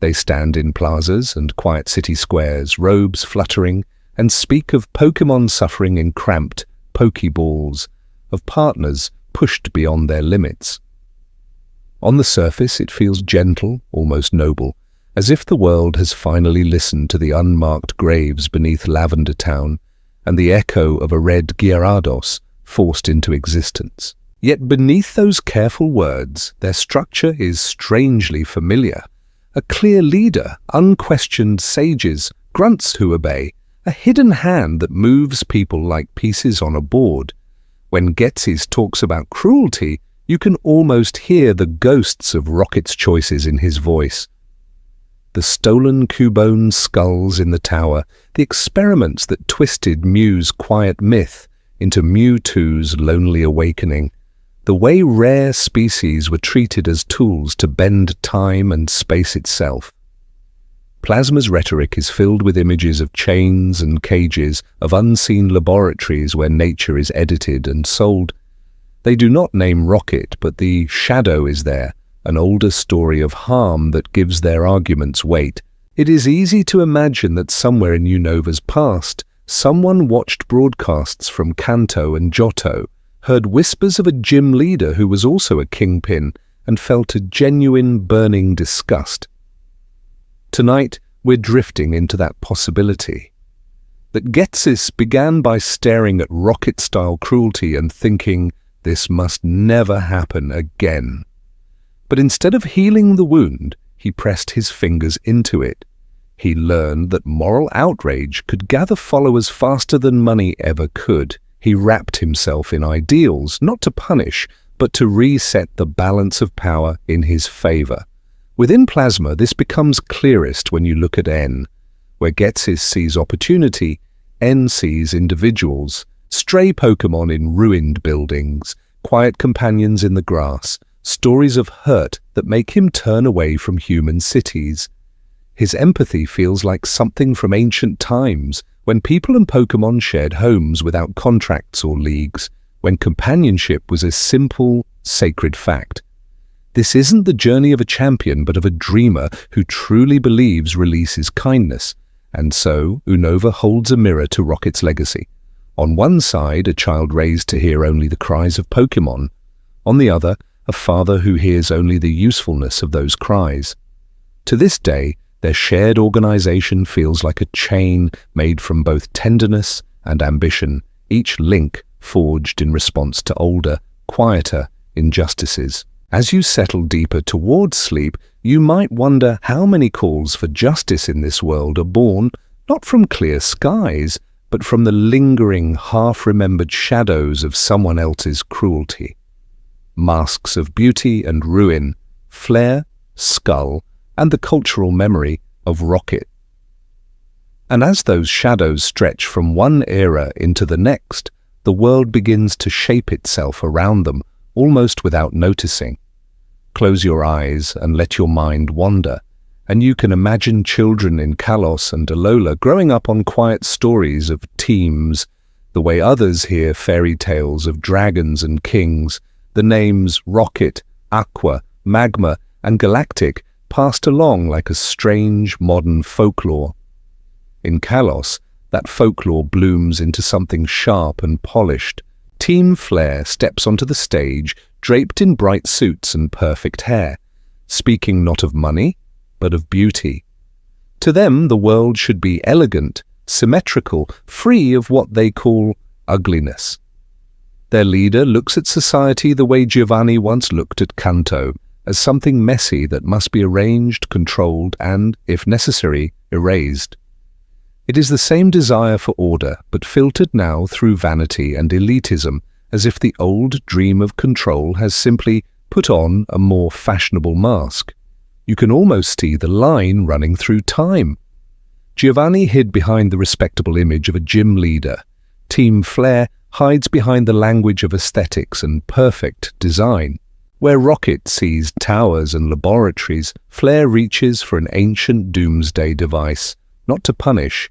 They stand in plazas and quiet city squares, robes fluttering, and speak of Pokémon suffering in cramped Pokeballs, of partners pushed beyond their limits. On the surface, it feels gentle, almost noble, as if the world has finally listened to the unmarked graves beneath Lavender Town and the echo of a red Gyarados forced into existence. Yet beneath those careful words, their structure is strangely familiar. A clear leader, unquestioned sages, grunts who obey, a hidden hand that moves people like pieces on a board. When Getsis talks about cruelty, you can almost hear the ghosts of Rocket's choices in his voice. The stolen Cubone skulls in the tower, the experiments that twisted Mew's quiet myth into Mewtwo's lonely awakening, the way rare species were treated as tools to bend time and space itself. Plasma's rhetoric is filled with images of chains and cages, of unseen laboratories where nature is edited and sold. They do not name Rocket, but the shadow is there, an older story of harm that gives their arguments weight. It is easy to imagine that somewhere in Unova's past, someone watched broadcasts from Kanto and Johto, heard whispers of a gym leader who was also a kingpin, and felt a genuine burning disgust. Tonight, we're drifting into that possibility. That Getsis began by staring at Rocket-style cruelty and thinking, this must never happen again. But instead of healing the wound, he pressed his fingers into it. He learned that moral outrage could gather followers faster than money ever could. He wrapped himself in ideals, not to punish, but to reset the balance of power in his favor. Within Plasma, this becomes clearest when you look at N. Where Getsis sees opportunity, N sees individuals, stray Pokémon in ruined buildings, quiet companions in the grass, stories of hurt that make him turn away from human cities. His empathy feels like something from ancient times, when people and Pokémon shared homes without contracts or leagues, when companionship was a simple, sacred fact. This isn't the journey of a champion, but of a dreamer who truly believes release is kindness, and so Unova holds a mirror to Rocket's legacy. On one side, a child raised to hear only the cries of Pokémon. On the other, a father who hears only the usefulness of those cries. To this day, their shared organization feels like a chain made from both tenderness and ambition, each link forged in response to older, quieter injustices. As you settle deeper towards sleep, you might wonder how many calls for justice in this world are born not from clear skies, but from the lingering, half-remembered shadows of someone else's cruelty. Masks of beauty and ruin, flare, skull, and the cultural memory of Rocket. And as those shadows stretch from one era into the next, the world begins to shape itself around them, almost without noticing. Close your eyes and let your mind wander, and you can imagine children in Kalos and Alola growing up on quiet stories of teams, the way others hear fairy tales of dragons and kings, the names Rocket, Aqua, Magma, and Galactic passed along like a strange modern folklore. In Kalos, that folklore blooms into something sharp and polished. Team Flare steps onto the stage, draped in bright suits and perfect hair, speaking not of money, but of beauty. To them, the world should be elegant, symmetrical, free of what they call ugliness. Their leader looks at society the way Giovanni once looked at Kanto, as something messy that must be arranged, controlled, and, if necessary, erased. It is the same desire for order, but filtered now through vanity and elitism, as if the old dream of control has simply put on a more fashionable mask. You can almost see the line running through time. Giovanni hid behind the respectable image of a gym leader. Team Flare hides behind the language of aesthetics and perfect design. Where Rocket sees towers and laboratories, Flare reaches for an ancient doomsday device, not to punish,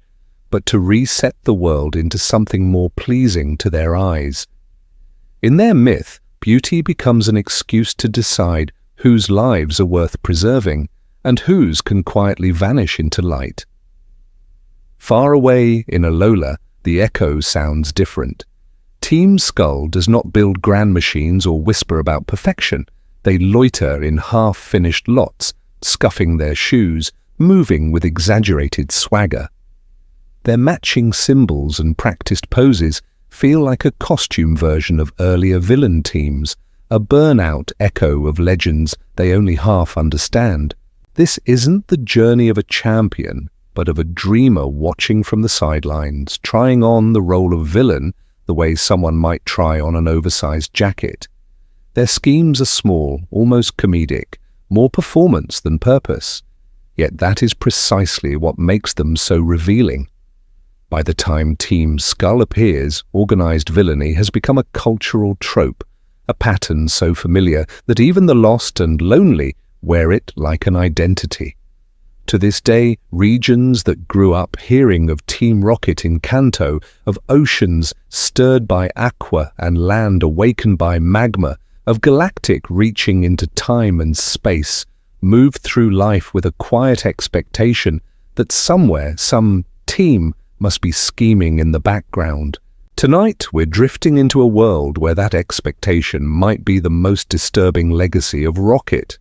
but to reset the world into something more pleasing to their eyes. In their myth, beauty becomes an excuse to decide whose lives are worth preserving and whose can quietly vanish into light. Far away in Alola, the echo sounds different. Team Skull does not build grand machines or whisper about perfection. They loiter in half-finished lots, scuffing their shoes, moving with exaggerated swagger. Their matching symbols and practiced poses feel like a costume version of earlier villain teams, a burnout echo of legends they only half understand. This isn't the journey of a champion, but of a dreamer watching from the sidelines, trying on the role of villain the way someone might try on an oversized jacket. Their schemes are small, almost comedic, more performance than purpose. Yet that is precisely what makes them so revealing. By the time Team Skull appears, organized villainy has become a cultural trope, a pattern so familiar that even the lost and lonely wear it like an identity. To this day, regions that grew up hearing of Team Rocket in Kanto, of oceans stirred by aqua and land awakened by magma, of galactic reaching into time and space, move through life with a quiet expectation that somewhere, some team must be scheming in the background. Tonight, we're drifting into a world where that expectation might be the most disturbing legacy of Rocket.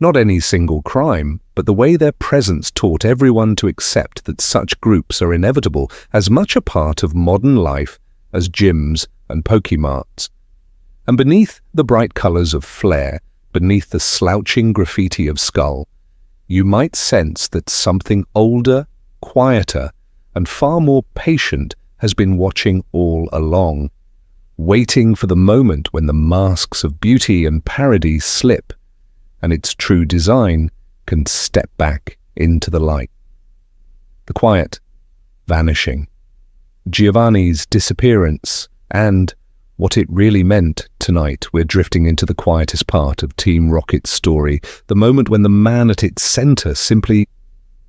Not any single crime, but the way their presence taught everyone to accept that such groups are inevitable, as much a part of modern life as gyms and Pokemarts. And beneath the bright colors of flair, beneath the slouching graffiti of Skull, you might sense that something older, quieter, and far more patient has been watching all along, waiting for the moment when the masks of beauty and parody slip, and its true design can step back into the light. The quiet, vanishing, Giovanni's disappearance, and what it really meant. Tonight, we're drifting into the quietest part of Team Rocket's story, the moment when the man at its center simply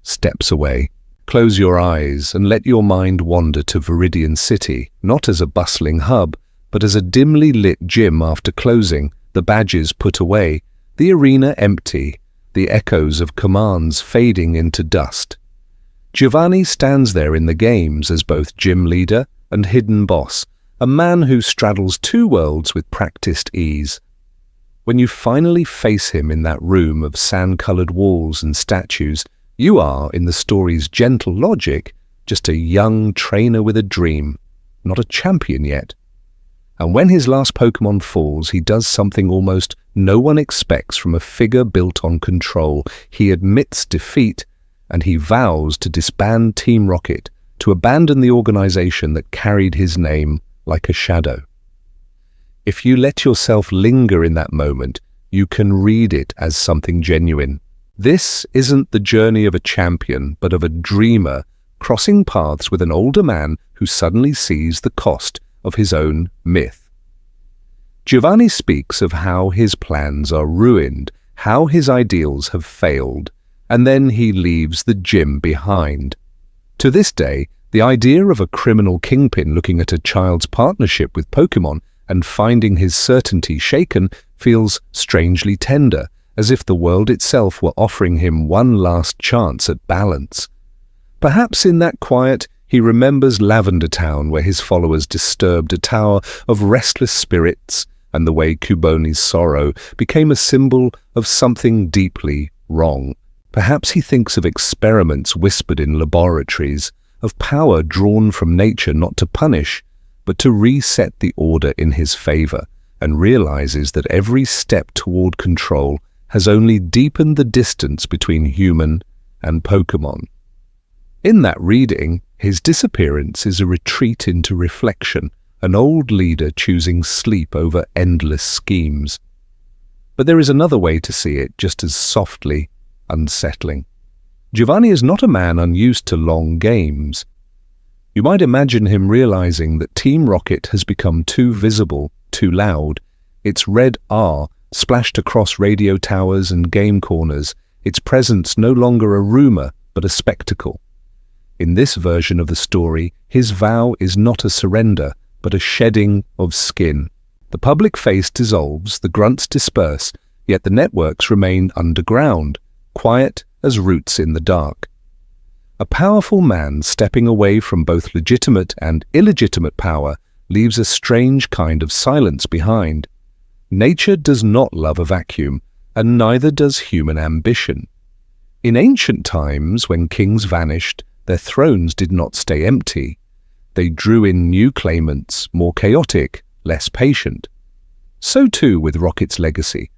steps away. Close your eyes and let your mind wander to Viridian City, not as a bustling hub, but as a dimly lit gym after closing, the badges put away, the arena empty, the echoes of commands fading into dust. Giovanni stands there in the games as both gym leader and hidden boss, a man who straddles two worlds with practiced ease. When you finally face him in that room of sand-colored walls and statues, you are, in the story's gentle logic, just a young trainer with a dream, not a champion yet. And when his last Pokémon falls, he does something almost no one expects from a figure built on control. He admits defeat, and he vows to disband Team Rocket, to abandon the organization that carried his name like a shadow. If you let yourself linger in that moment, you can read it as something genuine. This isn't the journey of a champion, but of a dreamer crossing paths with an older man who suddenly sees the cost of his own myth. Giovanni speaks of how his plans are ruined, how his ideals have failed, and then he leaves the gym behind. To this day, the idea of a criminal kingpin looking at a child's partnership with Pokémon and finding his certainty shaken feels strangely tender, as if the world itself were offering him one last chance at balance. Perhaps in that quiet, he remembers Lavender Town, where his followers disturbed a tower of restless spirits, and the way Cuboni's sorrow became a symbol of something deeply wrong. Perhaps he thinks of experiments whispered in laboratories, of power drawn from nature not to punish, but to reset the order in his favor, and realizes that every step toward control has only deepened the distance between human and Pokémon. In that reading, his disappearance is a retreat into reflection, an old leader choosing sleep over endless schemes. But there is another way to see it, just as softly unsettling. Giovanni is not a man unused to long games. You might imagine him realizing that Team Rocket has become too visible, too loud, its red R splashed across radio towers and game corners, its presence no longer a rumor but a spectacle. In this version of the story, his vow is not a surrender, but a shedding of skin. The public face dissolves, the grunts disperse, yet the networks remain underground, quiet as roots in the dark. A powerful man stepping away from both legitimate and illegitimate power leaves a strange kind of silence behind. Nature does not love a vacuum, and neither does human ambition. In ancient times, when kings vanished, their thrones did not stay empty. They drew in new claimants, more chaotic, less patient. So too with Rocket's legacy.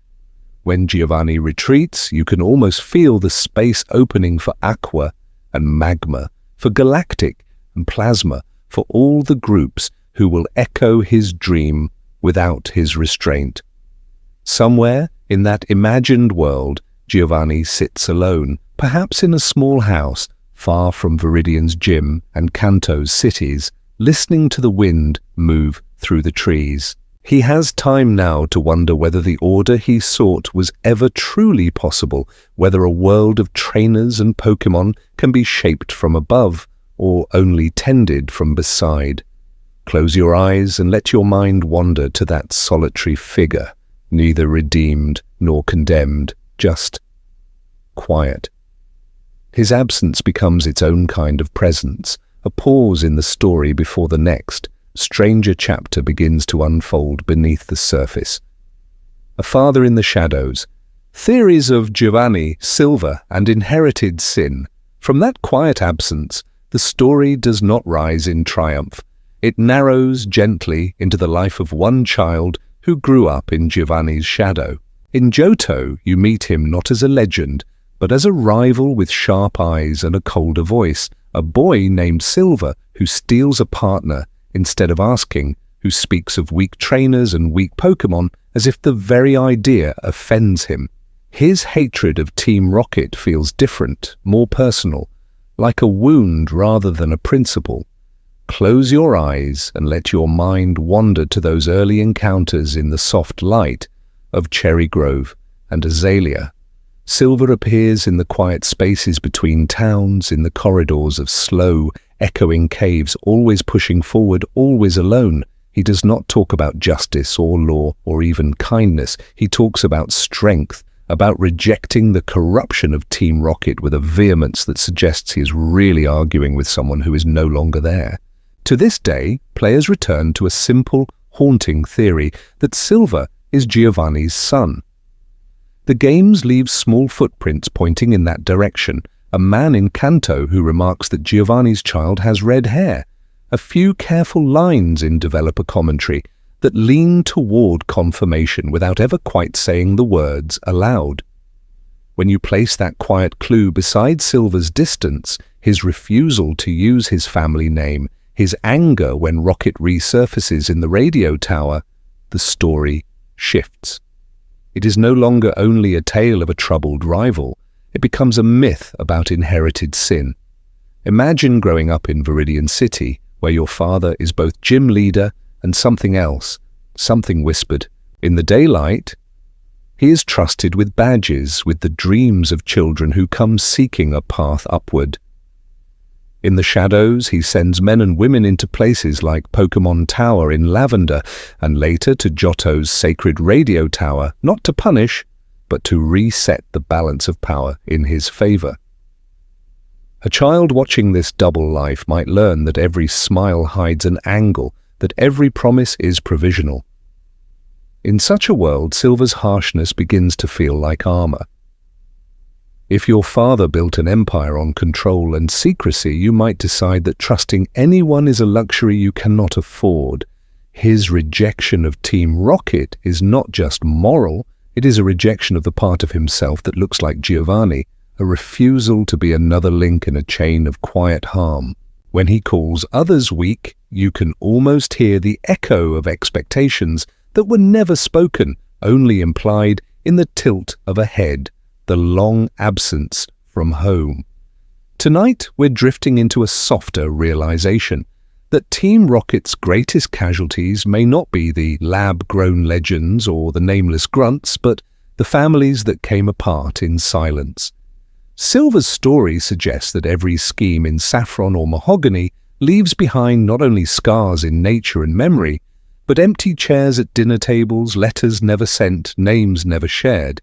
When Giovanni retreats, you can almost feel the space opening for Aqua, and magma for galactic, and plasma for all the groups who will echo his dream without his restraint. Somewhere in that imagined world, Giovanni sits alone, perhaps in a small house, far from Viridian's gym and Kanto's cities, listening to the wind move through the trees. He has time now to wonder whether the order he sought was ever truly possible, whether a world of trainers and Pokémon can be shaped from above, or only tended from beside. Close your eyes and let your mind wander to that solitary figure, neither redeemed nor condemned, just quiet. His absence becomes its own kind of presence, a pause in the story before the next, stranger chapter begins to unfold beneath the surface. A father in the shadows. Theories of Giovanni, Silver, and inherited sin. From that quiet absence, the story does not rise in triumph. It narrows gently into the life of one child who grew up in Giovanni's shadow. In Johto, you meet him not as a legend, but as a rival with sharp eyes and a colder voice, a boy named Silver who steals a partner instead of asking, who speaks of weak trainers and weak Pokémon as if the very idea offends him. His hatred of Team Rocket feels different, more personal, like a wound rather than a principle. Close your eyes and let your mind wander to those early encounters in the soft light of Cherry Grove and Azalea. Silver appears in the quiet spaces between towns, in the corridors of slow, echoing caves, always pushing forward, always alone. He does not talk about justice or law or even kindness. He talks about strength, about rejecting the corruption of Team Rocket with a vehemence that suggests he is really arguing with someone who is no longer there. To this day, players return to a simple, haunting theory that Silver is Giovanni's son. The games leave small footprints pointing in that direction, a man in Kanto who remarks that Giovanni's child has red hair, a few careful lines in developer commentary that lean toward confirmation without ever quite saying the words aloud. When you place that quiet clue beside Silver's distance, his refusal to use his family name, his anger when Rocket resurfaces in the radio tower, the story shifts. It is no longer only a tale of a troubled rival, it becomes a myth about inherited sin. Imagine growing up in Viridian City, where your father is both gym leader and something else, something whispered. In the daylight, he is trusted with badges, with the dreams of children who come seeking a path upward. In the shadows, he sends men and women into places like Pokémon Tower in Lavender, and later to Johto's sacred radio tower, not to punish, but to reset the balance of power in his favor. A child watching this double life might learn that every smile hides an angle, that every promise is provisional. In such a world, Silver's harshness begins to feel like armor. If your father built an empire on control and secrecy, you might decide that trusting anyone is a luxury you cannot afford. His rejection of Team Rocket is not just moral, it is a rejection of the part of himself that looks like Giovanni, a refusal to be another link in a chain of quiet harm. When he calls others weak, you can almost hear the echo of expectations that were never spoken, only implied in the tilt of a head, the long absence from home. Tonight, we're drifting into a softer realization that Team Rocket's greatest casualties may not be the lab-grown legends or the nameless grunts, but the families that came apart in silence. Silver's story suggests that every scheme in Saffron or Mahogany leaves behind not only scars in nature and memory, but empty chairs at dinner tables, letters never sent, names never shared.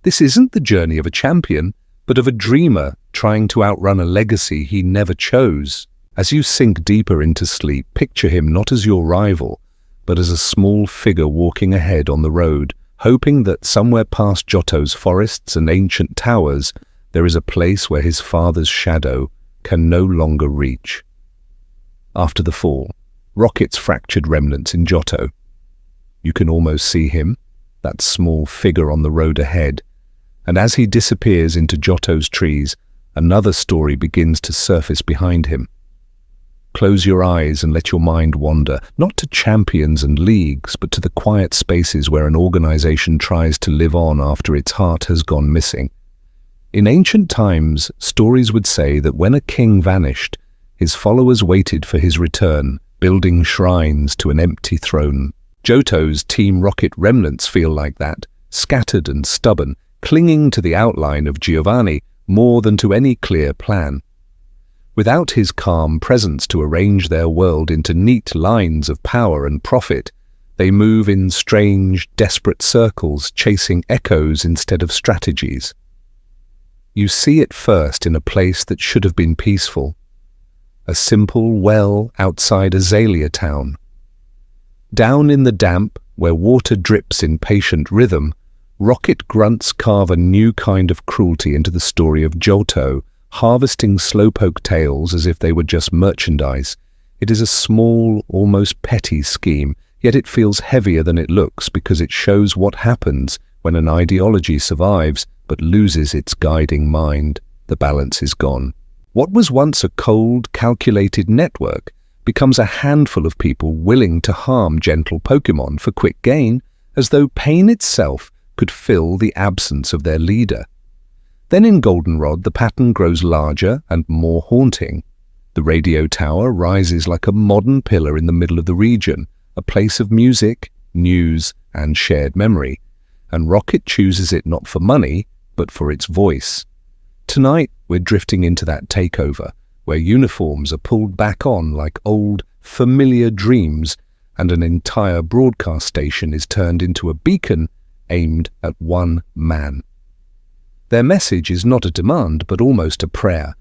This isn't the journey of a champion, but of a dreamer trying to outrun a legacy he never chose. As you sink deeper into sleep, picture him not as your rival, but as a small figure walking ahead on the road, hoping that somewhere past Johto's forests and ancient towers, there is a place where his father's shadow can no longer reach. After the fall, Rocket's fractured remnants in Johto. You can almost see him, that small figure on the road ahead, and as he disappears into Johto's trees, another story begins to surface behind him. Close your eyes and let your mind wander, not to champions and leagues, but to the quiet spaces where an organization tries to live on after its heart has gone missing. In ancient times, stories would say that when a king vanished, his followers waited for his return, building shrines to an empty throne. Johto's Team Rocket remnants feel like that, scattered and stubborn, clinging to the outline of Giovanni more than to any clear plan. Without his calm presence to arrange their world into neat lines of power and profit, they move in strange, desperate circles, chasing echoes instead of strategies. You see it first in a place that should have been peaceful, a simple well outside Azalea Town. Down in the damp, where water drips in patient rhythm, rocket grunts carve a new kind of cruelty into the story of Johto, harvesting slowpoke tails as if they were just merchandise. It is a small, almost petty scheme, yet it feels heavier than it looks because it shows what happens when an ideology survives but loses its guiding mind. The balance is gone. What was once a cold, calculated network becomes a handful of people willing to harm gentle Pokémon for quick gain, as though pain itself could fill the absence of their leader. Then in Goldenrod, the pattern grows larger and more haunting. The radio tower rises like a modern pillar in the middle of the region, a place of music, news, and shared memory. And Rocket chooses it not for money, but for its voice. Tonight, we're drifting into that takeover, where uniforms are pulled back on like old, familiar dreams, and an entire broadcast station is turned into a beacon aimed at one man. Their message is not a demand, but almost a prayer.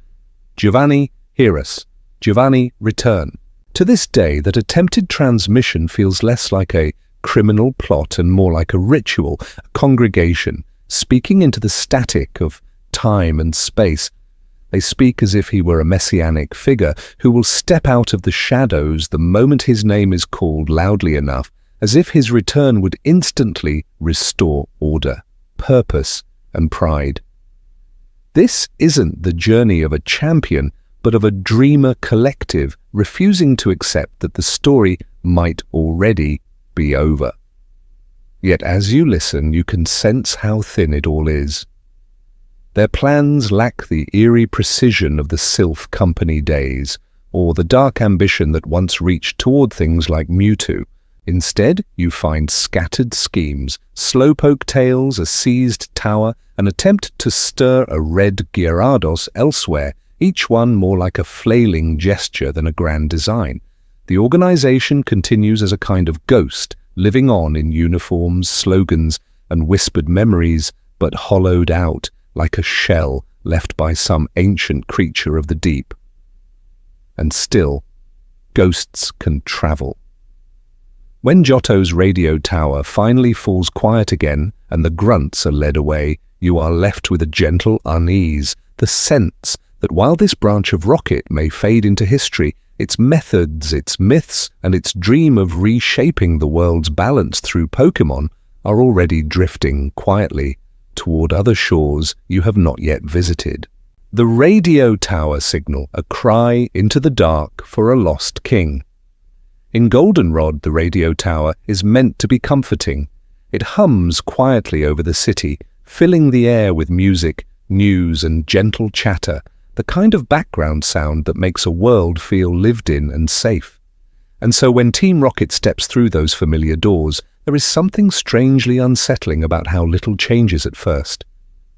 Giovanni, hear us. Giovanni, return. To this day, that attempted transmission feels less like a criminal plot and more like a ritual, a congregation, speaking into the static of time and space. They speak as if he were a messianic figure who will step out of the shadows the moment his name is called loudly enough, as if his return would instantly restore order, purpose, and pride. This isn't the journey of a champion, but of a dreamer collective refusing to accept that the story might already be over. Yet as you listen, you can sense how thin it all is. Their plans lack the eerie precision of the Sylph Company days, or the dark ambition that once reached toward things like Mewtwo. Instead, you find scattered schemes, slowpoke tails, a seized tower, an attempt to stir a red Gyarados elsewhere, each one more like a flailing gesture than a grand design. The organization continues as a kind of ghost, living on in uniforms, slogans, and whispered memories, but hollowed out like a shell left by some ancient creature of the deep. And still, ghosts can travel. When Johto's radio tower finally falls quiet again and the grunts are led away, you are left with a gentle unease, the sense that while this branch of Rocket may fade into history, its methods, its myths, and its dream of reshaping the world's balance through Pokémon are already drifting quietly toward other shores you have not yet visited. The radio tower signal, a cry into the dark for a lost king. In Goldenrod, the radio tower is meant to be comforting. It hums quietly over the city, filling the air with music, news, and gentle chatter, the kind of background sound that makes a world feel lived in and safe. And so when Team Rocket steps through those familiar doors, there is something strangely unsettling about how little changes at first.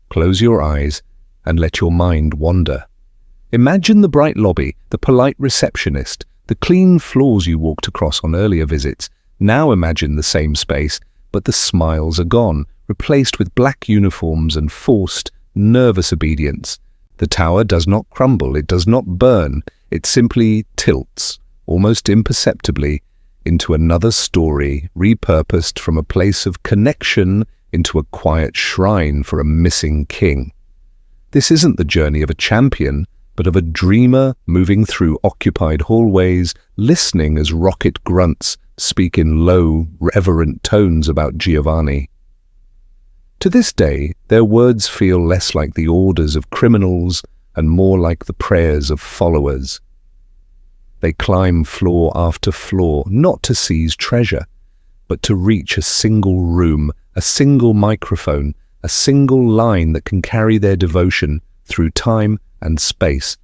Close your eyes and let your mind wander. Imagine the bright lobby, the polite receptionist, the clean floors you walked across on earlier visits. Now imagine the same space, but the smiles are gone, replaced with black uniforms and forced, nervous obedience. The tower does not crumble, it does not burn, it simply tilts, almost imperceptibly, into another story, repurposed from a place of connection into a quiet shrine for a missing king. This isn't the journey of a champion, but of a dreamer moving through occupied hallways, listening as Rocket grunts speak in low, reverent tones about Giovanni. To this day, their words feel less like the orders of criminals, and more like the prayers of followers. They climb floor after floor, not to seize treasure, but to reach a single room, a single microphone, a single line that can carry their devotion through time and space.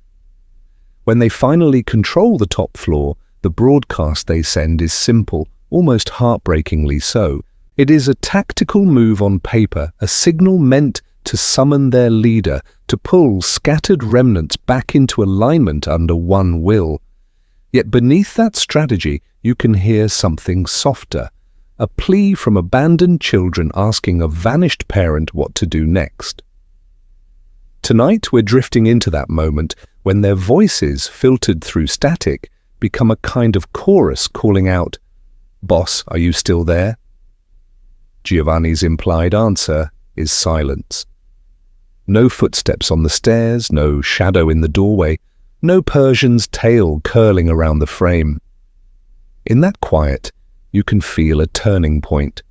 When they finally control the top floor, the broadcast they send is simple, almost heartbreakingly so. It is a tactical move on paper, a signal meant to summon their leader, to pull scattered remnants back into alignment under one will. Yet beneath that strategy, you can hear something softer, a plea from abandoned children asking a vanished parent what to do next. Tonight we're drifting into that moment when their voices, filtered through static, become a kind of chorus calling out, "Boss, are you still there?" Giovanni's implied answer is silence. No footsteps on the stairs, no shadow in the doorway, no Persian's tail curling around the frame. In that quiet, you can feel a turning point.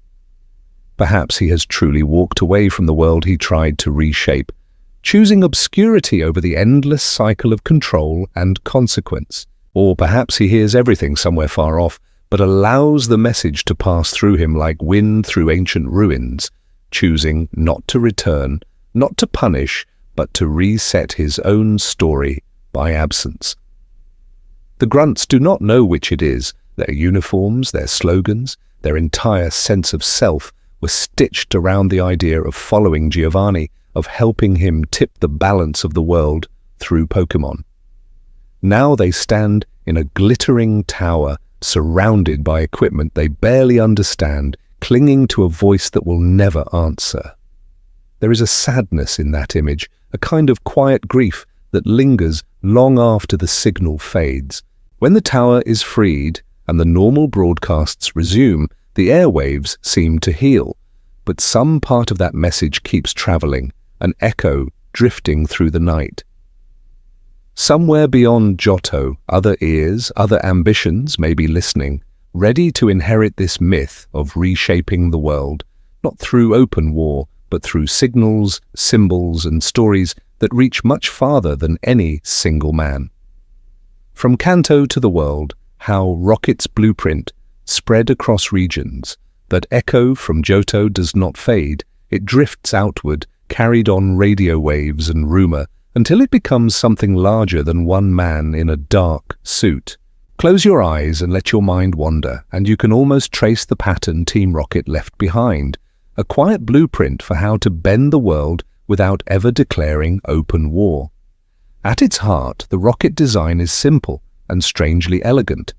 Perhaps he has truly walked away from the world he tried to reshape, choosing obscurity over the endless cycle of control and consequence. Or perhaps he hears everything somewhere far off, but allows the message to pass through him like wind through ancient ruins, choosing not to return, not to punish, but to reset his own story by absence. The grunts do not know which it is. Their uniforms, their slogans, their entire sense of self were stitched around the idea of following Giovanni, of helping him tip the balance of the world through Pokémon. Now they stand in a glittering tower, surrounded by equipment they barely understand, clinging to a voice that will never answer. There is a sadness in that image, a kind of quiet grief that lingers long after the signal fades. When the tower is freed and the normal broadcasts resume, the airwaves seem to heal, but some part of that message keeps traveling, an echo drifting through the night. Somewhere beyond Johto, other ears, other ambitions may be listening, ready to inherit this myth of reshaping the world, not through open war, but through signals, symbols, and stories that reach much farther than any single man. From Kanto to the world, how Rocket's blueprint spread across regions, that echo from Johto does not fade, it drifts outward, carried on radio waves and rumor, until it becomes something larger than one man in a dark suit. Close your eyes and let your mind wander, and you can almost trace the pattern Team Rocket left behind, a quiet blueprint for how to bend the world without ever declaring open war. At its heart, the rocket design is simple and strangely elegant.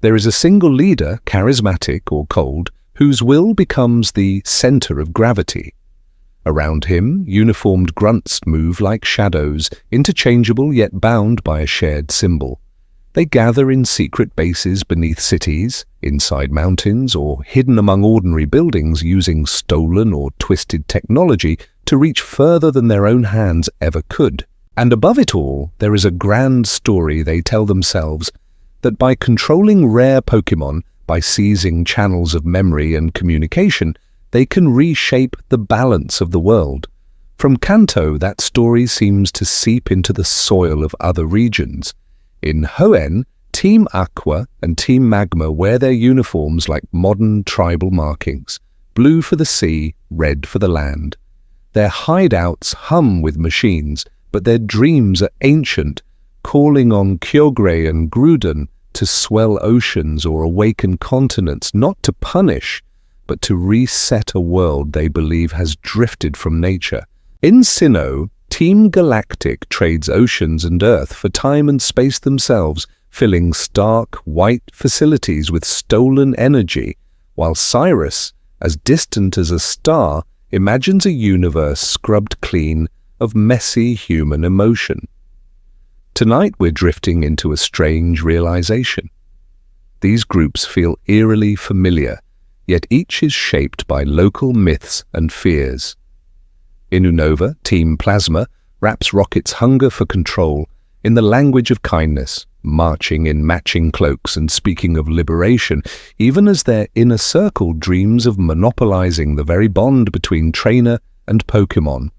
There is a single leader, charismatic or cold, whose will becomes the center of gravity. Around him, uniformed grunts move like shadows, interchangeable yet bound by a shared symbol. They gather in secret bases beneath cities, inside mountains, or hidden among ordinary buildings using stolen or twisted technology to reach further than their own hands ever could. And above it all, there is a grand story they tell themselves, that by controlling rare Pokémon, by seizing channels of memory and communication, they can reshape the balance of the world. From Kanto, that story seems to seep into the soil of other regions. In Hoenn, Team Aqua and Team Magma wear their uniforms like modern tribal markings, blue for the sea, red for the land. Their hideouts hum with machines, but their dreams are ancient, calling on Kyogre and Grudon to swell oceans or awaken continents, not to punish, but to reset a world they believe has drifted from nature. In Sinnoh, Team Galactic trades oceans and Earth for time and space themselves, filling stark, white facilities with stolen energy, while Cyrus, as distant as a star, imagines a universe scrubbed clean of messy human emotion. Tonight we're drifting into a strange realization. These groups feel eerily familiar, yet each is shaped by local myths and fears. In Unova, Team Plasma wraps Rocket's hunger for control in the language of kindness, marching in matching cloaks and speaking of liberation, even as their inner circle dreams of monopolizing the very bond between trainer and Pokémon.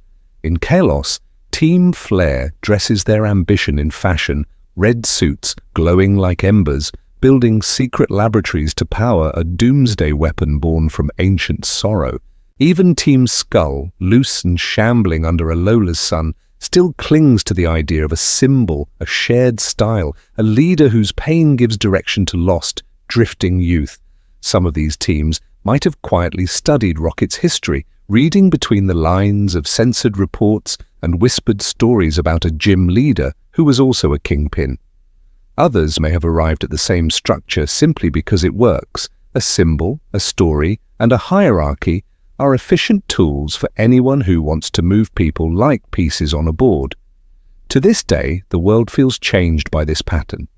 In Kalos, Team Flare dresses their ambition in fashion, red suits glowing like embers, building secret laboratories to power a doomsday weapon born from ancient sorrow. Even Team Skull, loose and shambling under a Lola's sun, still clings to the idea of a symbol, a shared style, a leader whose pain gives direction to lost, drifting youth. Some of these teams might have quietly studied Rocket's history, reading between the lines of censored reports and whispered stories about a gym leader who was also a kingpin. Others may have arrived at the same structure simply because it works. A symbol, a story, and a hierarchy are efficient tools for anyone who wants to move people like pieces on a board. To this day, the world feels changed by this pattern.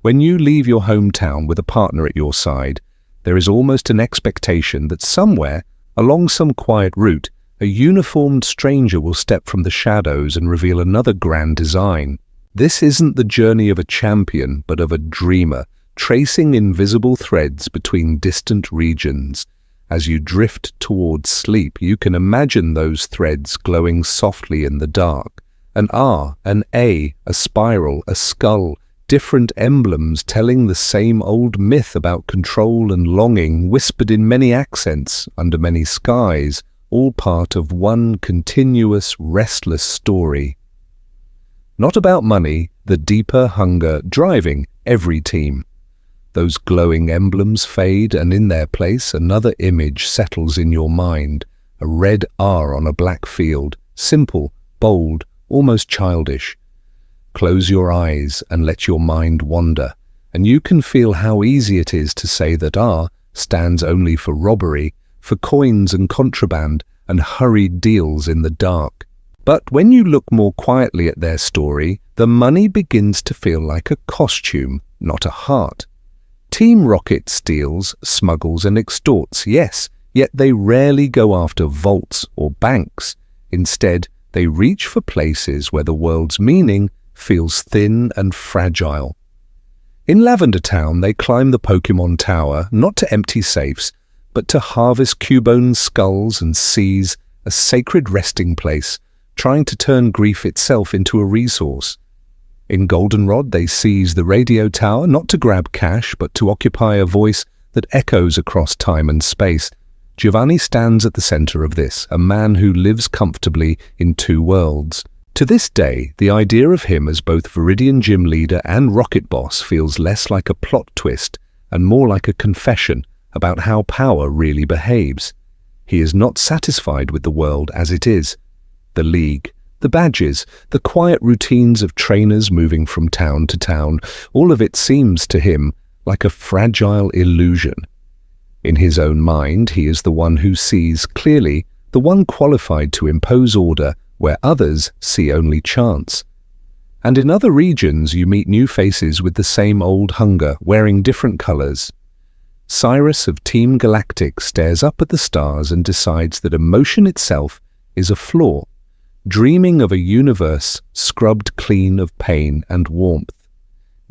When you leave your hometown with a partner at your side, there is almost an expectation that somewhere, along some quiet route, a uniformed stranger will step from the shadows and reveal another grand design. This isn't the journey of a champion, but of a dreamer, tracing invisible threads between distant regions. As you drift towards sleep, you can imagine those threads glowing softly in the dark. An R, an A, a spiral, a skull, different emblems telling the same old myth about control and longing, whispered in many accents, under many skies, all part of one continuous, restless story. Not about money, the deeper hunger driving every team. Those glowing emblems fade, and in their place another image settles in your mind, a red R on a black field, simple, bold, almost childish. Close your eyes and let your mind wander, and you can feel how easy it is to say that R stands only for robbery, for coins and contraband, and hurried deals in the dark. But when you look more quietly at their story, the money begins to feel like a costume, not a heart. Team Rocket steals, smuggles and extorts, yes, yet they rarely go after vaults or banks. Instead, they reach for places where the world's meaning feels thin and fragile. In Lavender Town, they climb the Pokémon Tower, not to empty safes, but to harvest Cubone skulls and seize a sacred resting place, trying to turn grief itself into a resource. In Goldenrod, they seize the radio tower, not to grab cash, but to occupy a voice that echoes across time and space. Giovanni stands at the center of this, a man who lives comfortably in two worlds. To this day, the idea of him as both Viridian gym leader and Rocket boss feels less like a plot twist and more like a confession about how power really behaves. He is not satisfied with the world as it is. The League, the badges, the quiet routines of trainers moving from town to town, all of it seems to him like a fragile illusion. In his own mind, he is the one who sees clearly, the one qualified to impose order where others see only chance. And in other regions, you meet new faces with the same old hunger, wearing different colors. Cyrus of Team Galactic stares up at the stars and decides that emotion itself is a flaw, dreaming of a universe scrubbed clean of pain and warmth.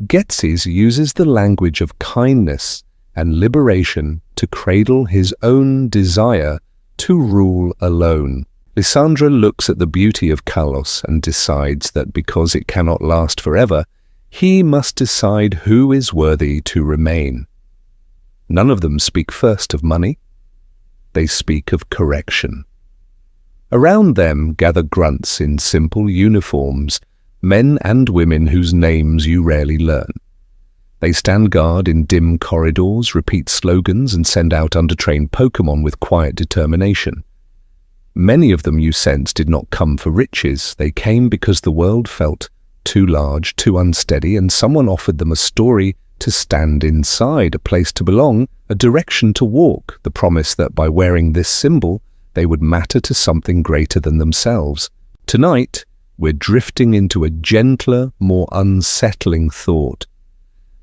Getsis uses the language of kindness and liberation to cradle his own desire to rule alone. Lysandra looks at the beauty of Kalos and decides that because it cannot last forever, he must decide who is worthy to remain. None of them speak first of money. They speak of correction. Around them gather grunts in simple uniforms, men and women whose names you rarely learn. They stand guard in dim corridors, repeat slogans, and send out undertrained Pokémon with quiet determination. Many of them, you sense, did not come for riches. They came because the world felt too large, too unsteady, and someone offered them a story to stand inside, a place to belong, a direction to walk, the promise that by wearing this symbol, they would matter to something greater than themselves. Tonight, we're drifting into a gentler, more unsettling thought.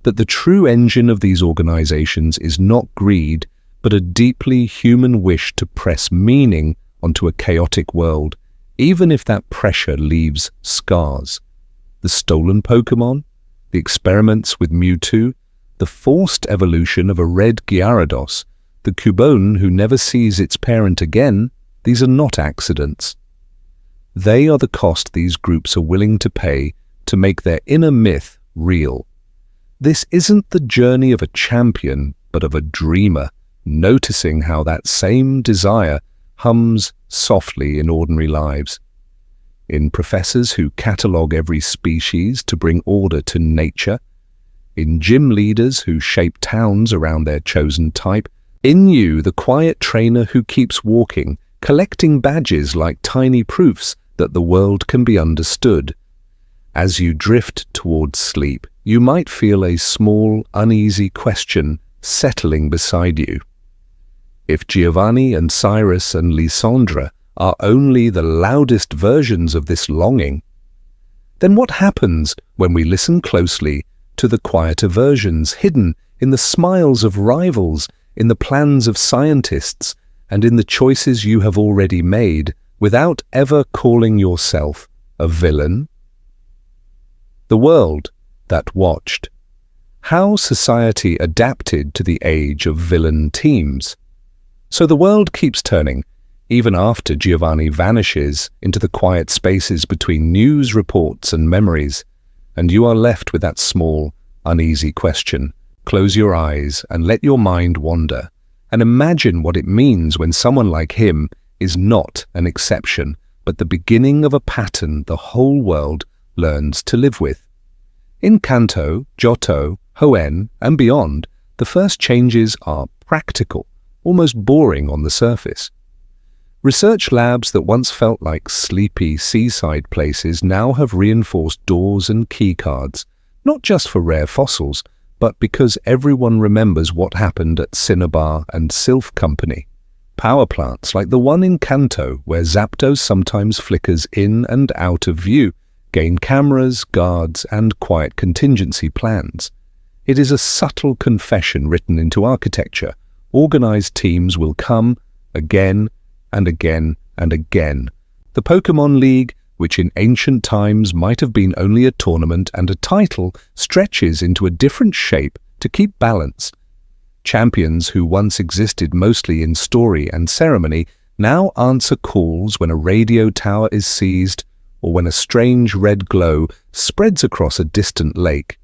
That the true engine of these organizations is not greed, but a deeply human wish to press meaning onto a chaotic world, even if that pressure leaves scars. The stolen Pokémon, the experiments with Mewtwo, the forced evolution of a red Gyarados, the Cubone who never sees its parent again, these are not accidents. They are the cost these groups are willing to pay to make their inner myth real. This isn't the journey of a champion, but of a dreamer, noticing how that same desire hums softly in ordinary lives. In professors who catalogue every species to bring order to nature, in gym leaders who shape towns around their chosen type, in you, the quiet trainer who keeps walking, collecting badges like tiny proofs that the world can be understood. As you drift towards sleep, you might feel a small, uneasy question settling beside you. If Giovanni and Cyrus and Lysandra are only the loudest versions of this longing, then what happens when we listen closely to the quieter versions hidden in the smiles of rivals, in the plans of scientists, and in the choices you have already made without ever calling yourself a villain? The world that watched. How society adapted to the age of villain teams. So the world keeps turning, even after Giovanni vanishes into the quiet spaces between news reports and memories, and you are left with that small, uneasy question. Close your eyes and let your mind wander, and imagine what it means when someone like him is not an exception, but the beginning of a pattern the whole world learns to live with. In Kanto, Johto, Hoenn, and beyond, the first changes are practical, almost boring on the surface. Research labs that once felt like sleepy seaside places now have reinforced doors and keycards, not just for rare fossils, but because everyone remembers what happened at Cinnabar and Sylph Company. Power plants like the one in Kanto, where Zapdos sometimes flickers in and out of view, gain cameras, guards, and quiet contingency plans. It is a subtle confession written into architecture. Organized teams will come again and again and again. The Pokémon League, which in ancient times might have been only a tournament and a title, stretches into a different shape to keep balance. Champions who once existed mostly in story and ceremony now answer calls when a radio tower is seized or when a strange red glow spreads across a distant lake.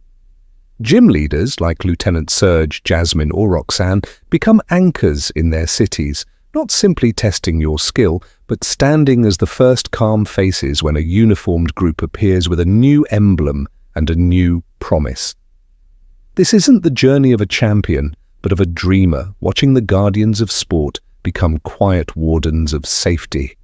Gym leaders like Lieutenant Surge, Jasmine, or Roxanne become anchors in their cities, not simply testing your skill, but standing as the first calm faces when a uniformed group appears with a new emblem and a new promise. This isn't the journey of a champion, but of a dreamer watching the guardians of sport become quiet wardens of safety.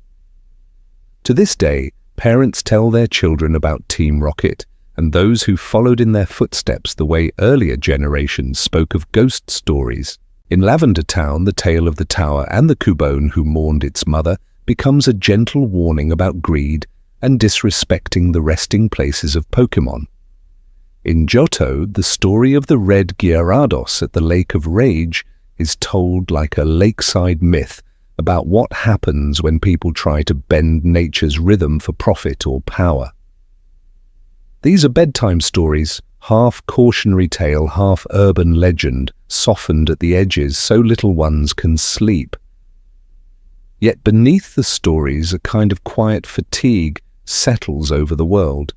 To this day, parents tell their children about Team Rocket and those who followed in their footsteps the way earlier generations spoke of ghost stories. In Lavender Town, the tale of the tower and the Cubone who mourned its mother becomes a gentle warning about greed and disrespecting the resting places of Pokémon. In Johto, the story of the red Gyarados at the Lake of Rage is told like a lakeside myth about what happens when people try to bend nature's rhythm for profit or power. These are bedtime stories, half cautionary tale, half urban legend, softened at the edges so little ones can sleep. Yet beneath the stories, a kind of quiet fatigue settles over the world.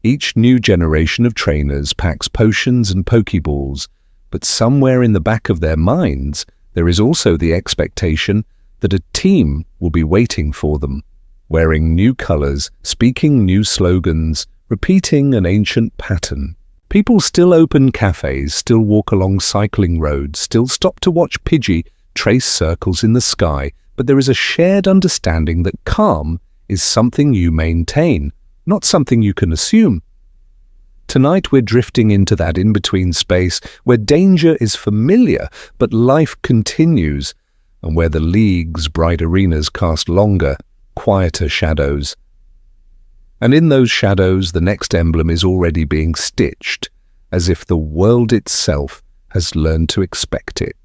Each new generation of trainers packs potions and Pokeballs, but somewhere in the back of their minds, there is also the expectation that a team will be waiting for them, wearing new colors, speaking new slogans, repeating an ancient pattern. People still open cafes, still walk along cycling roads, still stop to watch Pidgey trace circles in the sky, but there is a shared understanding that calm is something you maintain, not something you can assume. Tonight we're drifting into that in-between space where danger is familiar, but life continues, and where the League's bright arenas cast longer, quieter shadows. And in those shadows, the next emblem is already being stitched, as if the world itself has learned to expect it.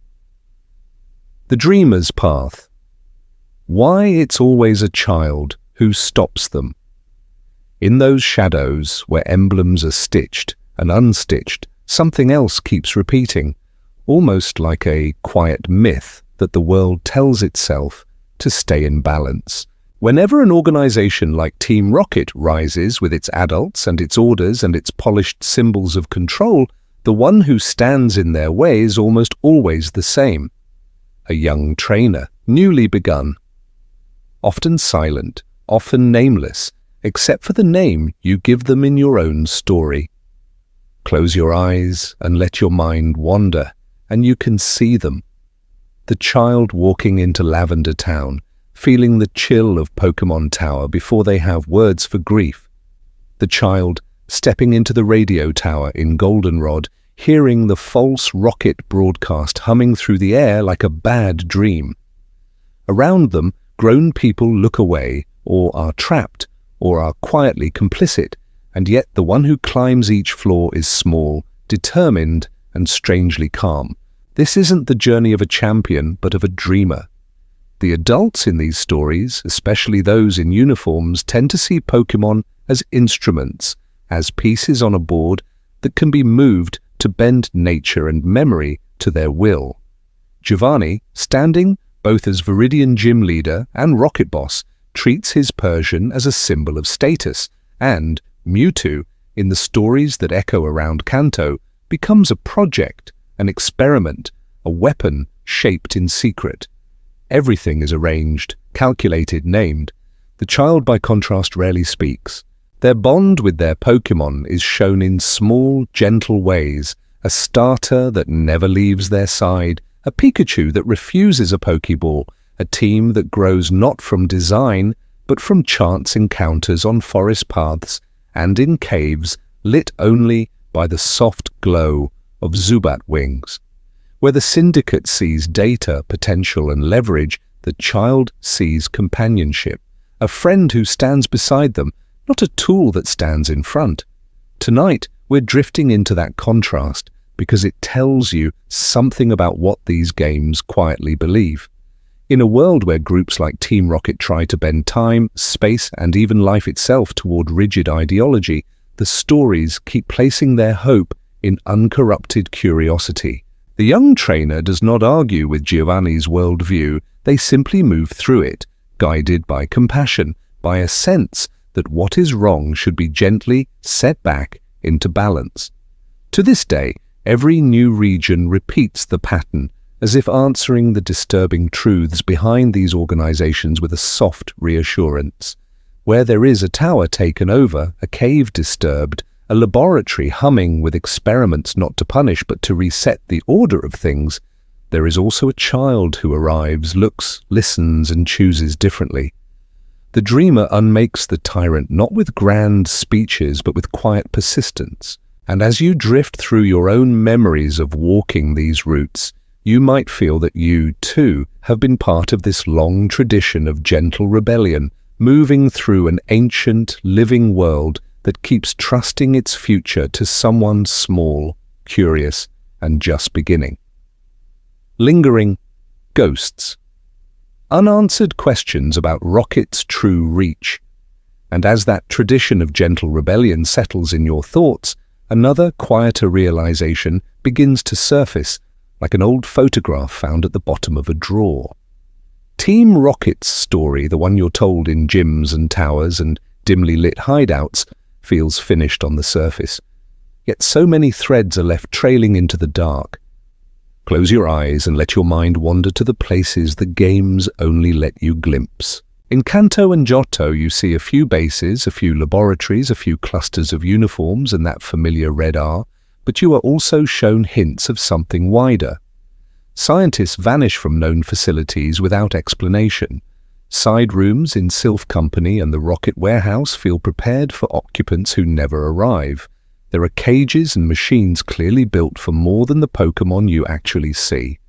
The Dreamer's Path. Why it's always a child who stops them. In those shadows, where emblems are stitched and unstitched, something else keeps repeating, almost like a quiet myth that the world tells itself to stay in balance, Whenever an organization like Team Rocket rises with its adults and its orders and its polished symbols of control, the one who stands in their way is almost always the same. A young trainer, newly begun. Often silent, often nameless, except for the name you give them in your own story. Close your eyes and let your mind wander, and you can see them. The child walking into Lavender Town, feeling the chill of Pokémon Tower before they have words for grief. The child stepping into the radio tower in Goldenrod, hearing the false rocket broadcast humming through the air like a bad dream. Around them, grown people look away, or are trapped, or are quietly complicit, and yet the one who climbs each floor is small, determined, and strangely calm. This isn't the journey of a champion, but of a dreamer. The adults in these stories, especially those in uniforms, tend to see Pokémon as instruments, as pieces on a board that can be moved to bend nature and memory to their will. Giovanni, standing both as Viridian gym leader and rocket boss, treats his Persian as a symbol of status, and Mewtwo, in the stories that echo around Kanto, becomes a project, an experiment, a weapon shaped in secret. Everything is arranged, calculated, named. The child, by contrast, rarely speaks. Their bond with their Pokémon is shown in small, gentle ways, a starter that never leaves their side, a Pikachu that refuses a Pokeball, a team that grows not from design, but from chance encounters on forest paths and in caves lit only by the soft glow of Zubat wings. Where the syndicate sees data, potential, and leverage, the child sees companionship, a friend who stands beside them, not a tool that stands in front. Tonight, we're drifting into that contrast because it tells you something about what these games quietly believe. In a world where groups like Team Rocket try to bend time, space, and even life itself toward rigid ideology, the stories keep placing their hope in uncorrupted curiosity. The young trainer does not argue with Giovanni's worldview, they simply move through it, guided by compassion, by a sense that what is wrong should be gently set back into balance. To this day, every new region repeats the pattern, as if answering the disturbing truths behind these organizations with a soft reassurance. Where there is a tower taken over, a cave disturbed, a laboratory humming with experiments not to punish but to reset the order of things, there is also a child who arrives, looks, listens, and chooses differently. The dreamer unmakes the tyrant not with grand speeches but with quiet persistence. And as you drift through your own memories of walking these routes, you might feel that you, too, have been part of this long tradition of gentle rebellion, moving through an ancient, living world that keeps trusting its future to someone small, curious, and just beginning. Lingering ghosts. Unanswered questions about Rocket's true reach. And as that tradition of gentle rebellion settles in your thoughts, another, quieter realization begins to surface, like an old photograph found at the bottom of a drawer. Team Rocket's story, the one you're told in gyms and towers and dimly lit hideouts, feels finished on the surface. Yet so many threads are left trailing into the dark. Close your eyes and let your mind wander to the places the games only let you glimpse. In Kanto and Johto, you see a few bases, a few laboratories, a few clusters of uniforms and that familiar red R, but you are also shown hints of something wider. Scientists vanish from known facilities without explanation. Side rooms in Sylph Company and the Rocket Warehouse feel prepared for occupants who never arrive. There are cages and machines clearly built for more than the Pokémon you actually see.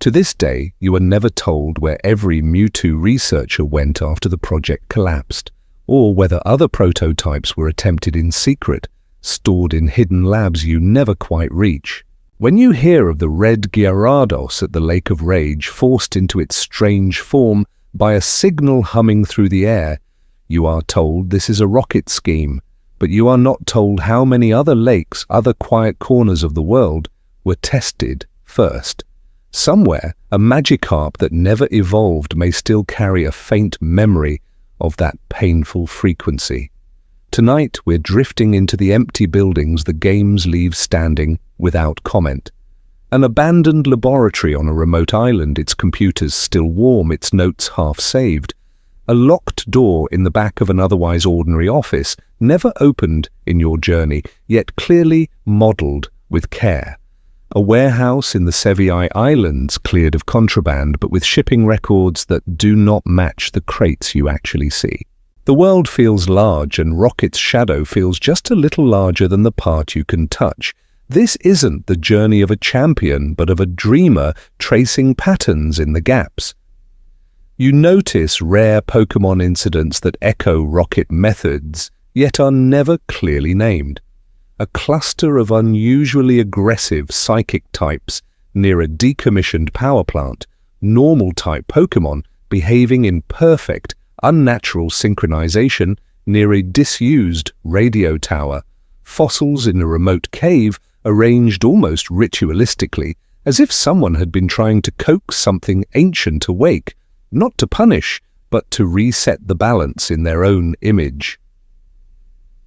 To this day, you are never told where every Mewtwo researcher went after the project collapsed, or whether other prototypes were attempted in secret, stored in hidden labs you never quite reach. When you hear of the red Gyarados at the Lake of Rage forced into its strange form by a signal humming through the air, you are told this is a rocket scheme, but you are not told how many other lakes, other quiet corners of the world, were tested first. Somewhere, a Magikarp that never evolved may still carry a faint memory of that painful frequency. Tonight, we're drifting into the empty buildings the games leave standing without comment. An abandoned laboratory on a remote island, its computers still warm, its notes half saved. A locked door in the back of an otherwise ordinary office, never opened in your journey, yet clearly modelled with care. A warehouse in the Sevii Islands cleared of contraband, but with shipping records that do not match the crates you actually see. The world feels large, and Rocket's shadow feels just a little larger than the part you can touch. This isn't the journey of a champion, but of a dreamer tracing patterns in the gaps. You notice rare Pokémon incidents that echo Rocket methods, yet are never clearly named. A cluster of unusually aggressive psychic types near a decommissioned power plant, normal-type Pokémon behaving in perfect, unnatural synchronization near a disused radio tower, fossils in a remote cave arranged almost ritualistically, as if someone had been trying to coax something ancient awake, not to punish, but to reset the balance in their own image.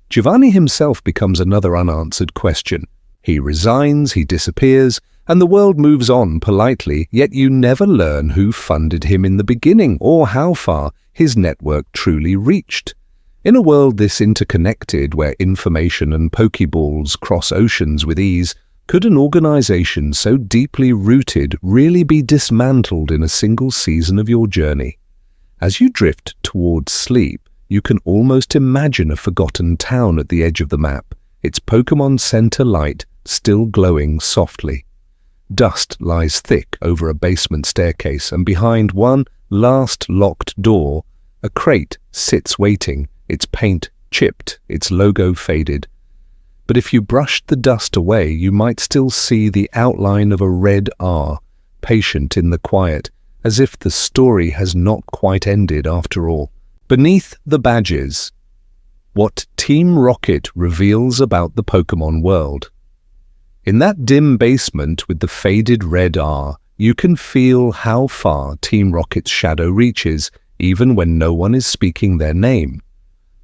Giovanni himself becomes another unanswered question. He resigns, he disappears, and the world moves on politely, yet you never learn who funded him in the beginning or how far his network truly reached. In a world this interconnected, where information and Pokeballs cross oceans with ease, could an organization so deeply rooted really be dismantled in a single season of your journey? As you drift towards sleep, you can almost imagine a forgotten town at the edge of the map, its Pokémon Center light still glowing softly. Dust lies thick over a basement staircase, and behind one last locked door, a crate sits waiting, its paint chipped, its logo faded. But if you brushed the dust away, you might still see the outline of a red R, patient in the quiet, as if the story has not quite ended after all. Beneath the badges, what Team Rocket reveals about the Pokémon world. In that dim basement with the faded red R, you can feel how far Team Rocket's shadow reaches, even when no one is speaking their name.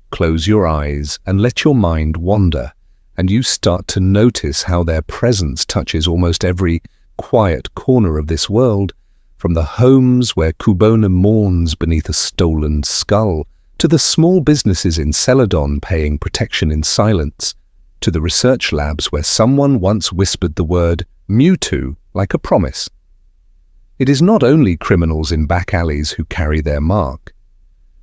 Close your eyes and let your mind wander, and you start to notice how their presence touches almost every quiet corner of this world, from the homes where Kubona mourns beneath a stolen skull, to the small businesses in Celadon paying protection in silence, to the research labs where someone once whispered the word Mewtwo like a promise. It is not only criminals in back alleys who carry their mark.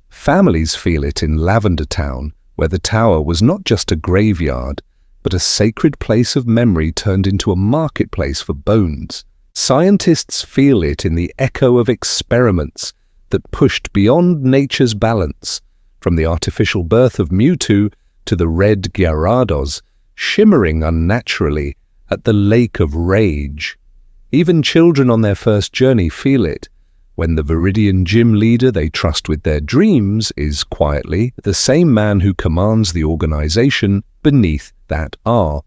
Families feel it in Lavender Town, where the tower was not just a graveyard, but a sacred place of memory turned into a marketplace for bones. Scientists feel it in the echo of experiments that pushed beyond nature's balance, from the artificial birth of Mewtwo to the red Gyarados, shimmering unnaturally at the lake of rage. Even children on their first journey feel it, when the Viridian gym leader they trust with their dreams is, quietly, the same man who commands the organization beneath that R.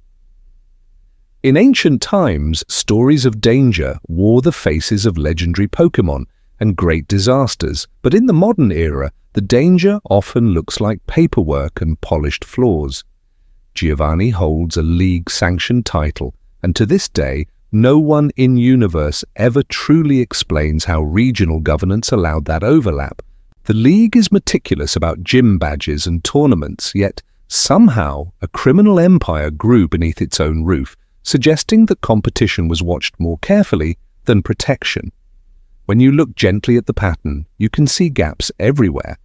In ancient times, stories of danger wore the faces of legendary Pokémon and great disasters, but in the modern era, the danger often looks like paperwork and polished floors. Giovanni holds a league-sanctioned title, and to this day, no one in-universe ever truly explains how regional governance allowed that overlap. The League is meticulous about gym badges and tournaments, yet somehow a criminal empire grew beneath its own roof, suggesting that competition was watched more carefully than protection. When you look gently at the pattern, you can see gaps everywhere.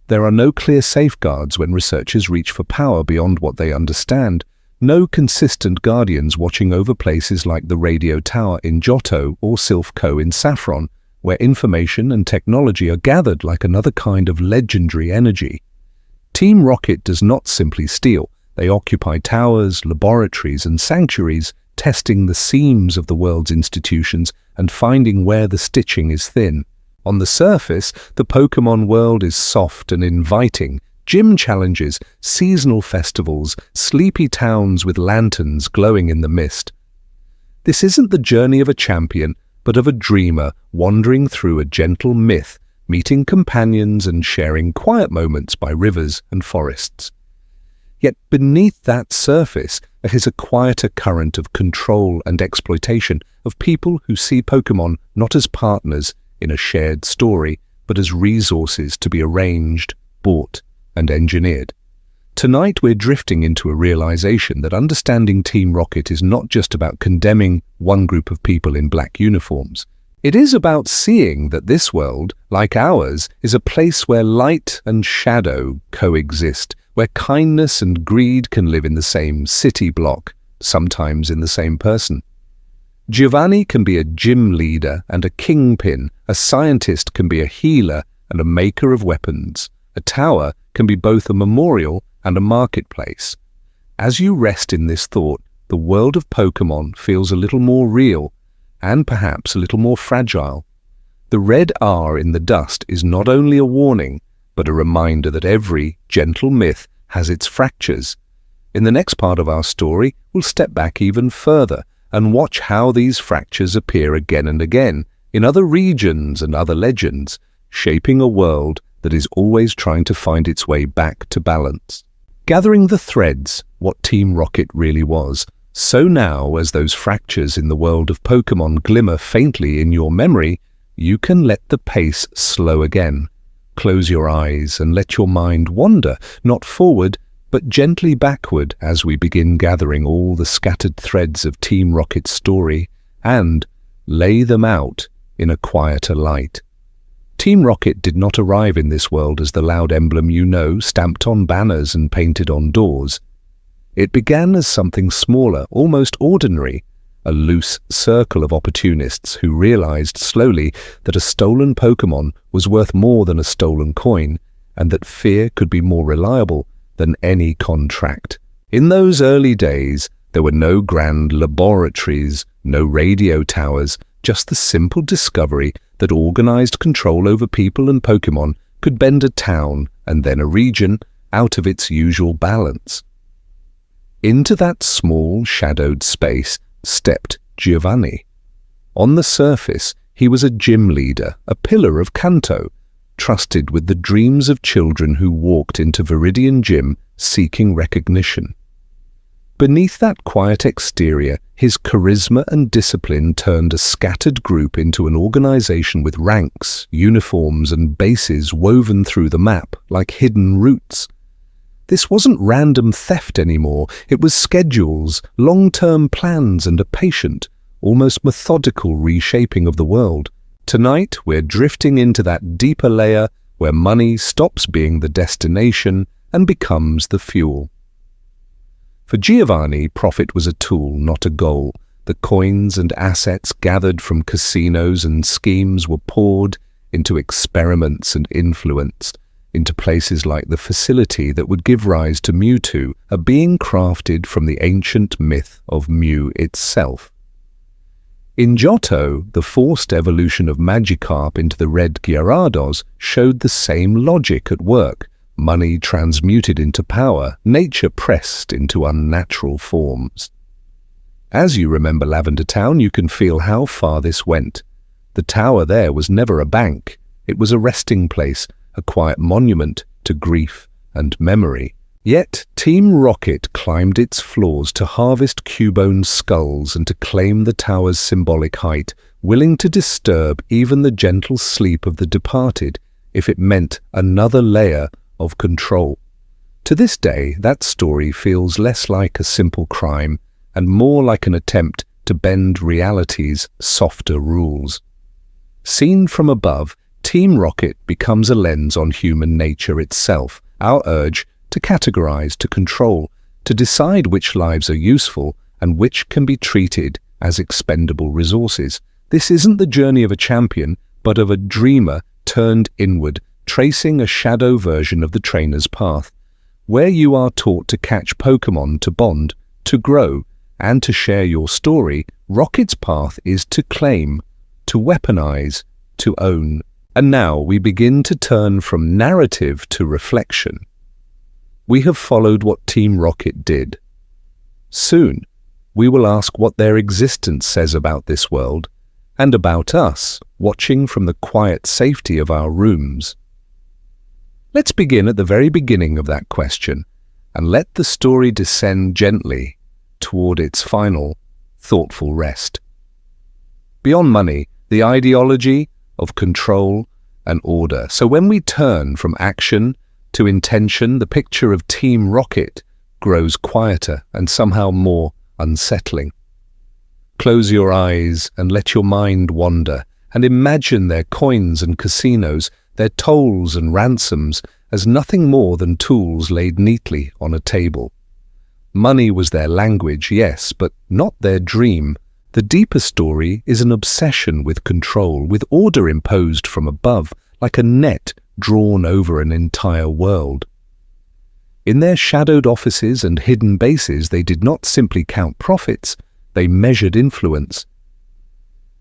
There are no clear safeguards when researchers reach for power beyond what they understand, no consistent guardians watching over places like the radio tower in Johto or Sylph Co in Saffron, where information and technology are gathered like another kind of legendary energy. Team Rocket does not simply steal. They occupy towers, laboratories, and sanctuaries, testing the seams of the world's institutions and finding where the stitching is thin. On the surface, the Pokémon world is soft and inviting. Gym challenges, seasonal festivals, sleepy towns with lanterns glowing in the mist. This isn't the journey of a champion, but of a dreamer wandering through a gentle myth meeting companions and sharing quiet moments by rivers and forests. Yet beneath that surface is a quieter current of control and exploitation of people who see Pokémon not as partners in a shared story, but as resources to be arranged, bought, and engineered. Tonight we're drifting into a realization that understanding Team Rocket is not just about condemning one group of people in black uniforms. It is about seeing that this world, like ours, is a place where light and shadow coexist, where kindness and greed can live in the same city block, sometimes in the same person. Giovanni can be a gym leader and a kingpin, a scientist can be a healer and a maker of weapons. A tower can be both a memorial and a marketplace. As you rest in this thought, the world of Pokémon feels a little more real, and perhaps a little more fragile. The red R in the dust is not only a warning, but a reminder that every gentle myth has its fractures. In the next part of our story, we'll step back even further and watch how these fractures appear again and again in other regions and other legends, shaping a world that is always trying to find its way back to balance. Gathering the threads, what Team Rocket really was, so now as those fractures in the world of Pokémon glimmer faintly in your memory, you can let the pace slow again. Close your eyes and let your mind wander, not forward, but gently backward as we begin gathering all the scattered threads of Team Rocket's story and lay them out in a quieter light. Team Rocket did not arrive in this world as the loud emblem you know, stamped on banners and painted on doors. It began as something smaller, almost ordinary, a loose circle of opportunists who realized slowly that a stolen Pokémon was worth more than a stolen coin, and that fear could be more reliable than any contract. In those early days, there were no grand laboratories, no radio towers, just the simple discovery that organized control over people and Pokémon could bend a town and then a region out of its usual balance. Into that small, shadowed space stepped Giovanni. On the surface, he was a gym leader, a pillar of Kanto, trusted with the dreams of children who walked into Viridian Gym seeking recognition. Beneath that quiet exterior, his charisma and discipline turned a scattered group into an organization with ranks, uniforms, and bases woven through the map like hidden routes. This wasn't random theft anymore, it was schedules, long-term plans, and a patient, almost methodical reshaping of the world. Tonight, we're drifting into that deeper layer where money stops being the destination and becomes the fuel. For Giovanni, profit was a tool, not a goal. The coins and assets gathered from casinos and schemes were poured into experiments and influenced, into places like the facility that would give rise to Mewtwo, a being crafted from the ancient myth of Mew itself. In Johto, the forced evolution of Magikarp into the red Gyarados showed the same logic at work. Money transmuted into power, nature pressed into unnatural forms. As you remember Lavender Town, you can feel how far this went. The tower there was never a bank. It was a resting place, a quiet monument to grief and memory. Yet Team Rocket climbed its floors to harvest Cubone skulls and to claim the tower's symbolic height, willing to disturb even the gentle sleep of the departed if it meant another layer of control. To this day, that story feels less like a simple crime and more like an attempt to bend reality's softer rules. Seen from above, Team Rocket becomes a lens on human nature itself, our urge to categorize, to control, to decide which lives are useful and which can be treated as expendable resources. This isn't the journey of a champion, but of a dreamer turned inward, tracing a shadow version of the trainer's path, where you are taught to catch Pokémon, to bond, to grow, and to share your story. Rocket's path is to claim, to weaponize, to own. And now we begin to turn from narrative to reflection. We have followed what Team Rocket did. Soon, we will ask what their existence says about this world, and about us, watching from the quiet safety of our rooms. Let's begin at the very beginning of that question, and let the story descend gently toward its final, thoughtful rest. Beyond money, the ideology of control and order. So when we turn from action to intention, the picture of Team Rocket grows quieter and somehow more unsettling. Close your eyes and let your mind wander, and imagine their coins and casinos, their tolls and ransoms, as nothing more than tools laid neatly on a table. Money was their language, yes, but not their dream. The deeper story is an obsession with control, with order imposed from above, like a net drawn over an entire world. In their shadowed offices and hidden bases, they did not simply count profits, they measured influence.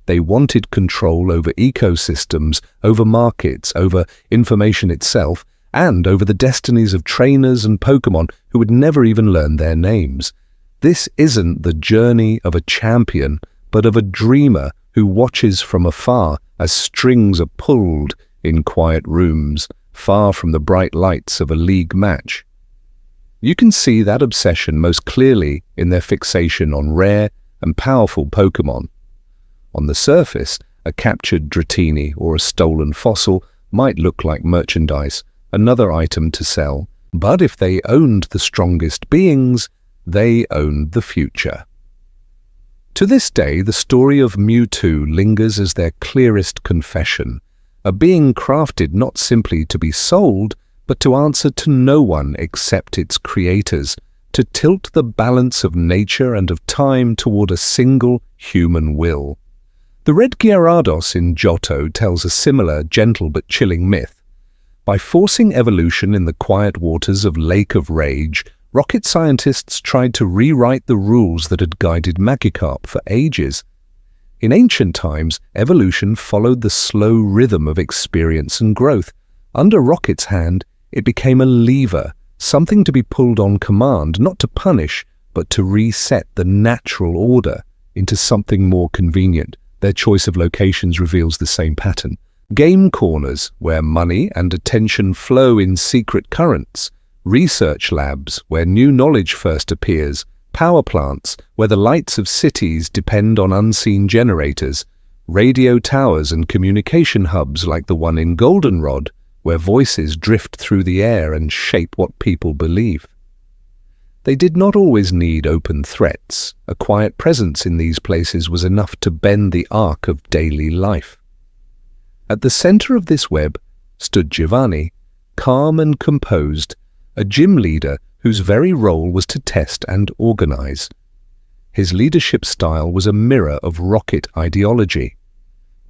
They wanted control over ecosystems, over markets, over information itself, and over the destinies of trainers and Pokémon who would never even learn their names. This isn't the journey of a champion, but of a dreamer who watches from afar as strings are pulled in quiet rooms, far from the bright lights of a league match. You can see that obsession most clearly in their fixation on rare and powerful Pokémon. On the surface, a captured Dratini or a stolen fossil might look like merchandise, another item to sell, but if they owned the strongest beings, they owned the future. To this day, the story of Mewtwo lingers as their clearest confession, a being crafted not simply to be sold, but to answer to no one except its creators, to tilt the balance of nature and of time toward a single human will. The Red Gyarados in Johto tells a similar, gentle but chilling myth. By forcing evolution in the quiet waters of Lake of Rage, rocket scientists tried to rewrite the rules that had guided Magikarp for ages. In ancient times, evolution followed the slow rhythm of experience and growth. Under Rocket's hand, it became a lever, something to be pulled on command, not to punish, but to reset the natural order into something more convenient. Their choice of locations reveals the same pattern. Game corners, where money and attention flow in secret currents. Research labs, where new knowledge first appears. Power plants, where the lights of cities depend on unseen generators. Radio towers and communication hubs like the one in Goldenrod, where voices drift through the air and shape what people believe. They did not always need open threats. A quiet presence in these places was enough to bend the arc of daily life. At the center of this web stood Giovanni, calm and composed, a gym leader whose very role was to test and organize. His leadership style was a mirror of Rocket ideology.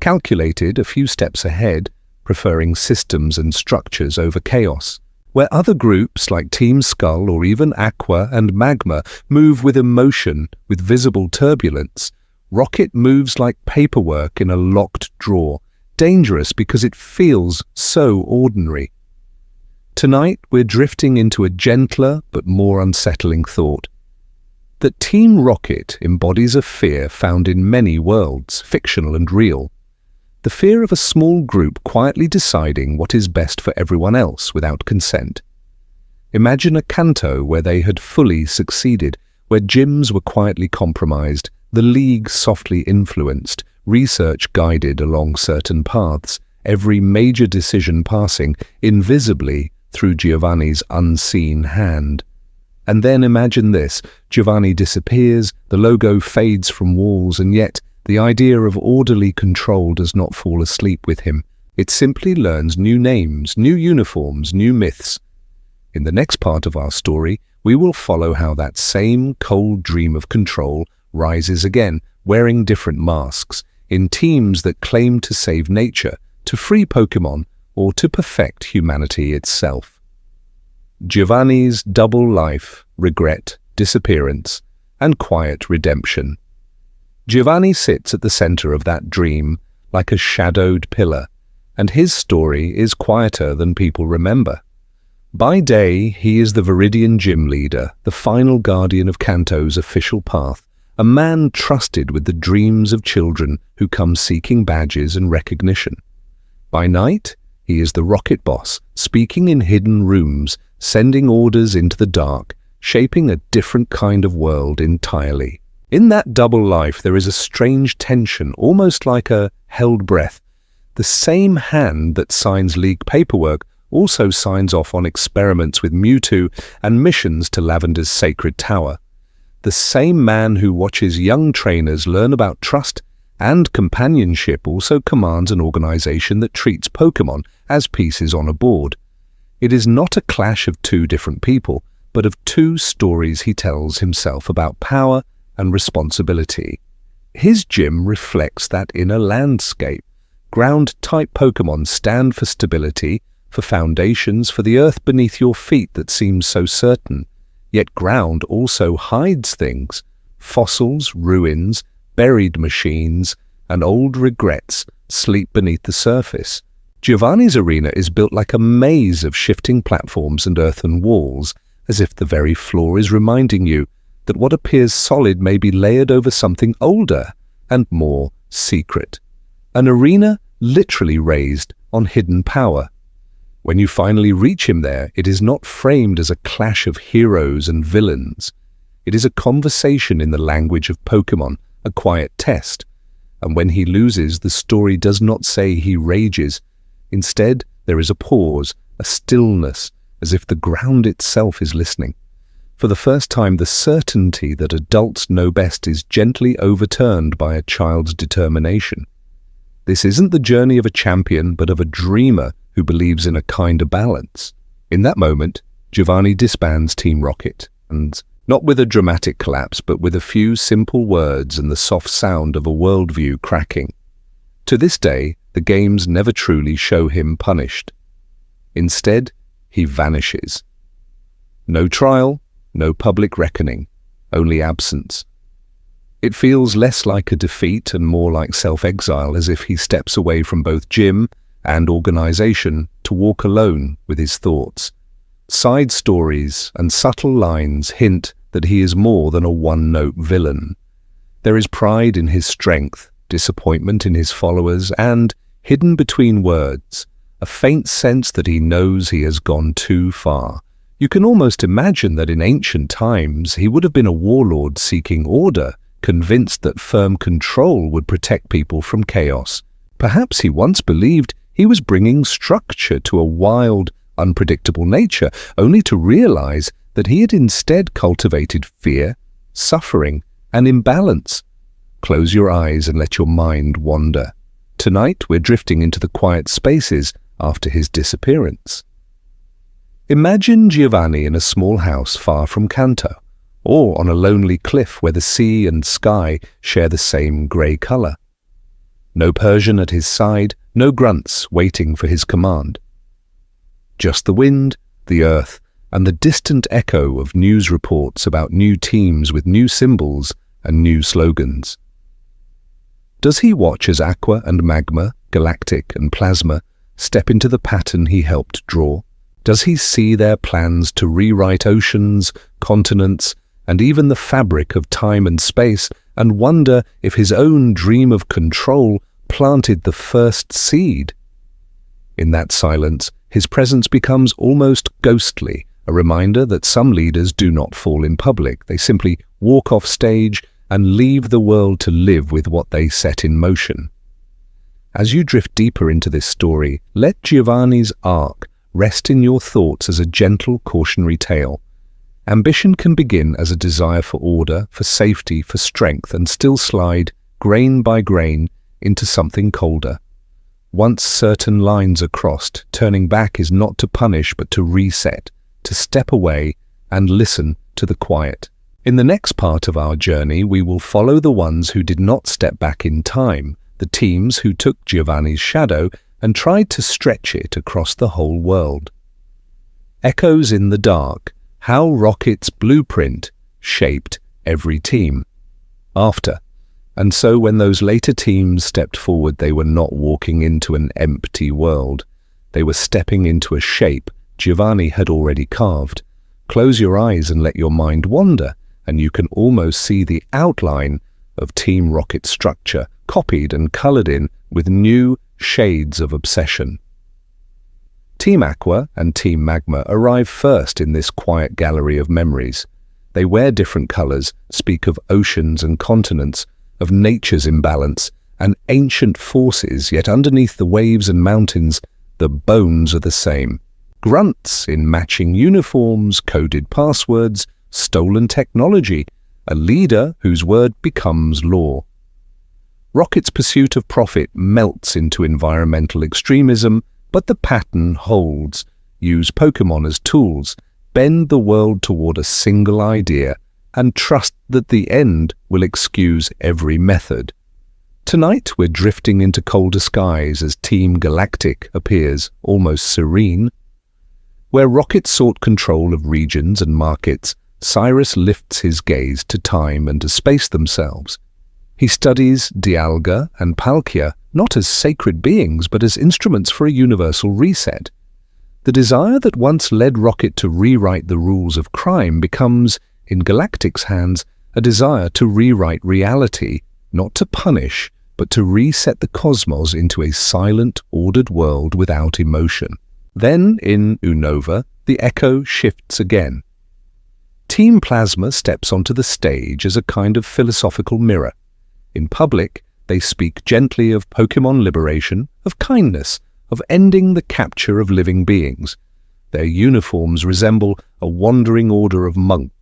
Calculated, a few steps ahead, preferring systems and structures over chaos. Where other groups like Team Skull or even Aqua and Magma move with emotion, with visible turbulence, Rocket moves like paperwork in a locked drawer, dangerous because it feels so ordinary. Tonight, we're drifting into a gentler but more unsettling thought. That Team Rocket embodies a fear found in many worlds, fictional and real. The fear of a small group quietly deciding what is best for everyone else without consent. Imagine a Kanto where they had fully succeeded, where gyms were quietly compromised, the league softly influenced, research guided along certain paths, every major decision passing invisibly through Giovanni's unseen hand. And then imagine this, Giovanni disappears, the logo fades from walls, and yet the idea of orderly control does not fall asleep with him. It simply learns new names, new uniforms, new myths. In the next part of our story, we will follow how that same cold dream of control rises again, wearing different masks, in teams that claim to save nature, to free Pokémon, or to perfect humanity itself. Giovanni's double life, regret, disappearance, and quiet redemption. Giovanni sits at the center of that dream, like a shadowed pillar, and his story is quieter than people remember. By day, he is the Viridian gym leader, the final guardian of Kanto's official path, a man trusted with the dreams of children who come seeking badges and recognition. By night, he is the rocket boss, speaking in hidden rooms, sending orders into the dark, shaping a different kind of world entirely. In that double life, there is a strange tension, almost like a held breath. The same hand that signs league paperwork also signs off on experiments with Mewtwo and missions to Lavender's sacred tower. The same man who watches young trainers learn about trust and companionship also commands an organization that treats Pokémon as pieces on a board. It is not a clash of two different people, but of two stories he tells himself about power and responsibility. His gym reflects that inner landscape. Ground-type Pokémon stand for stability, for foundations, for the earth beneath your feet that seems so certain. Yet ground also hides things: fossils, ruins, buried machines, and old regrets sleep beneath the surface. Giovanni's arena is built like a maze of shifting platforms and earthen walls, as if the very floor is reminding you that what appears solid may be layered over something older and more secret. An arena literally raised on hidden power. When you finally reach him there, it is not framed as a clash of heroes and villains. It is a conversation in the language of Pokémon, a quiet test. And when he loses, the story does not say he rages. Instead, there is a pause, a stillness, as if the ground itself is listening. For the first time, the certainty that adults know best is gently overturned by a child's determination. This isn't the journey of a champion, but of a dreamer who believes in a kinder balance. In that moment, Giovanni disbands Team Rocket, and not with a dramatic collapse, but with a few simple words and the soft sound of a worldview cracking. To this day, the games never truly show him punished. Instead, he vanishes. No trial, no public reckoning, only absence. It feels less like a defeat and more like self-exile, as if he steps away from both gym and organization to walk alone with his thoughts. Side stories and subtle lines hint that he is more than a one-note villain. There is pride in his strength, disappointment in his followers, and, hidden between words, a faint sense that he knows he has gone too far. You can almost imagine that in ancient times he would have been a warlord seeking order, convinced that firm control would protect people from chaos. Perhaps he once believed he was bringing structure to a wild, unpredictable nature, only to realize that he had instead cultivated fear, suffering, and imbalance. Close your eyes and let your mind wander. Tonight we're drifting into the quiet spaces after his disappearance. Imagine Giovanni in a small house far from Kanto, or on a lonely cliff where the sea and sky share the same grey color. No Persian at his side, no grunts waiting for his command. Just the wind, the earth, and the distant echo of news reports about new teams with new symbols and new slogans. Does he watch as Aqua and Magma, Galactic and Plasma step into the pattern he helped draw? Does he see their plans to rewrite oceans, continents, and even the fabric of time and space, and wonder if his own dream of control planted the first seed? In that silence, his presence becomes almost ghostly, a reminder that some leaders do not fall in public. They simply walk off stage and leave the world to live with what they set in motion. As you drift deeper into this story, let Giovanni's arc rest in your thoughts as a gentle cautionary tale. Ambition can begin as a desire for order, for safety, for strength, and still slide, grain by grain, into something colder. Once certain lines are crossed, turning back is not to punish but to reset, to step away and listen to the quiet. In the next part of our journey, we will follow the ones who did not step back in time, the teams who took Giovanni's shadow and tried to stretch it across the whole world. Echoes in the dark, how Rocket's blueprint shaped every team. After. And so when those later teams stepped forward, they were not walking into an empty world. They were stepping into a shape Giovanni had already carved. Close your eyes and let your mind wander. and you can almost see the outline of Team Rocket's structure, copied and colored in with new shades of obsession. Team Aqua and Team Magma arrive first in this quiet gallery of memories. They wear different colors, speak of oceans and continents, of nature's imbalance, and ancient forces, yet underneath the waves and mountains, the bones are the same. Grunts in matching uniforms, coded passwords, stolen technology, a leader whose word becomes law. Rocket's pursuit of profit melts into environmental extremism, but the pattern holds. Use Pokémon as tools, bend the world toward a single idea, and trust that the end will excuse every method. Tonight we're drifting into colder skies as Team Galactic appears, almost serene. Where Rocket sought control of regions and markets, Cyrus lifts his gaze to time and to space themselves. He studies Dialga and Palkia not as sacred beings but as instruments for a universal reset. The desire that once led Rocket to rewrite the rules of crime becomes, in Galactic's hands, a desire to rewrite reality, not to punish, but to reset the cosmos into a silent, ordered world without emotion. Then, in Unova, the echo shifts again. Team Plasma steps onto the stage as a kind of philosophical mirror. In public, they speak gently of Pokémon liberation, of kindness, of ending the capture of living beings. Their uniforms resemble a wandering order of monks.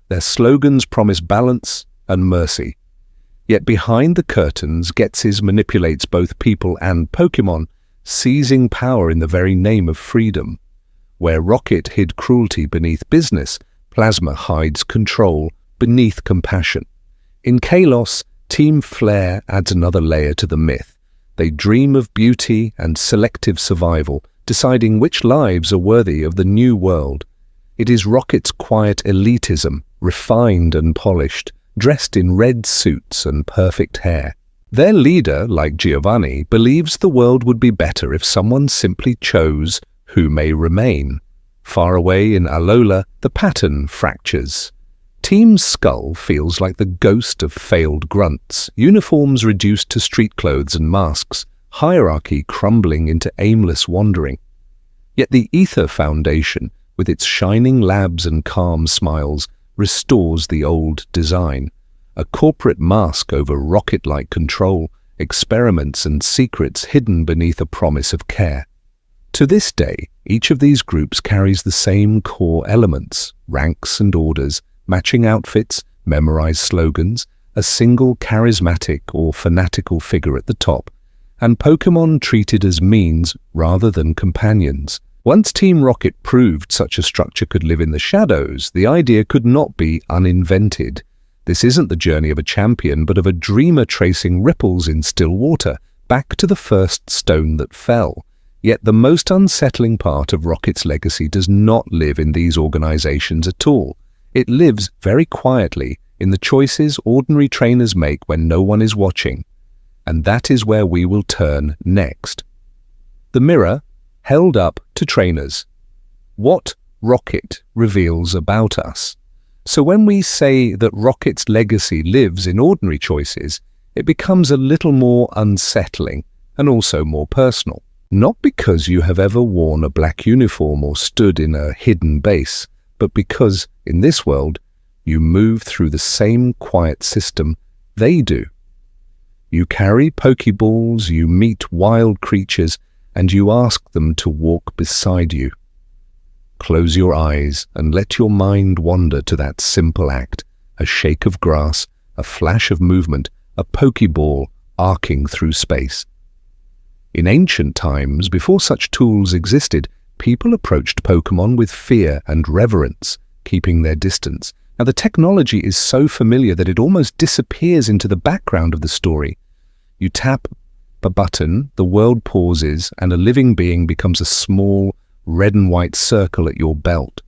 Their slogans promise balance and mercy. Yet behind the curtains, Ghetsis manipulates both people and Pokémon, seizing power in the very name of freedom. Where Rocket hid cruelty beneath business, Plasma hides control beneath compassion. In Kalos, Team Flare adds another layer to the myth. They dream of beauty and selective survival, deciding which lives are worthy of the new world. It is Rocket's quiet elitism, refined and polished, dressed in red suits and perfect hair. Their leader, like Giovanni, believes the world would be better if someone simply chose who may remain. Far away in Alola, the pattern fractures. Team Skull feels like the ghost of failed grunts, uniforms reduced to street clothes and masks, hierarchy crumbling into aimless wandering. Yet the Ether Foundation, with its shining labs and calm smiles, restores the old design. A corporate mask over rocket-like control, experiments and secrets hidden beneath a promise of care. To this day, each of these groups carries the same core elements, ranks and orders, matching outfits, memorized slogans, a single charismatic or fanatical figure at the top, and Pokémon treated as means rather than companions. Once Team Rocket proved such a structure could live in the shadows, the idea could not be uninvented. This isn't the journey of a champion, but of a dreamer tracing ripples in still water, back to the first stone that fell. Yet the most unsettling part of Rocket's legacy does not live in these organizations at all. It lives very quietly in the choices ordinary trainers make when no one is watching. And that is where we will turn next. The mirror held up to trainers. What Rocket reveals about us. So when we say that Rocket's legacy lives in ordinary choices, it becomes a little more unsettling and also more personal. Not because you have ever worn a black uniform or stood in a hidden base, but because, in this world, you move through the same quiet system they do. You carry Pokeballs, you meet wild creatures, and you ask them to walk beside you. Close your eyes and let your mind wander to that simple act, a shake of grass, a flash of movement, a Pokeball arcing through space. In ancient times, before such tools existed, people approached Pokémon with fear and reverence, keeping their distance. Now, the technology is so familiar that it almost disappears into the background of the story. You tap a button, the world pauses, and a living being becomes a small, red and white circle at your belt.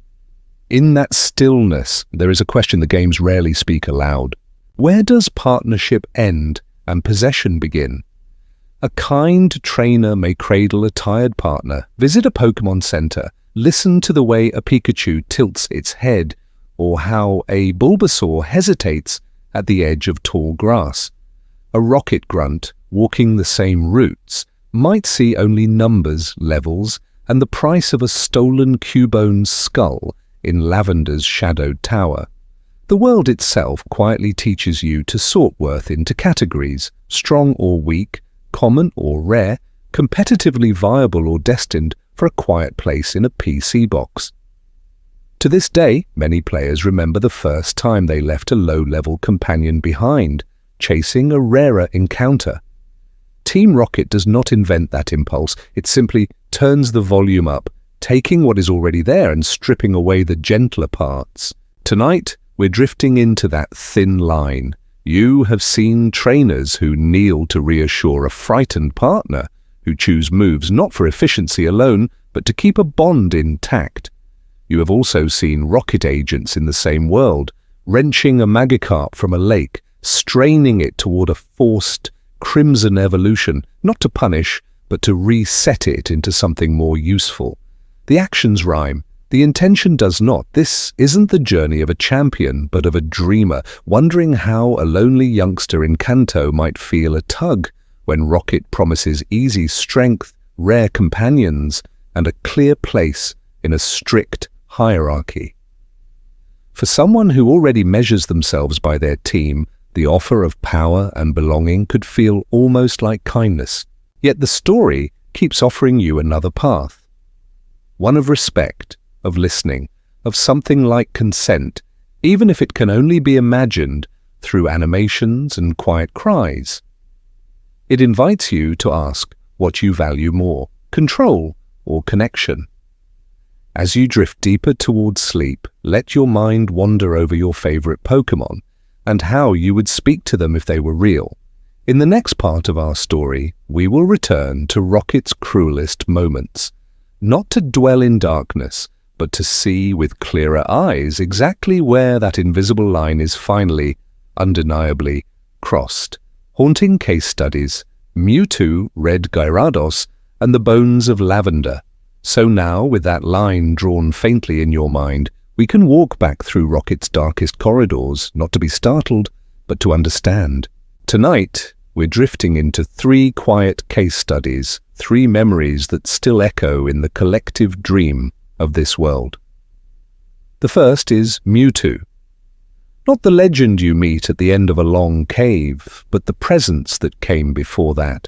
In that stillness, there is a question the games rarely speak aloud. Where does partnership end and possession begin? A kind trainer may cradle a tired partner, visit a Pokémon Center, listen to the way a Pikachu tilts its head, or how a Bulbasaur hesitates at the edge of tall grass. A rocket grunt, walking the same routes, might see only numbers, levels, and the price of a stolen Cubone's skull in Lavender's shadowed tower. The world itself quietly teaches you to sort worth into categories: strong or weak, common or rare, competitively viable or destined for a quiet place in a PC box. To this day, many players remember the first time they left a low-level companion behind, chasing a rarer encounter. Team Rocket does not invent that impulse, it simply turns the volume up, taking what is already there and stripping away the gentler parts. Tonight, we're drifting into that thin line. You have seen trainers who kneel to reassure a frightened partner, who choose moves not for efficiency alone, but to keep a bond intact. You have also seen rocket agents in the same world, wrenching a Magikarp from a lake, straining it toward a forced crimson evolution, not to punish, but to reset it into something more useful. The actions rhyme, the intention does not. This isn't the journey of a champion, but of a dreamer, wondering how a lonely youngster in Kanto might feel a tug when Rocket promises easy strength, rare companions, and a clear place in a strict hierarchy. For someone who already measures themselves by their team, the offer of power and belonging could feel almost like kindness. Yet the story keeps offering you another path. One of respect, of listening, of something like consent, even if it can only be imagined through animations and quiet cries. It invites you to ask what you value more, control or connection. As you drift deeper towards sleep, let your mind wander over your favorite Pokémon and how you would speak to them if they were real. In the next part of our story, we will return to Rocket's cruelest moments, not to dwell in darkness, but to see with clearer eyes exactly where that invisible line is finally, undeniably, crossed. Haunting case studies, Mewtwo, Red Gyarados, and the bones of Lavender. So now, with that line drawn faintly in your mind, we can walk back through Rocket's darkest corridors, not to be startled, but to understand. Tonight, we're drifting into 3 quiet case studies, 3 memories that still echo in the collective dream of this world. The first is Mewtwo. Not the legend you meet at the end of a long cave, but the presence that came before that.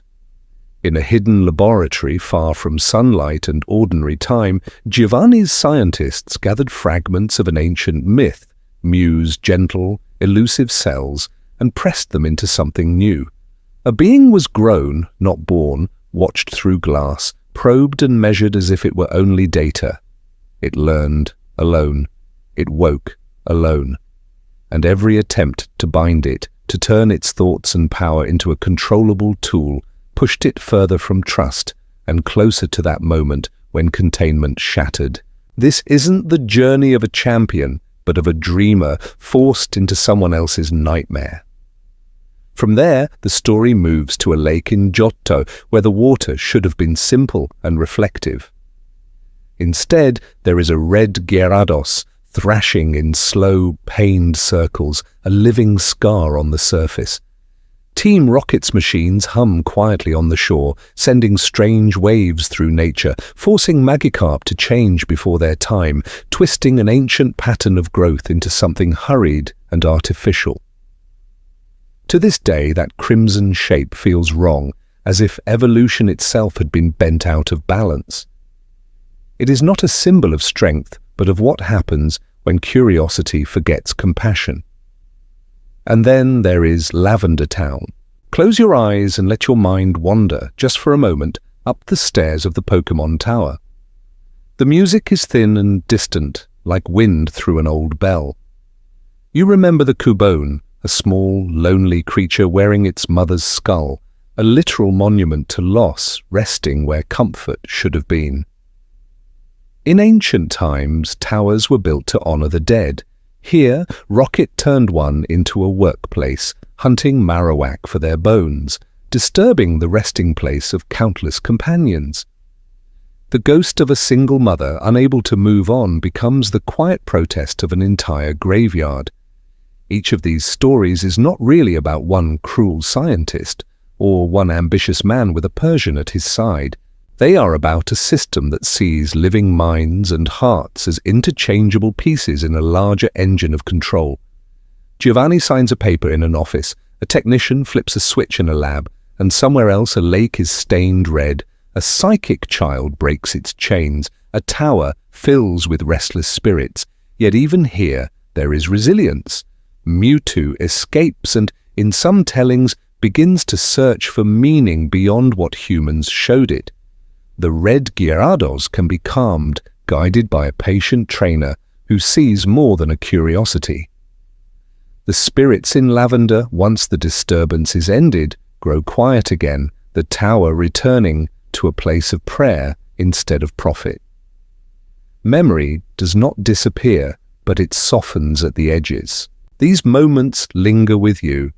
In a hidden laboratory far from sunlight and ordinary time, Giovanni's scientists gathered fragments of an ancient myth, Mew's gentle, elusive cells, and pressed them into something new. A being was grown, not born, watched through glass, probed and measured as if it were only data. It learned alone. It woke alone. And every attempt to bind it, to turn its thoughts and power into a controllable tool, pushed it further from trust and closer to that moment when containment shattered. This isn't the journey of a champion, but of a dreamer forced into someone else's nightmare. From there, the story moves to a lake in Johto, where the water should have been simple and reflective. Instead, there is a red Gyarados thrashing in slow, pained circles, a living scar on the surface. Team Rocket's machines hum quietly on the shore, sending strange waves through nature, forcing Magikarp to change before their time, twisting an ancient pattern of growth into something hurried and artificial. To this day, that crimson shape feels wrong, as if evolution itself had been bent out of balance. It is not a symbol of strength, but of what happens when curiosity forgets compassion. And then there is Lavender Town. Close your eyes and let your mind wander, just for a moment, up the stairs of the Pokémon Tower. The music is thin and distant, like wind through an old bell. You remember the Cubone, a small, lonely creature wearing its mother's skull, a literal monument to loss, resting where comfort should have been. In ancient times, towers were built to honor the dead. Here, Rocket turned one into a workplace, hunting Marowak for their bones, disturbing the resting place of countless companions. The ghost of a single mother unable to move on becomes the quiet protest of an entire graveyard. Each of these stories is not really about one cruel scientist or one ambitious man with a Persian at his side. They are about a system that sees living minds and hearts as interchangeable pieces in a larger engine of control. Giovanni signs a paper in an office, a technician flips a switch in a lab, and somewhere else a lake is stained red. A psychic child breaks its chains, a tower fills with restless spirits. Yet even here there is resilience. Mewtwo escapes and, in some tellings, begins to search for meaning beyond what humans showed it. The red Gyarados can be calmed, guided by a patient trainer who sees more than a curiosity. The spirits in lavender, once the disturbance is ended, grow quiet again, the tower returning to a place of prayer instead of profit. Memory does not disappear, but it softens at the edges. These moments linger with you.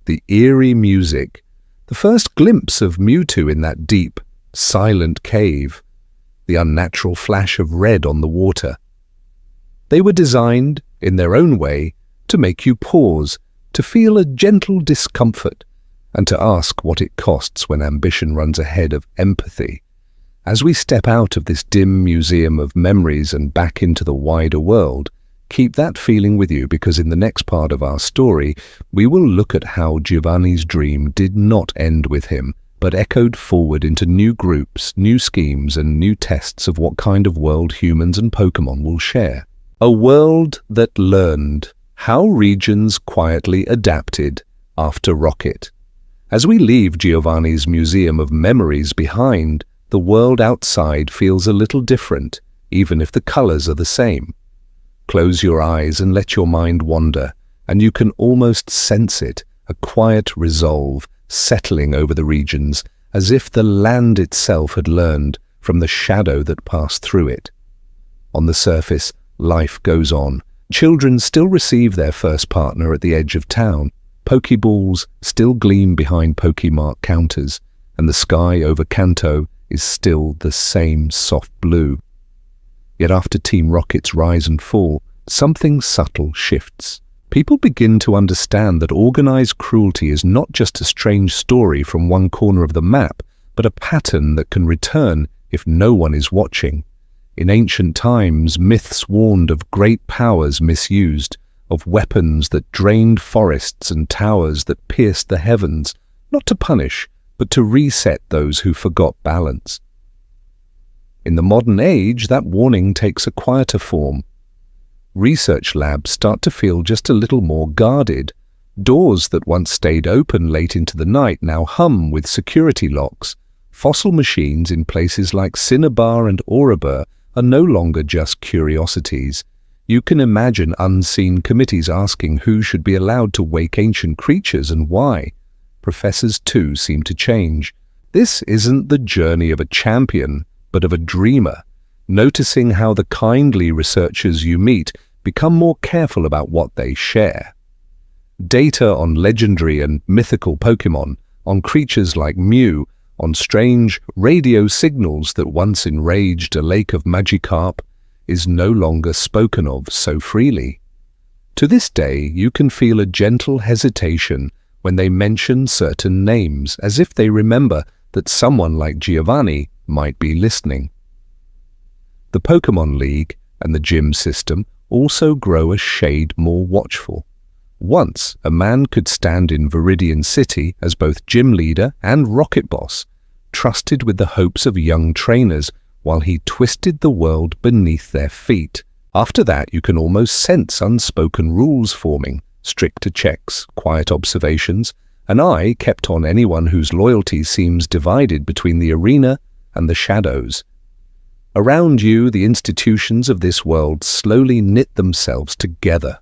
The eerie music, the first glimpse of Mewtwo in that deep, silent cave, the unnatural flash of red on the water. They were designed, in their own way, to make you pause, to feel a gentle discomfort, and to ask what it costs when ambition runs ahead of empathy. As we step out of this dim museum of memories and back into the wider world, keep that feeling with you, because in the next part of our story, we will look at how Giovanni's dream did not end with him, but echoed forward into new groups, new schemes, and new tests of what kind of world humans and Pokémon will share. A world that learned how regions quietly adapted after Rocket. As we leave Giovanni's museum of memories behind, the world outside feels a little different, even if the colors are the same. Close your eyes and let your mind wander, and you can almost sense it, a quiet resolve settling over the regions, as if the land itself had learned from the shadow that passed through it. On the surface, life goes on. Children still receive their first partner at the edge of town. Pokeballs still gleam behind Pokemark counters, and the sky over Kanto is still the same soft blue. Yet after Team Rocket's rise and fall, something subtle shifts. People begin to understand that organized cruelty is not just a strange story from one corner of the map, but a pattern that can return if no one is watching. In ancient times, myths warned of great powers misused, of weapons that drained forests and towers that pierced the heavens, not to punish, but to reset those who forgot balance. In the modern age, that warning takes a quieter form. Research labs start to feel just a little more guarded. Doors that once stayed open late into the night now hum with security locks. Fossil machines in places like Cinnabar and Oreburgh are no longer just curiosities. You can imagine unseen committees asking who should be allowed to wake ancient creatures and why. Professors too seem to change. This isn't the journey of a champion, but of a dreamer, noticing how the kindly researchers you meet become more careful about what they share. Data on legendary and mythical Pokémon, on creatures like Mew, on strange radio signals that once enraged a lake of Magikarp, is no longer spoken of so freely. To this day, you can feel a gentle hesitation when they mention certain names, as if they remember that someone like Giovanni might be listening. The Pokémon League and the gym system also grow a shade more watchful. Once, a man could stand in Viridian City as both gym leader and rocket boss, trusted with the hopes of young trainers while he twisted the world beneath their feet. After that, you can almost sense unspoken rules forming, stricter checks, quiet observations, an eye kept on anyone whose loyalty seems divided between the arena and the shadows. Around you, the institutions of this world slowly knit themselves together.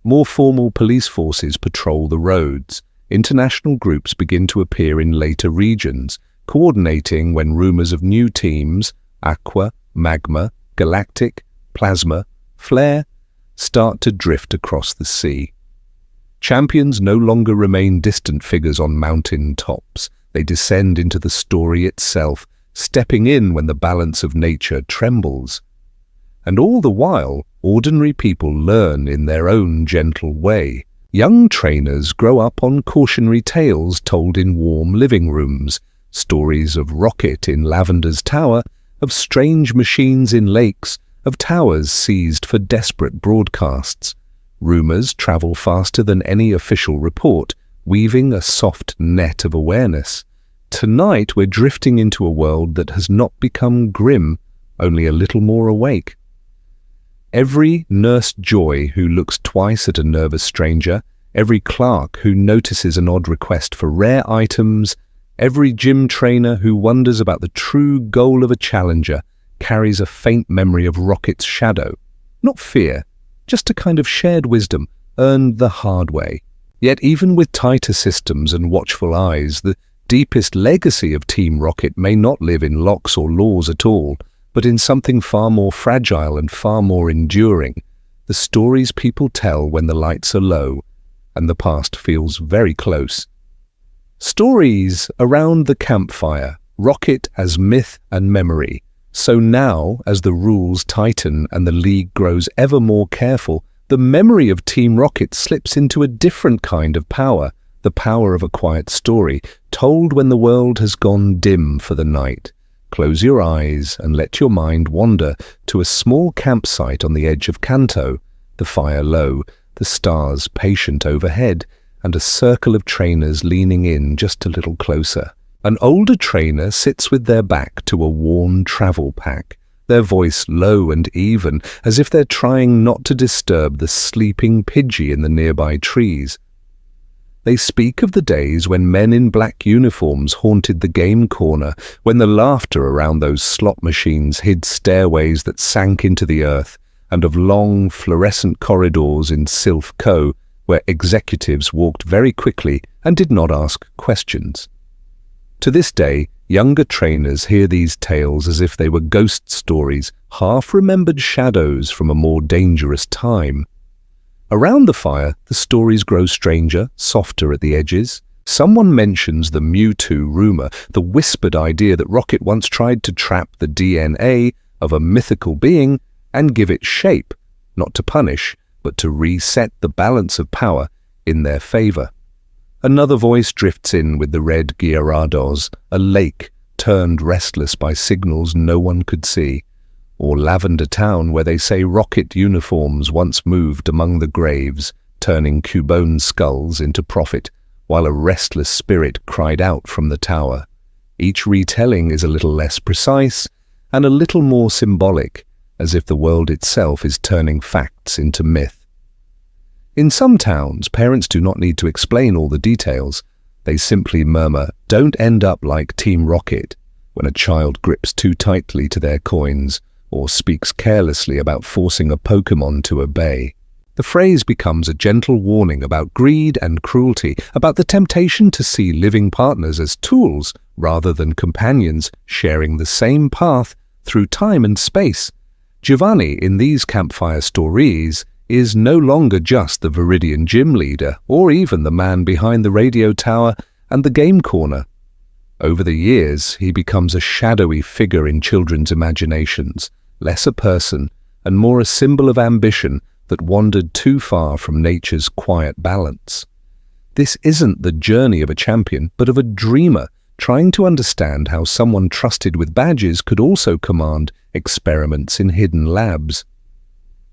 More formal police forces patrol the roads. International groups begin to appear in later regions, coordinating when rumors of new teams, Aqua, Magma, Galactic, Plasma, Flare, start to drift across the sea. Champions no longer remain distant figures on mountain tops. They descend into the story itself, stepping in when the balance of nature trembles. And all the while, ordinary people learn in their own gentle way. Young trainers grow up on cautionary tales told in warm living rooms, stories of Rocket in Lavender's tower, of strange machines in lakes, of towers seized for desperate broadcasts. Rumors travel faster than any official report, weaving a soft net of awareness. Tonight we're drifting into a world that has not become grim, only a little more awake. Every Nurse Joy who looks twice at a nervous stranger, every clerk who notices an odd request for rare items, every gym trainer who wonders about the true goal of a challenger carries a faint memory of Rocket's shadow. Not fear, just a kind of shared wisdom earned the hard way. Yet even with tighter systems and watchful eyes, the deepest legacy of Team Rocket may not live in locks or laws at all, but in something far more fragile and far more enduring, the stories people tell when the lights are low and the past feels very close. Stories around the campfire, Rocket as myth and memory. So now, as the rules tighten and the league grows ever more careful, the memory of Team Rocket slips into a different kind of power, the power of a quiet story, told when the world has gone dim for the night. Close your eyes and let your mind wander to a small campsite on the edge of Kanto, the fire low, the stars patient overhead, and a circle of trainers leaning in just a little closer. An older trainer sits with their back to a worn travel pack, their voice low and even, as if they're trying not to disturb the sleeping Pidgey in the nearby trees. They speak of the days when men in black uniforms haunted the game corner, when the laughter around those slot machines hid stairways that sank into the earth, and of long, fluorescent corridors in Sylph Co., where executives walked very quickly and did not ask questions. To this day, younger trainers hear these tales as if they were ghost stories, half-remembered shadows from a more dangerous time. Around the fire, the stories grow stranger, softer at the edges. Someone mentions the Mewtwo rumor, the whispered idea that Rocket once tried to trap the DNA of a mythical being and give it shape, not to punish, but to reset the balance of power in their favor. Another voice drifts in with the red Gyarados, a lake turned restless by signals no one could see. Or Lavender Town, where they say Rocket uniforms once moved among the graves, turning Cubone skulls into profit, while a restless spirit cried out from the tower. Each retelling is a little less precise and a little more symbolic, as if the world itself is turning facts into myth. In some towns, parents do not need to explain all the details. They simply murmur, "Don't end up like Team Rocket," when a child grips too tightly to their coins, or speaks carelessly about forcing a Pokémon to obey. The phrase becomes a gentle warning about greed and cruelty, about the temptation to see living partners as tools rather than companions sharing the same path through time and space. Giovanni, in these campfire stories, is no longer just the Viridian gym leader or even the man behind the radio tower and the game corner. Over the years, he becomes a shadowy figure in children's imaginations, less a person and more a symbol of ambition that wandered too far from nature's quiet balance. This isn't the journey of a champion, but of a dreamer trying to understand how someone trusted with badges could also command experiments in hidden labs.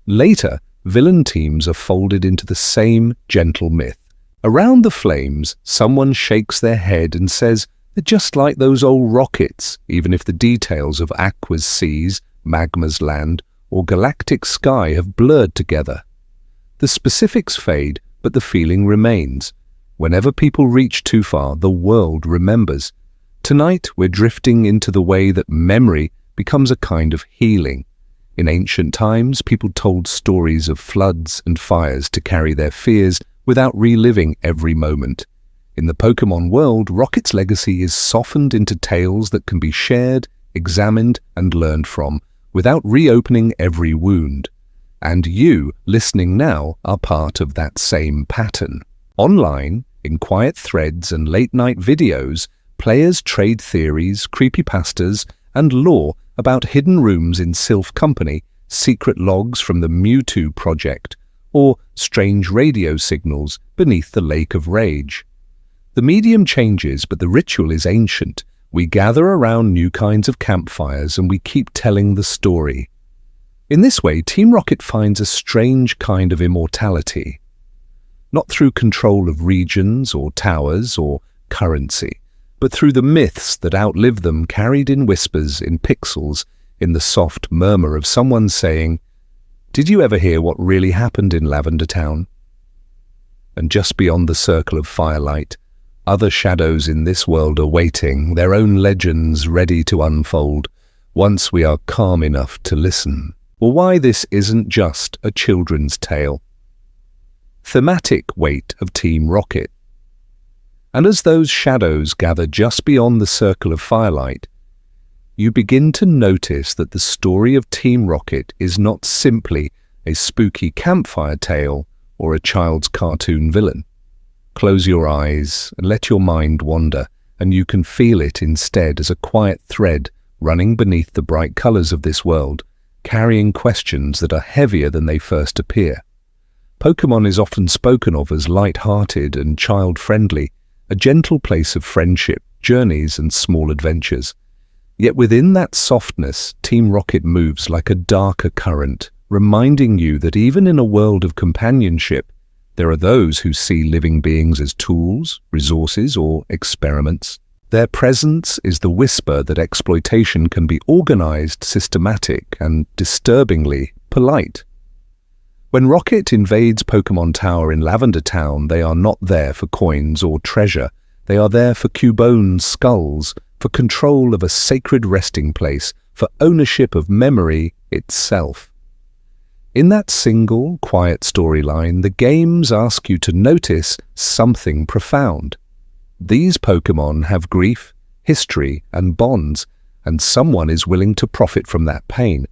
Later, villain teams are folded into the same gentle myth. Around the flames, someone shakes their head and says, "They're just like those old rockets," even if the details of Aqua's seas, Magma's land, or galactic sky have blurred together. The specifics fade, but the feeling remains. Whenever people reach too far, the world remembers. Tonight, we're drifting into the way that memory becomes a kind of healing. In ancient times, people told stories of floods and fires to carry their fears without reliving every moment. In the Pokémon world, Rocket's legacy is softened into tales that can be shared, examined, and learned from, without reopening every wound. And you, listening now, are part of that same pattern. Online, in quiet threads and late-night videos, Players trade theories, creepypastas, and lore about hidden rooms in Sylph Company, secret logs from the Mewtwo Project, or strange radio signals beneath the Lake of Rage. The medium changes, but the ritual is ancient. We gather around new kinds of campfires and we keep telling the story. In this way, Team Rocket finds a strange kind of immortality. Not through control of regions or towers or currency, but through the myths that outlive them, carried in whispers, in pixels, in the soft murmur of someone saying, "Did you ever hear what really happened in Lavender Town?" And just beyond the circle of firelight, other shadows in this world are waiting, their own legends ready to unfold, once we are calm enough to listen. Or why this isn't just a children's tale. Thematic weight of Team Rocket. And as those shadows gather just beyond the circle of firelight, you begin to notice that the story of Team Rocket is not simply a spooky campfire tale or a child's cartoon villain. Close your eyes and let your mind wander, and you can feel it instead as a quiet thread running beneath the bright colors of this world, carrying questions that are heavier than they first appear. Pokémon is often spoken of as light-hearted and child-friendly, a gentle place of friendship, journeys and small adventures. Yet within that softness, Team Rocket moves like a darker current, reminding you that even in a world of companionship, there are those who see living beings as tools, resources, or experiments. Their presence is the whisper that exploitation can be organized, systematic, and disturbingly polite. When Rocket invades Pokémon Tower in Lavender Town, they are not there for coins or treasure. They are there for Cubone skulls, for control of a sacred resting place, for ownership of memory itself. In that single, quiet storyline, the games ask you to notice something profound. These Pokémon have grief, history, and bonds, and someone is willing to profit from that pain.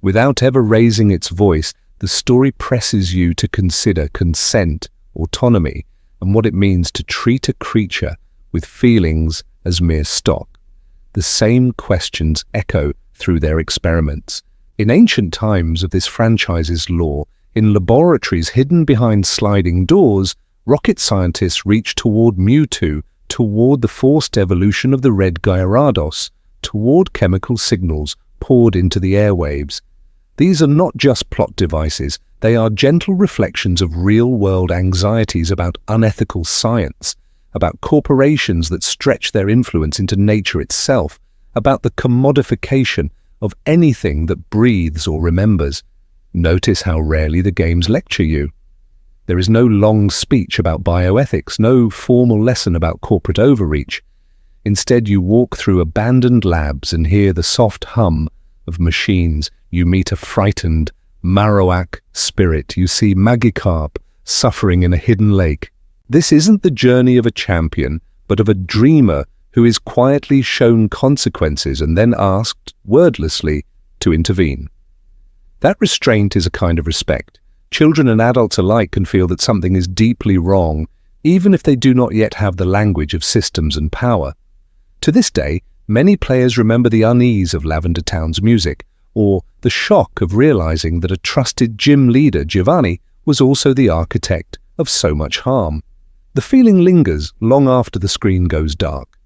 Without ever raising its voice, the story presses you to consider consent, autonomy, and what it means to treat a creature with feelings as mere stock. The same questions echo through their experiments. In ancient times of this franchise's lore, in laboratories hidden behind sliding doors, rocket scientists reached toward Mewtwo, toward the forced evolution of the red Gyarados, toward chemical signals poured into the airwaves. These are not just plot devices, they are gentle reflections of real-world anxieties about unethical science, about corporations that stretch their influence into nature itself, about the commodification of anything that breathes or remembers. Notice how rarely the games lecture you. There is no long speech about bioethics, no formal lesson about corporate overreach. Instead, you walk through abandoned labs and hear the soft hum of machines. You meet a frightened Marowak spirit. You see Magikarp suffering in a hidden lake. This isn't the journey of a champion, but of a dreamer who is quietly shown consequences and then asked, wordlessly, to intervene. That restraint is a kind of respect. Children and adults alike can feel that something is deeply wrong, even if they do not yet have the language of systems and power. To this day, many players remember the unease of Lavender Town's music, or the shock of realizing that a trusted gym leader, Giovanni, was also the architect of so much harm. The feeling lingers long after the screen goes dark.